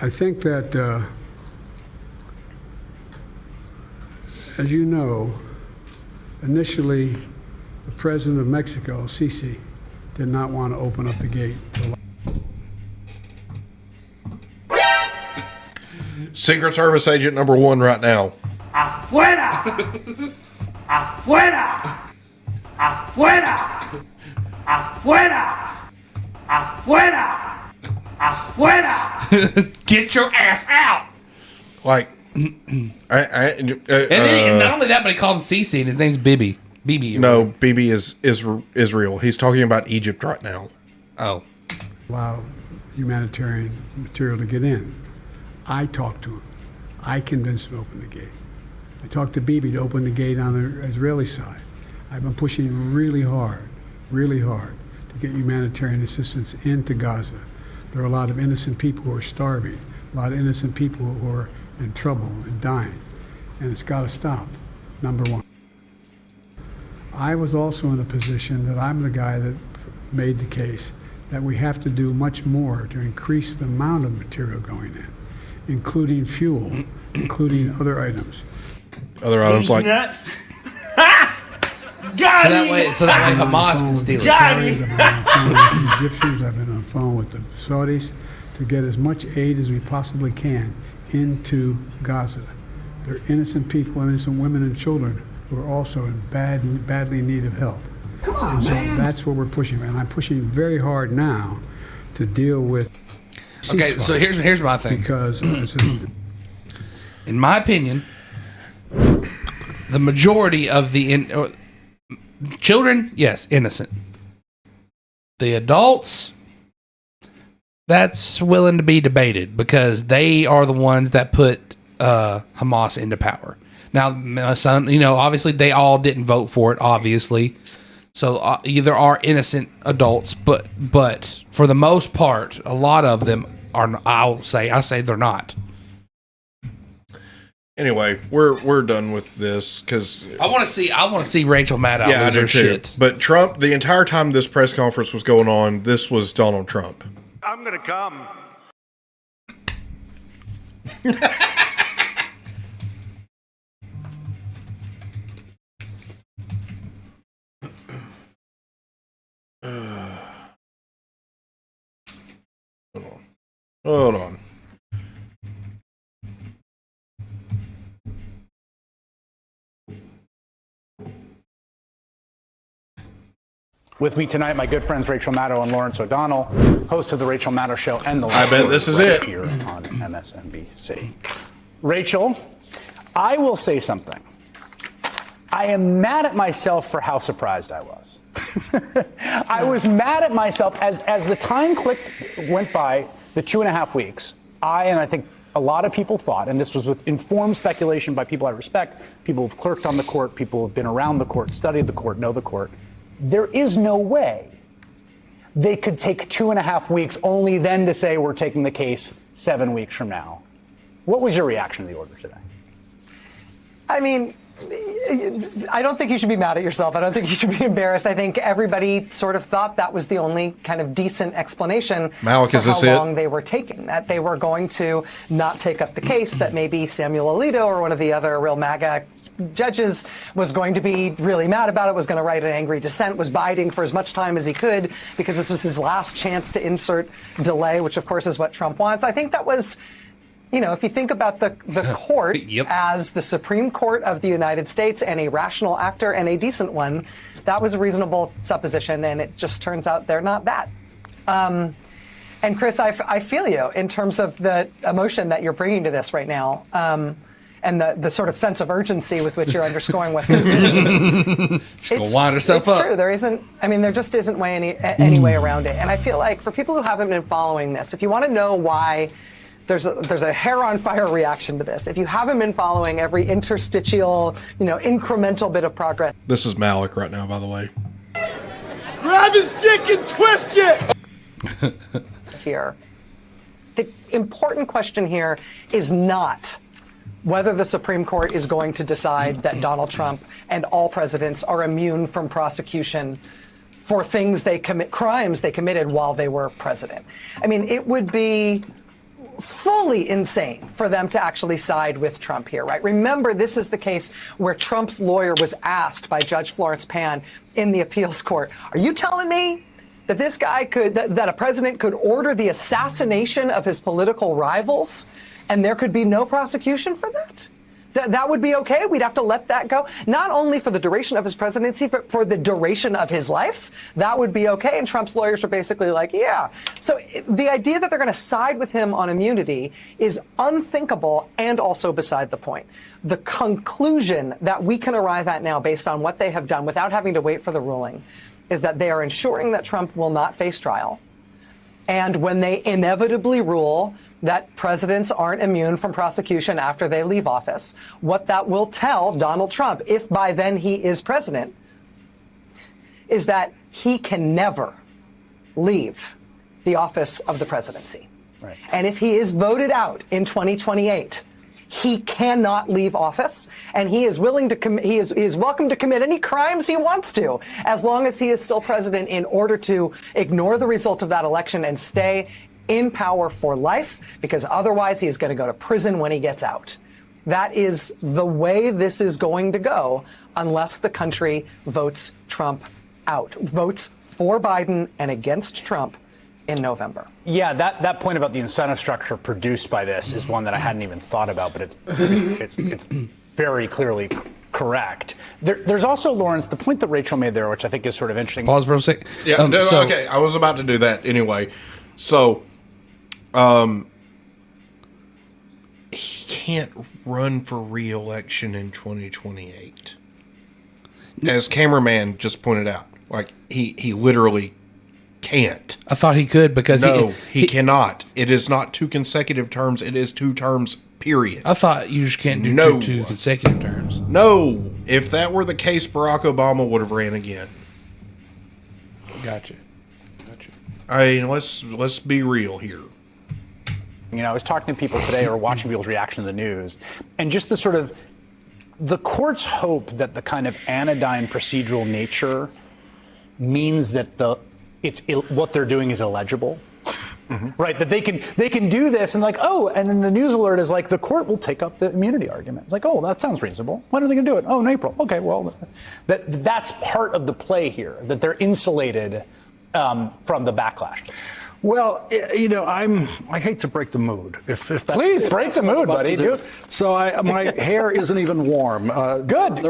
I think that, as you know, initially the president of Mexico, Sisi, did not want to open up the gate. Secret Service agent number 1 right now. Afuera! Afuera! Afuera! Afuera! Afuera! Afuera! Get your ass out! Like, and then not only that, but he called him Cece, and his name's Bibi. Bibi. No, Bibi is Israel. He's talking about Egypt right now. Oh. Allow humanitarian material to get in. I talked to him. I convinced him to open the gate. I talked to Bibi to open the gate on the Israeli side. I've been pushing really hard to get humanitarian assistance into Gaza. There are a lot of innocent people who are starving, a lot of innocent people who are in trouble and dying, and it's got to stop, number one. I was also in a position that I'm the guy that made the case that we have to do much more to increase the amount of material going in, including fuel, including other items. Other items like... So that way Hamas can steal it. Egyptians, I've been on the phone with the Saudis to get as much aid as we possibly can into Gaza. There are innocent people, innocent women and children who are also in badly in need of help. Come on, and so that's what we're pushing, and I'm pushing very hard now to deal with. Okay, so here's my thing. Because in my opinion, the majority of the children, yes, innocent. The adults, that's willing to be debated because they are the ones that put Hamas into power. Now, my son, obviously they all didn't vote for it, obviously. So there are innocent adults, but for the most part, a lot of them are. I say they're not. Anyway, we're done with this because I want to see Rachel Maddow lose her shit. But Trump, the entire time this press conference was going on, this was Donald Trump. I'm gonna come. Hold on. With me tonight, my good friends Rachel Maddow and Lawrence O'Donnell, hosts of the Rachel Maddow Show and the I bet this is it here on MSNBC. Rachel, I will say something. I am mad at myself for how surprised I was. I was mad at myself as the time went by, the 2.5 weeks. I think a lot of people thought, and this was with informed speculation by people I respect, people who've clerked on the court, people who've been around the court, studied the court, know the court. There is no way they could take 2.5 weeks only then to say we're taking the case 7 weeks from now. What was your reaction to the order today? I mean, I don't think you should be mad at yourself. I don't think you should be embarrassed. I think everybody sort of thought that was the only kind of decent explanation Malik, for is how this long it? they were taking, that they were going to not take up the case, that maybe Samuel Alito or one of the other real MAGA judges was going to be really mad about it, was going to write an angry dissent, was biding for as much time as he could because this was his last chance to insert delay, which of course is what Trump wants. I think that was, if you think about the court as the Supreme Court of the United States and a rational actor and a decent one, that was a reasonable supposition, and it just turns out they're not that. And Chris, I feel you in terms of the emotion that you're bringing to this right now. And the sort of sense of urgency with which you're underscoring what this means. She's gonna wind herself up. It's true. There just isn't any way around it. And I feel like for people who haven't been following this, if you want to know why there's a hair on fire reaction to this. If you haven't been following every interstitial, incremental bit of progress. This is Malik right now, by the way. Grab his dick and twist it! Here. The important question here is not whether the Supreme Court is going to decide that Donald Trump and all presidents are immune from prosecution for things crimes they committed while they were president. I mean, it would be fully insane for them to actually side with Trump here, right? Remember, this is the case where Trump's lawyer was asked by Judge Florence Pan in the appeals court, are you telling me that this guy that a president could order the assassination of his political rivals and there could be no prosecution for that? That would be okay? We'd have to let that go? Not only for the duration of his presidency, but for the duration of his life? That would be okay? And Trump's lawyers are basically like, yeah. So the idea that they're going to side with him on immunity is unthinkable and also beside the point. The conclusion that we can arrive at now based on what they have done without having to wait for the ruling is that they are ensuring that Trump will not face trial. And when they inevitably rule that presidents aren't immune from prosecution after they leave office, what that will tell Donald Trump, if by then he is president, is that he can never leave the office of the presidency. Right. And if he is voted out in 2028, he cannot leave office, and he is willing to he is welcome to commit any crimes he wants to, as long as he is still president, in order to ignore the result of that election and stay in power for life, because otherwise he is going to go to prison when he gets out. That is the way this is going to go unless the country votes Trump out, votes for Biden and against Trump in November. Yeah, that point about the incentive structure produced by this is one that I hadn't even thought about, but it's very clearly correct. There's also, Lawrence, the point that Rachel made there, which I think is sort of interesting. Pause for a sec. Yeah, okay, I was about to do that anyway. So, he can't run for re-election in 2028. As cameraman just pointed out, like he literally can't. I thought he could because he cannot. It is not 2 consecutive terms. It is 2 terms, period. I thought you just can't do two consecutive terms. No. If that were the case, Barack Obama would have ran again. Gotcha. I mean, let's be real here. I was talking to people today or watching people's reaction to the news, and just the sort of the court's hope that the kind of anodyne procedural nature means that what they're doing is illegible. Mm-hmm. Right, that they can do this and and then the news alert is like, the court will take up the immunity argument. It's like, oh, that sounds reasonable. When are they going to do it? Oh, in April. Okay, well, that's part of the play here, that they're insulated from the backlash. Well, I hate to break the mood. If that's, please break the mood, buddy. So my hair isn't even warm. Good.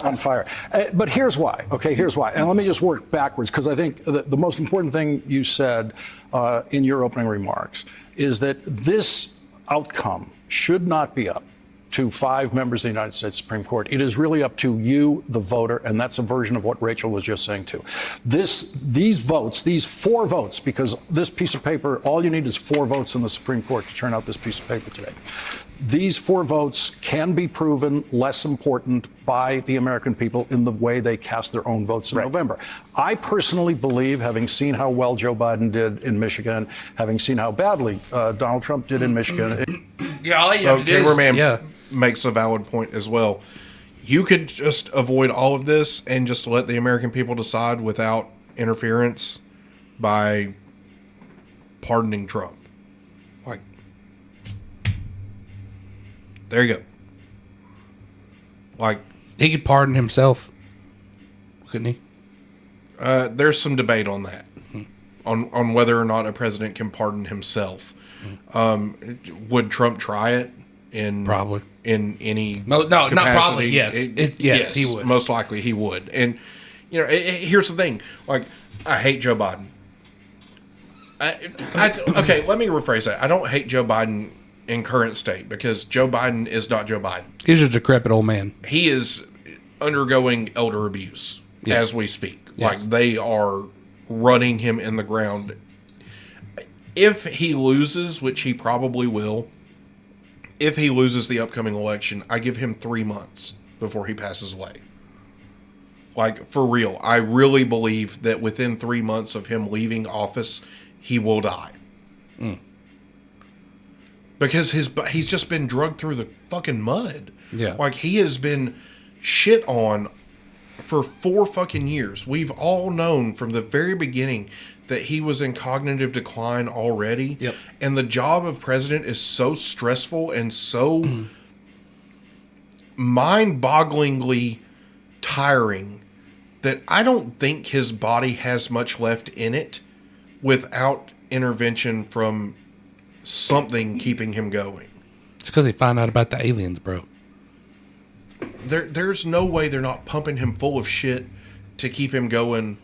On fire. But here's why. Okay, here's why. And let me just work backwards, because I think the most important thing you said in your opening remarks is that this outcome should not be up to 5 members of the United States Supreme Court. It is really up to you, the voter, and that's a version of what Rachel was just saying too. These votes, these 4 votes, because this piece of paper, all you need is 4 votes in the Supreme Court to turn out this piece of paper today. These 4 votes can be proven less important by the American people in the way they cast their own votes in November. I personally believe, having seen how well Joe Biden did in Michigan, having seen how badly Donald Trump did in Michigan. So cameraman makes a valid point as well. You could just avoid all of this and just let the American people decide without interference by pardoning Trump. Like, there you go. Like, he could pardon himself, couldn't he? There's some debate on that, on whether or not a president can pardon himself. Would Trump try it? Probably in any not probably. Yes, yes, he would. Most likely he would. And here's the thing: like, I hate Joe Biden. Okay, let me rephrase that. I don't hate Joe Biden in current state, because Joe Biden is not Joe Biden. He's a decrepit old man. He is undergoing elder abuse as we speak. Yes. Like, they are running him in the ground. if he loses, which he probably will, if he loses the upcoming election, I give him 3 months before he passes away. Like, for real. I really believe that within 3 months of him leaving office, he will die. Because he's just been drugged through the fucking mud. Yeah. Like, he has been shit on for 4 fucking years. We've all known from the very beginning that he was in cognitive decline already. Yep. And the job of president is so stressful and so mind-bogglingly tiring that I don't think his body has much left in it without intervention from something keeping him going. It's because they found out about the aliens, bro. There's no way they're not pumping him full of shit to keep him going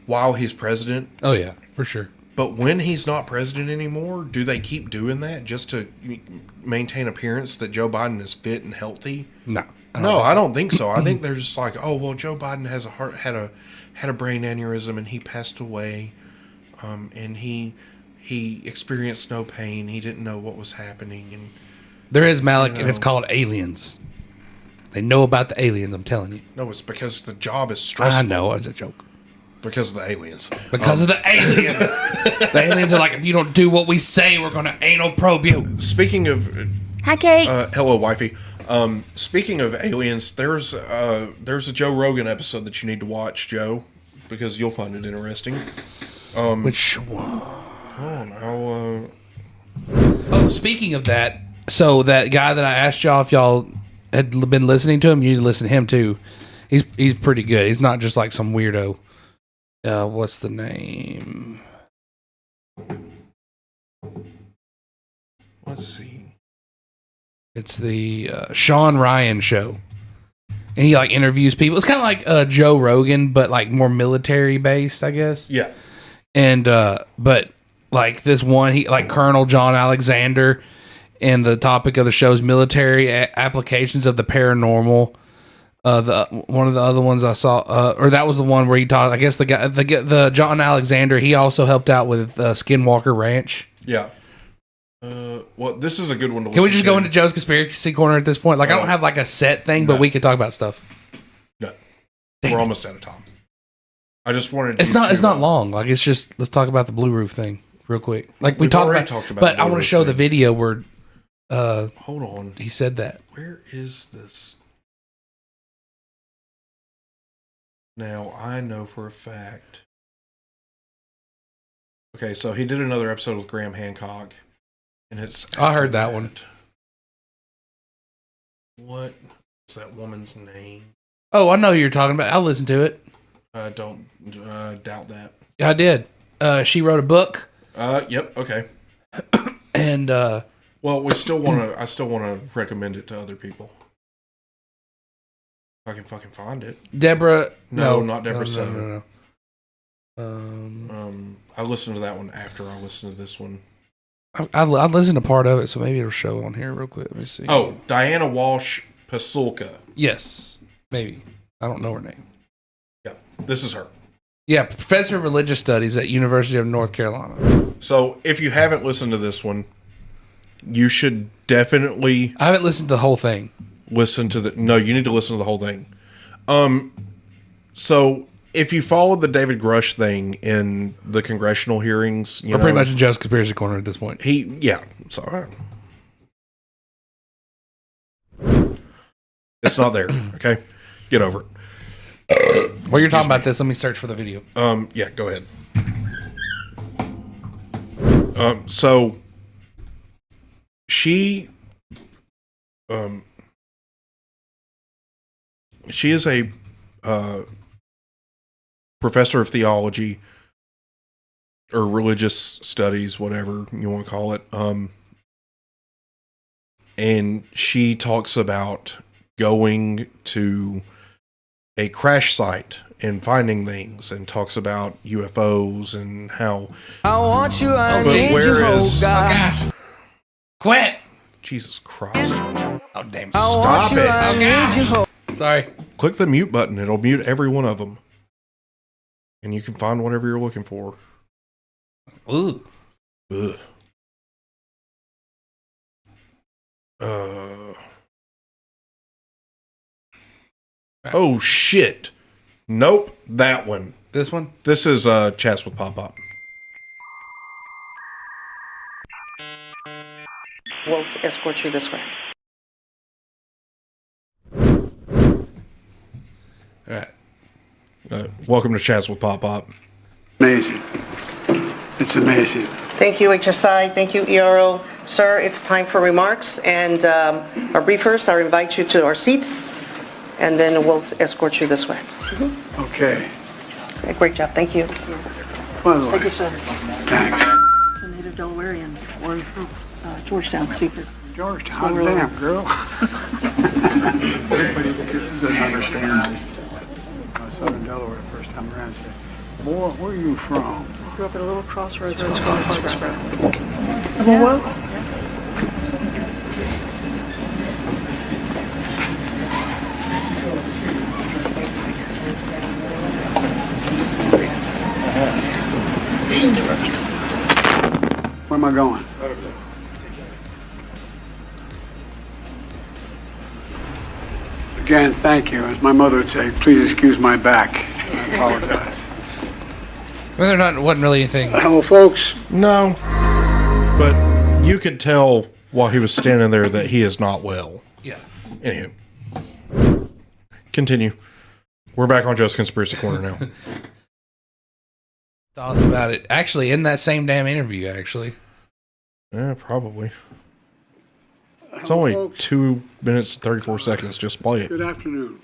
while he's president. Oh, yeah, for sure. But when he's not president anymore, do they keep doing that just to maintain appearance that Joe Biden is fit and healthy? No. I don't think so. I think they're just like, oh, well, Joe Biden has had a brain aneurysm and he passed away, and he experienced no pain. He didn't know what was happening, and there is Malik, and it's called aliens. They know about the aliens. I'm telling you. No, it's because the job is stressful. I know, it's a joke. Because of the aliens. Because of the aliens. The aliens are like, if you don't do what we say, we're going to anal probe you. Speaking of... Hi, Kate. Hello, wifey. Speaking of aliens, there's a Joe Rogan episode that you need to watch, Joe, because you'll find it interesting. Which one? Oh, speaking of that, so that guy that I asked y'all if y'all had been listening to him, you need to listen to him too. He's pretty good. He's not just like some weirdo. What's the name? Let's see. It's the Sean Ryan show. And he like interviews people. It's kind of like Joe Rogan, but like more military based, I guess. Yeah. And but like this one, he like Colonel John Alexander, and the topic of the show is military applications of the paranormal. One of the other ones I saw, or that was the one where he talked. I guess the John Alexander, he also helped out with Skinwalker Ranch. Yeah. Well, this is a good one to listen to. Can we just go into Joe's conspiracy corner at this point? Like, I don't have like a set thing, but we could talk about stuff. No, we're almost out of time. I just wanted. It's not long. Like, it's just let's talk about the blue roof thing real quick. Like we talked about, but I want to show the video where. Hold on. He said that. Where is this? Now I know for a fact. Okay, so he did another episode with Graham Hancock, and it's. I heard that one. What is that woman's name? Oh, I know who you're talking about. I'll listen to it. I don't doubt that. I did. She wrote a book. Yep. Okay. And well, I still want to recommend it to other people. If I can fucking find it. Deborah. No, not Deborah. No. I listened to that one after I listened to this one. I listened to part of it, so maybe it'll show on here real quick. Let me see. Oh, Diana Walsh Pasulka. Yes, maybe. I don't know her name. Yeah, this is her. Yeah, professor of religious studies at University of North Carolina. So if you haven't listened to this one, you should definitely. I haven't listened to the whole thing. No, you need to listen to the whole thing. So if you followed the David Grush thing in the congressional hearings, We're pretty much in Joe's conspiracy corner at this point. It's all right. It's not there. Okay, get over it. While you're talking about this, let me search for the video. Yeah, go ahead. So she is a professor of theology or religious studies, whatever you want to call it. And she talks about going to a crash site and finding things, and talks about UFOs and how I want you, I but need where you, is oh gosh. Quit! Jesus Christ. Oh, damn. Stop it. I need you, Sorry. Click the mute button. It'll mute every one of them. And you can find whatever you're looking for. Ooh. Ugh. Oh shit! Nope, that one. This one? This is Chats with Pop Pop. We'll escort you this way. All right. Welcome to Chats with Pop Pop. Amazing. It's amazing. Thank you, HSI. Thank you, ERO. Sir, it's time for remarks. And our briefers, I invite you to our seats, and then we'll escort you this way. Okay. Great job. Thank you. By the way, Thank you, sir. thanks. A native Delawarean, born from Georgetown, secret. Georgetown, damn, girl. Everybody doesn't understand. Southern Delaware, first time around. Boy, where are you from? Grew up at a little crossroads where it's called Foxborough. Well, where am I going? Again, thank you. As my mother would say, please excuse my back. I apologize. Whether or not it wasn't really anything. Well, folks. No, but you could tell while he was standing there that he is not well. Yeah. Anywho, continue. We're back on Just Conspiracy Corner now. Tell us about it. Actually, in that same damn interview, actually. Yeah, probably. It's only 2 minutes and 34 seconds. Just play it. Good afternoon.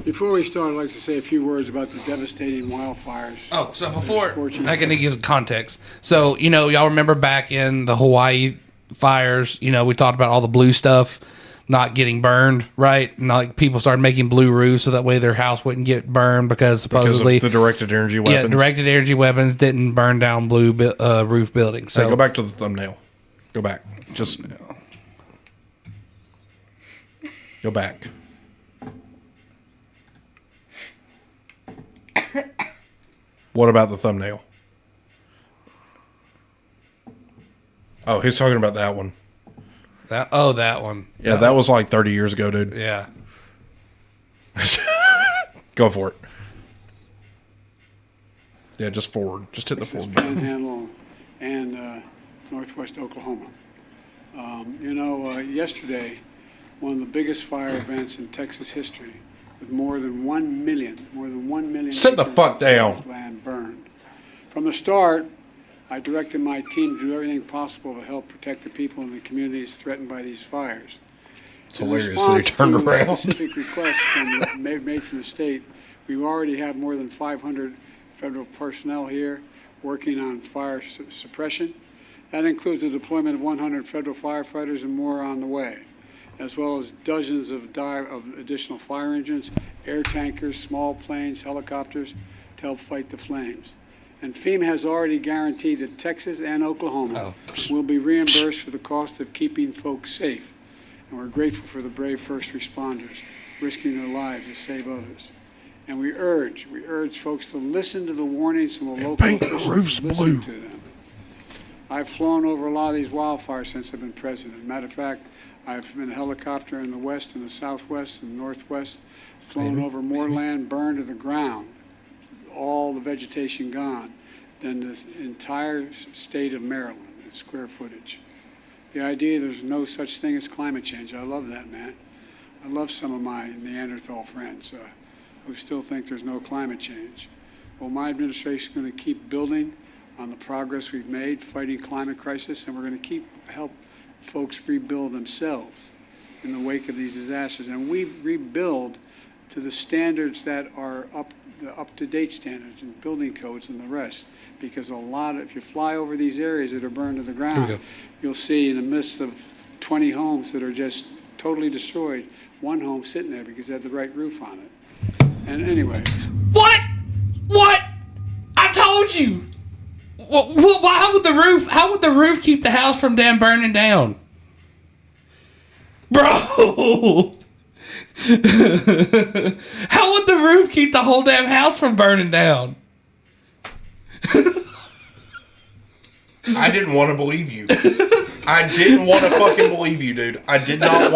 Before we start, I'd like to say a few words about the devastating wildfires. Oh, so before I can give context. So, y'all remember back in the Hawaii fires, we talked about all the blue stuff not getting burned, right? And like people started making blue roofs so that way their house wouldn't get burned because supposedly of the directed energy weapons. Yeah, directed energy weapons didn't burn down blue roof buildings. So hey, go back to the thumbnail. Go back. Just go back. What about the thumbnail? Oh, he's talking about that one. That one. Yeah, that was like 30 years ago, dude. Yeah. Go for it. Yeah, just forward. Just hit the forward button. Panhandle and northwest Oklahoma. Yesterday, one of the biggest fire events in Texas history, with more than 1 million. Sit the fuck down. Land burned. From the start, I directed my team to do everything possible to help protect the people in the communities threatened by these fires. It's hilarious that he turned around. Specific requests made from the state. We already have more than 500 federal personnel here working on fire suppression. That includes the deployment of 100 federal firefighters and more on the way, as well as dozens of additional fire engines, air tankers, small planes, helicopters to help fight the flames. And FEMA has already guaranteed that Texas and Oklahoma will be reimbursed for the cost of keeping folks safe. And we're grateful for the brave first responders risking their lives to save others. And we urge folks to listen to the warnings from the local officials. Listen to them. I've flown over a lot of these wildfires since I've been president. Matter of fact, I've been a helicopter in the west and the southwest and northwest, flown over more land burned to the ground, all the vegetation gone, than the entire state of Maryland in square footage. The idea there's no such thing as climate change, I love that, man. I love some of my Neanderthal friends who still think there's no climate change. Well, my administration is going to keep building on the progress we've made fighting climate crisis, and we're going to keep help folks rebuild themselves in the wake of these disasters. And we rebuild to the standards that are up-to-date standards and building codes and the rest. Because if you fly over these areas that are burned to the ground, you'll see in the midst of 20 homes that are just totally destroyed, one home sitting there because it had the right roof on it. And anyway. What? I told you. How would the roof keep the house from damn burning down? Bro! How would the roof keep the whole damn house from burning down? I didn't want to believe you. I didn't want to fucking believe you, dude. I did not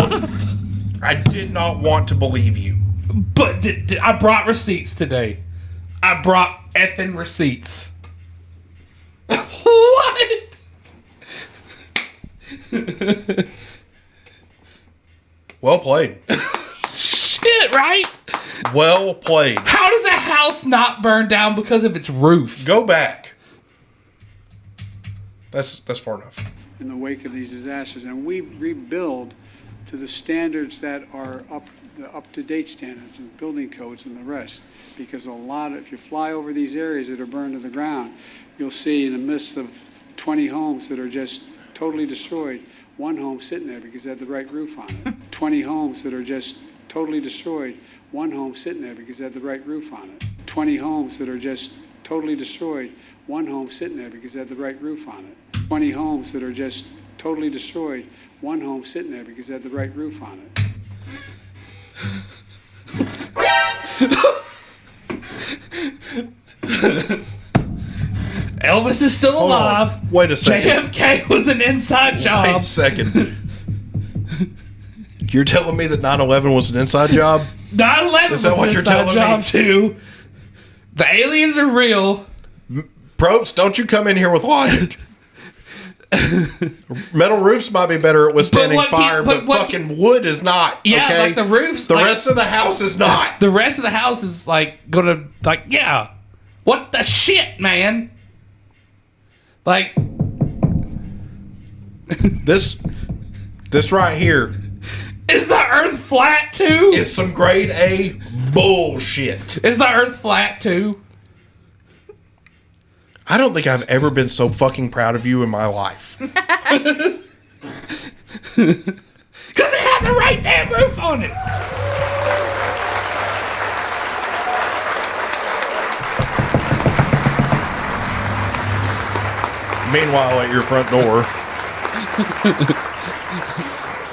want to believe you. But I brought receipts today. I brought effing receipts. What? Well played. Shit, right? Well played. How does a house not burn down because of its roof? Go back. That's far enough. In the wake of these disasters, and we rebuild to the standards that are the up-to-date standards and building codes and the rest. Because if you fly over these areas that are burned to the ground, you'll see in the midst of 20 homes that are just totally destroyed, one home sitting there because it had the right roof on it. 20 homes that are just totally destroyed, one home sitting there because it had the right roof on it. 20 homes that are just totally destroyed, one home sitting there because it had the right roof on it. 20 homes that are just totally destroyed, one home sitting there because it had the right roof on it. Elvis is still alive. Wait a second. JFK was an inside job. Wait a second. You're telling me that 9/11 was an inside job? 9/11 was an inside job too. The aliens are real. Probes, don't you come in here with logic. Metal roofs might be better at withstanding fire, but fucking wood is not. Yeah, okay? like the roofs. The rest of the house is not. The rest of the house is like gonna yeah. What the shit, man? Like this right here. Is the Earth flat too? Is some grade A bullshit. Is the Earth flat too? I don't think I've ever been so fucking proud of you in my life. Because it had the right damn roof on it. Meanwhile, at your front door.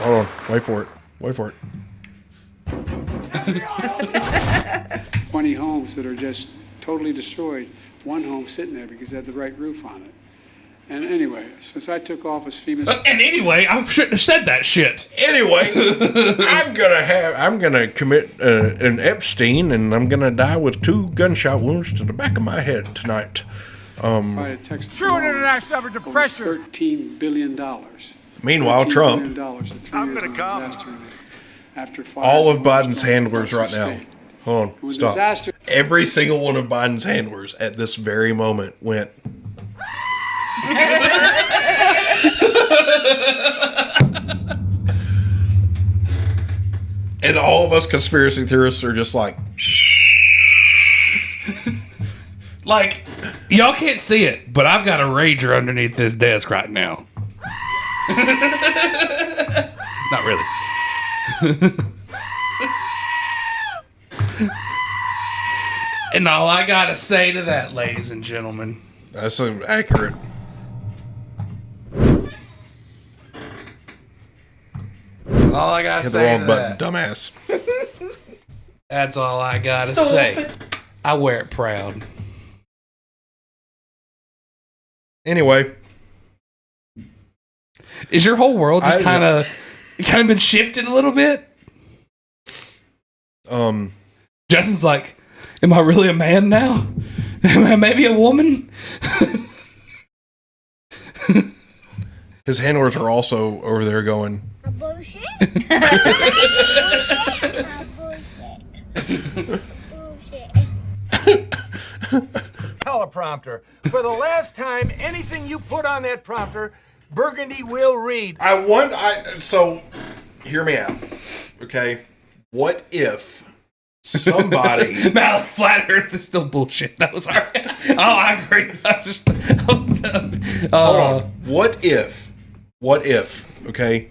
Hold on. Wait for it. Wait for it. 20 homes that are just totally destroyed. One home sitting there because it had the right roof on it. And anyway, since I took office, FEMA. And anyway, I shouldn't have said that shit. Anyway, I'm gonna commit an Epstein, and I'm gonna die with 2 gunshot wounds to the back of my head tonight. True international effort to pressure. $13 billion. Meanwhile, Trump. I'm gonna come. After all of Biden's handlers right now. Hold on, stop. Every single one of Biden's handlers at this very moment went. And all of us conspiracy theorists are just like. Like, y'all can't see it, but I've got a rager underneath this desk right now. Not really. And all I gotta say to that, ladies and gentlemen, that's accurate. All I gotta Hit say the wrong to button, that, dumbass. That's all I gotta say. I wear it proud. Anyway, is your whole world just kind of been shifted a little bit? Justin's like, am I really a man now? Am I maybe a woman? His handlers are also over there going. Bullshit. Teleprompter. For the last time, anything you put on that prompter, Burgundy will read. So, hear me out, okay? What if somebody... Malik, flat Earth is still bullshit. That was alright. Oh, I agree. Hold on. What if, okay?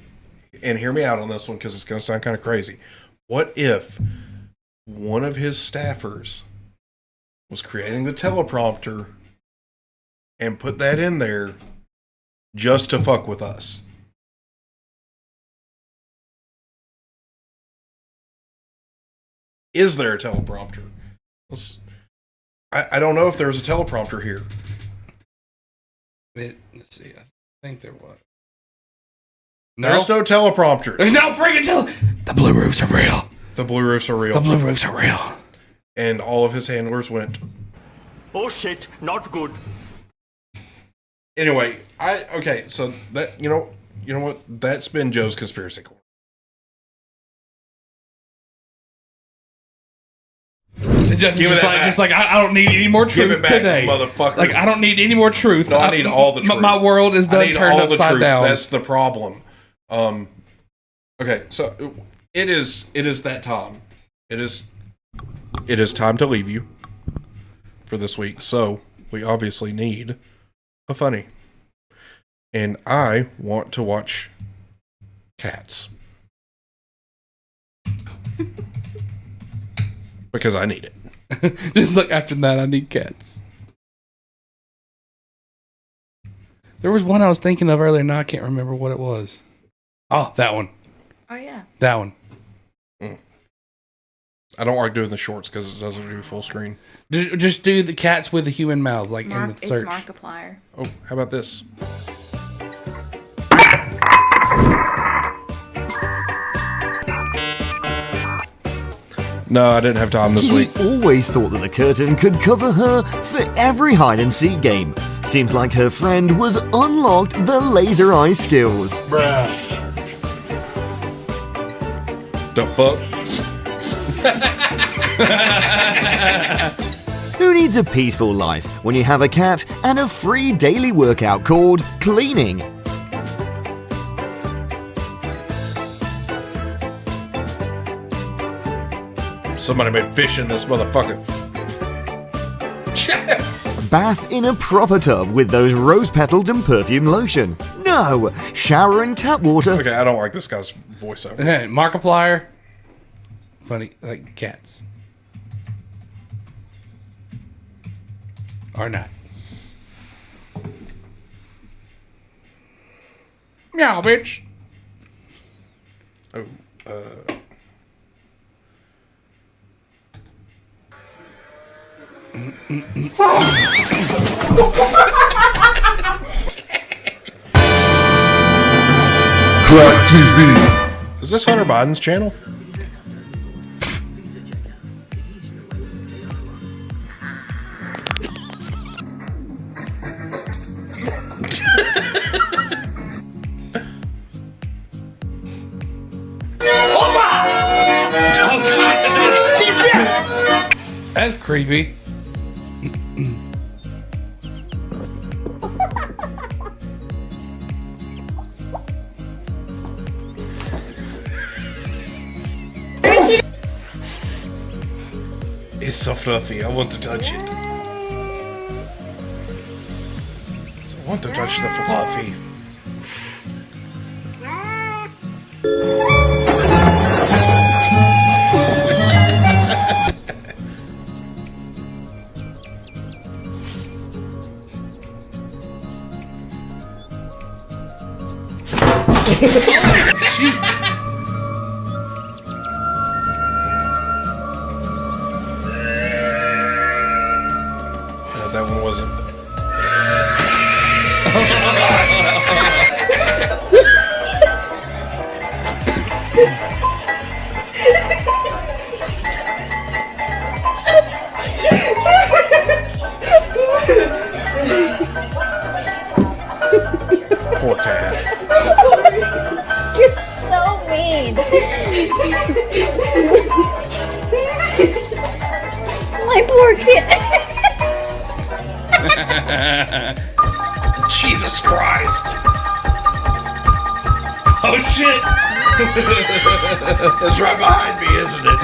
And hear me out on this one because it's going to sound kind of crazy. What if one of his staffers was creating the teleprompter and put that in there just to fuck with us? Is there a teleprompter? I don't know if there's a teleprompter here. Let's see. I think there was. There's no teleprompter. There's no freaking The blue roofs are real. The blue roofs are real. The blue roofs are real. And all of his handlers went, Oh shit, not good. Anyway, so that you know what? That's been Joe's conspiracy corner. Just like I don't need any more truth back, today, motherfucker. Like I don't need any more truth. No, I need all the truth. My world is done turned upside down. That's the problem. Okay, so it is that time. It is time to leave you for this week. So we obviously need a funny, and I want to watch Cats because I need it. Just like after that, I need Cats. There was one I was thinking of earlier. Now I can't remember what it was. Oh, that one. Oh yeah. That one. I don't like doing the shorts because it doesn't do full screen. Just do the cats with the human mouths, like in the search. It's Markiplier. Oh, how about this? No, I didn't have time this week. She always thought that the curtain could cover her for every hide-and-seek game. Seems like her friend was unlocked the laser eye skills. Bruh. The fuck? Who needs a peaceful life when you have a cat and a free daily workout called cleaning? Somebody made fish in this motherfucker. Bath in a proper tub with those rose-petaled and perfume lotion. No! Shower in tap water. Okay, I don't like this guy's voiceover. Okay, Markiplier. Funny, like cats. Or not. Meow, bitch. Oh, Crack TV. Is this Hunter Biden's channel? That's creepy. It's so fluffy. I want to touch it. I want to touch the fluffy. No, that one wasn't. Poor cat. You're so mean. My poor kid. Jesus Christ. Oh shit. It's right behind me, isn't it?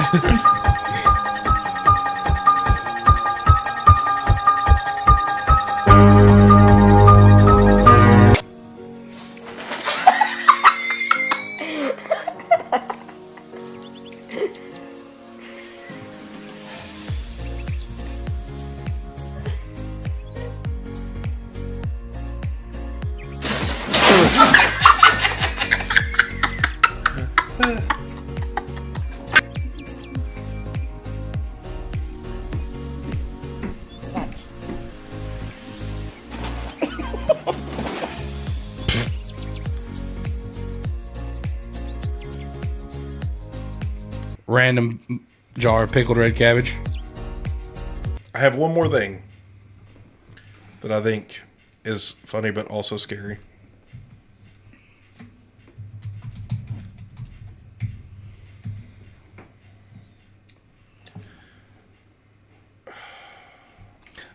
random jar of pickled red cabbage. I have one more thing that I think is funny but also scary.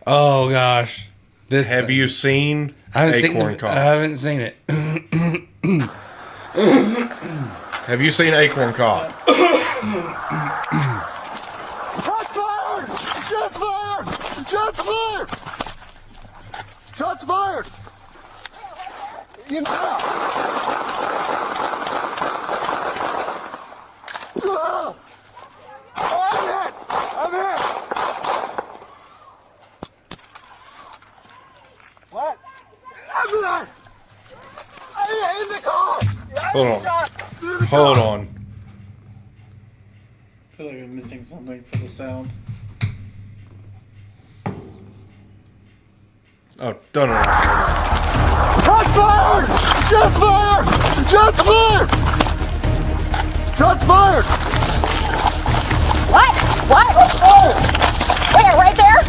Oh gosh. Have you seen Acorn Cop? I haven't seen it. Have you seen Acorn Cop? Shots fired! Shots fired! Shots fired! You know. I'm hit! I'm hit! What? I'm not! In the car! Hold on. Hold on. I feel like I'm missing something for the sound. Oh, done it. Shots fired! Shots fired! Shots fired! Shots fired! What? What? Where? Right there?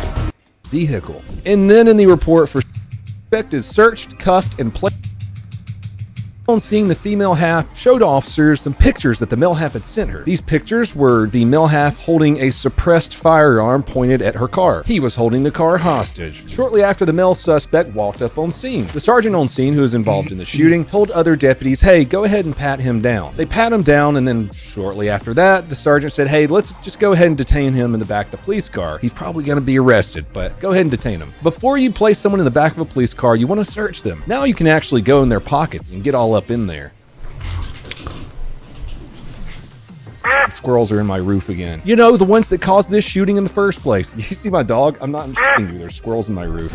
Vehicle. And then in the report for suspect is searched, cuffed, and placed. On seeing the female half showed officers some pictures that the male half had sent her. These pictures were the male half holding a suppressed firearm pointed at her car. He was holding the car hostage. Shortly after, the male suspect walked up on scene. The sergeant on scene, who was involved in the shooting, told other deputies, hey, go ahead and pat him down. They pat him down, and then shortly after that, the sergeant said, hey, let's just go ahead and detain him in the back of the police car. He's probably going to be arrested, but go ahead and detain him. Before you place someone in the back of a police car, you want to search them. Now you can actually go in their pockets and get all up in there. Squirrels are in my roof again. You know, the ones that caused this shooting in the first place. You see my dog? I'm not shitting you. There's squirrels in my roof.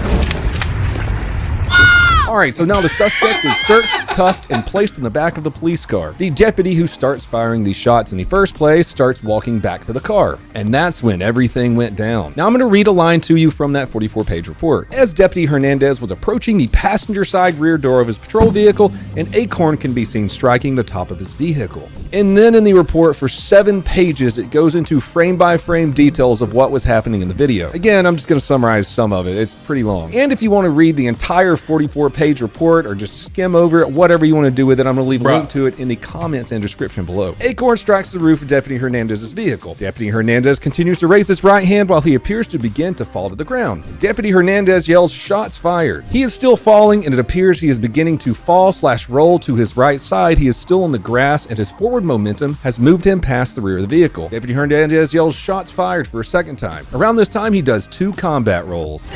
Alright, so now the suspect is searched, cuffed, and placed in the back of the police car. The deputy who starts firing these shots in the first place starts walking back to the car. And that's when everything went down. Now I'm going to read a line to you from that 44-page report. As Deputy Hernandez was approaching the passenger side rear door of his patrol vehicle, an acorn can be seen striking the top of his vehicle. And then in the report for 7 pages, it goes into frame-by-frame details of what was happening in the video. Again, I'm just going to summarize some of it. It's pretty long. And if you want to read the entire 44-page report or just skim over it, whatever you want to do with it, I'm going to leave a link to it in the comments and description below. Acorn strikes the roof of Deputy Hernandez's vehicle. Deputy Hernandez continues to raise his right hand while he appears to begin to fall to the ground. Deputy Hernandez yells, shots fired. He is still falling, and it appears he is beginning to fall/roll to his right side. He is still on the grass, and his forward momentum has moved him past the rear of the vehicle. Deputy Hernandez yells, shots fired, for a second time. Around this time, he does 2 combat rolls.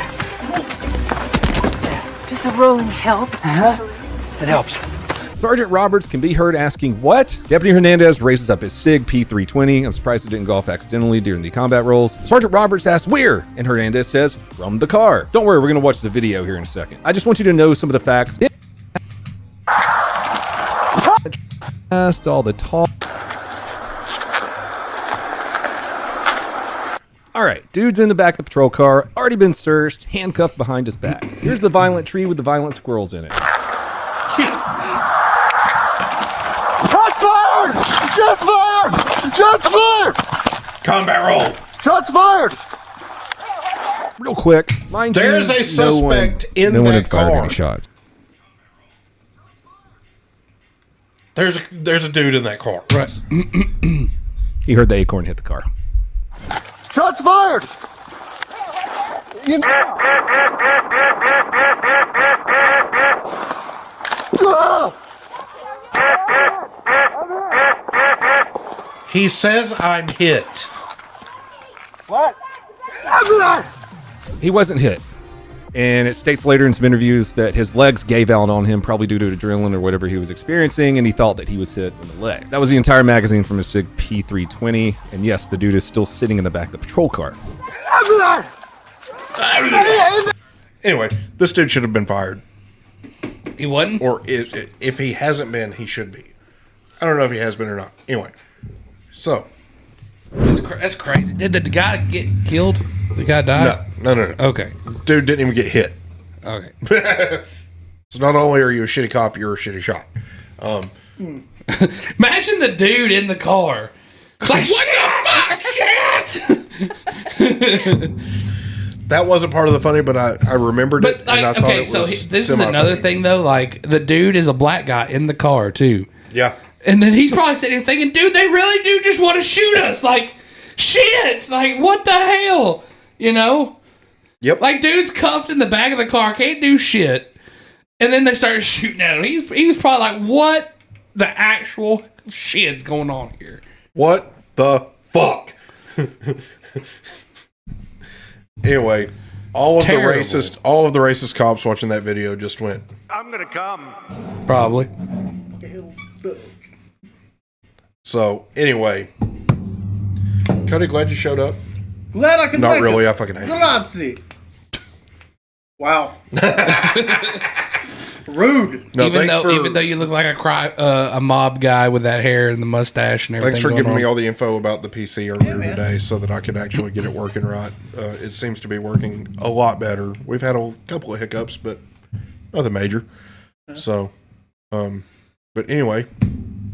Does the rolling help? It helps. Sergeant Roberts can be heard asking, what? Deputy Hernandez raises up his SIG P320. I'm surprised it didn't go off accidentally during the combat rolls. Sergeant Roberts asks, where? And Hernandez says, from the car. Don't worry, we're going to watch the video here in a second. I just want you to know some of the facts. All the talk. Alright, dude's in the back of the patrol car, already been searched, handcuffed behind his back. Here's the violent tree with the violent squirrels in it. Shots fired! Shots fired! Shots fired! Combat roll! Shots fired! Real quick, mind you, there's a suspect in no one that had fired car. any shots. There's a dude in that car. Right. He heard the acorn hit the car. Shots fired! You He says I'm hit. What? He wasn't hit. And it states later in some interviews that his legs gave out on him, probably due to adrenaline or whatever he was experiencing, and he thought that he was hit in the leg. That was the entire magazine from his SIG P320, and yes, the dude is still sitting in the back of the patrol car. Anyway, this dude should have been fired. He wasn't? Or if he hasn't been, he should be. I don't know if he has been or not. Anyway, so. That's crazy. Did the guy get killed? The guy died? No. Okay. Dude didn't even get hit. Okay. So not only are you a shitty cop, you're a shitty shot. Imagine the dude in the car Like, what the fuck? Shit! That wasn't part of the funny, but I remembered it, But, like, and I thought okay, it so was this is another semi-funny. thing, though. Like, the dude is a black guy in the car, too. Yeah. And then he's probably sitting here thinking, dude, they really do just want to shoot us. Like, shit. Like, what the hell? You know? Yep. Like, dude's cuffed in the back of the car, can't do shit. And then they started shooting at him. He was probably like, what the actual shit's going on here? What the fuck? Anyway, all of terrible. the racist cops watching that video just went, I'm gonna come. Probably. So, anyway. Cody, glad you showed up. Glad I can Not make really, it. I fucking hate you. Grazie. Wow. Rude. No, even thanks though you look like a mob guy with that hair and the mustache and everything. Thanks for going giving on. me all the info about the PC earlier today so that I could actually get it working right. It seems to be working a lot better. We've had a couple of hiccups, but nothing major. So, but anyway,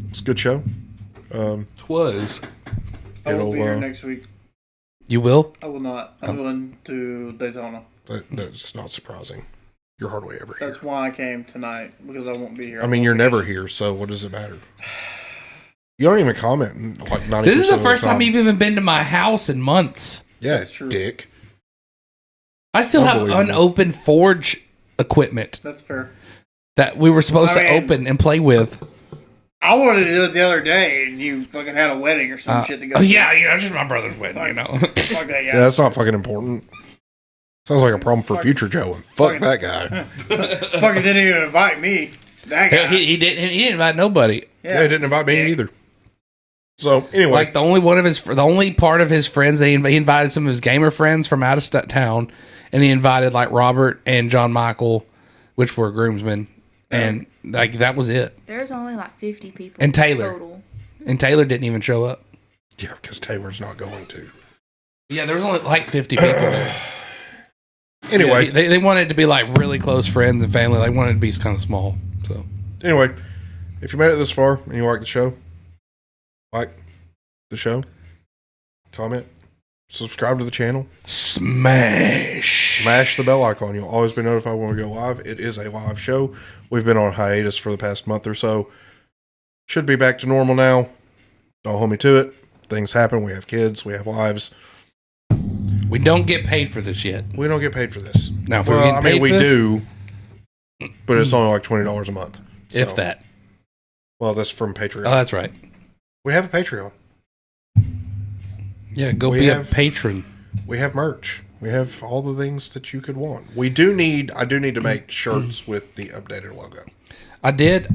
it's a good show. Twas. I will be here next week. You will? I will not. I'm going to Daytona. That's not surprising. You're hardly ever here. That's why I came tonight, because I won't be here. I mean, you're never here, so what does it matter? You don't even comment. Like 90% This is the of first time time you've even been to my house in months. Yeah, that's true. Dick. I still have Unbelievable. unopened Forge equipment That's fair. that we were supposed to open and play with. I wanted to do it the other day, and you fucking had a wedding or some shit to go to. Yeah, it's just my brother's wedding, you know. Okay, Yeah, that's not fucking important. Sounds like a problem for future Joe. And fuck that guy. Fucking didn't even invite me. That guy. He didn't invite nobody. Yeah, he didn't invite me either. So anyway, Like the only part of his friends, he invited some of his gamer friends from out of town, and he invited like Robert and John Michael, which were groomsmen, and like that was it. There's only like 50 people. And Taylor. Total. And Taylor didn't even show up. Yeah, because Taylor's not going to. Yeah, there was only like 50 people there. Anyway, Yeah, they wanted it to be like really close friends and family. They wanted it to be kind of small. So anyway, if you made it this far and you like the show, comment, subscribe to the channel, smash the bell icon. You'll always be notified when we go live. It is a live show. We've been on hiatus for the past month or so. Should be back to normal now. Don't hold me to it. Things happen. We have kids. We have lives. we don't get paid for this yet. We don't get paid for this. Now, if we're getting paid we for this, do, but it's only like $20 a month. if So- that. Well, that's from Patreon. Oh, that's right. We have a Patreon. Yeah, go We be have- a patron. We have merch. We have all the things that you could want. I do need to make shirts with the updated logo. I did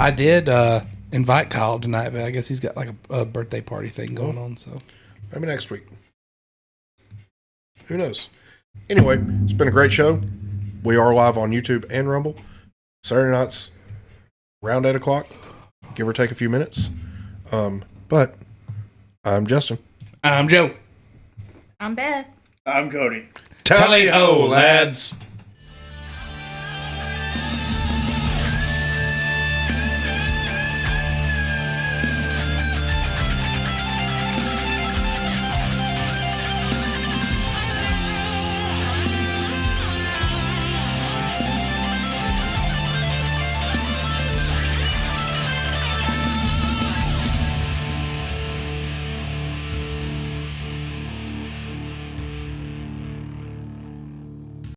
invite Kyle tonight, but I guess he's got like a birthday party thing going on. So Maybe next week. Who knows? Anyway, it's been a great show. We are live on YouTube and Rumble. Saturday nights, around 8 o'clock, give or take a few minutes. But I'm Justin. I'm Joe. I'm Beth. I'm Cody. Tally ho, lads.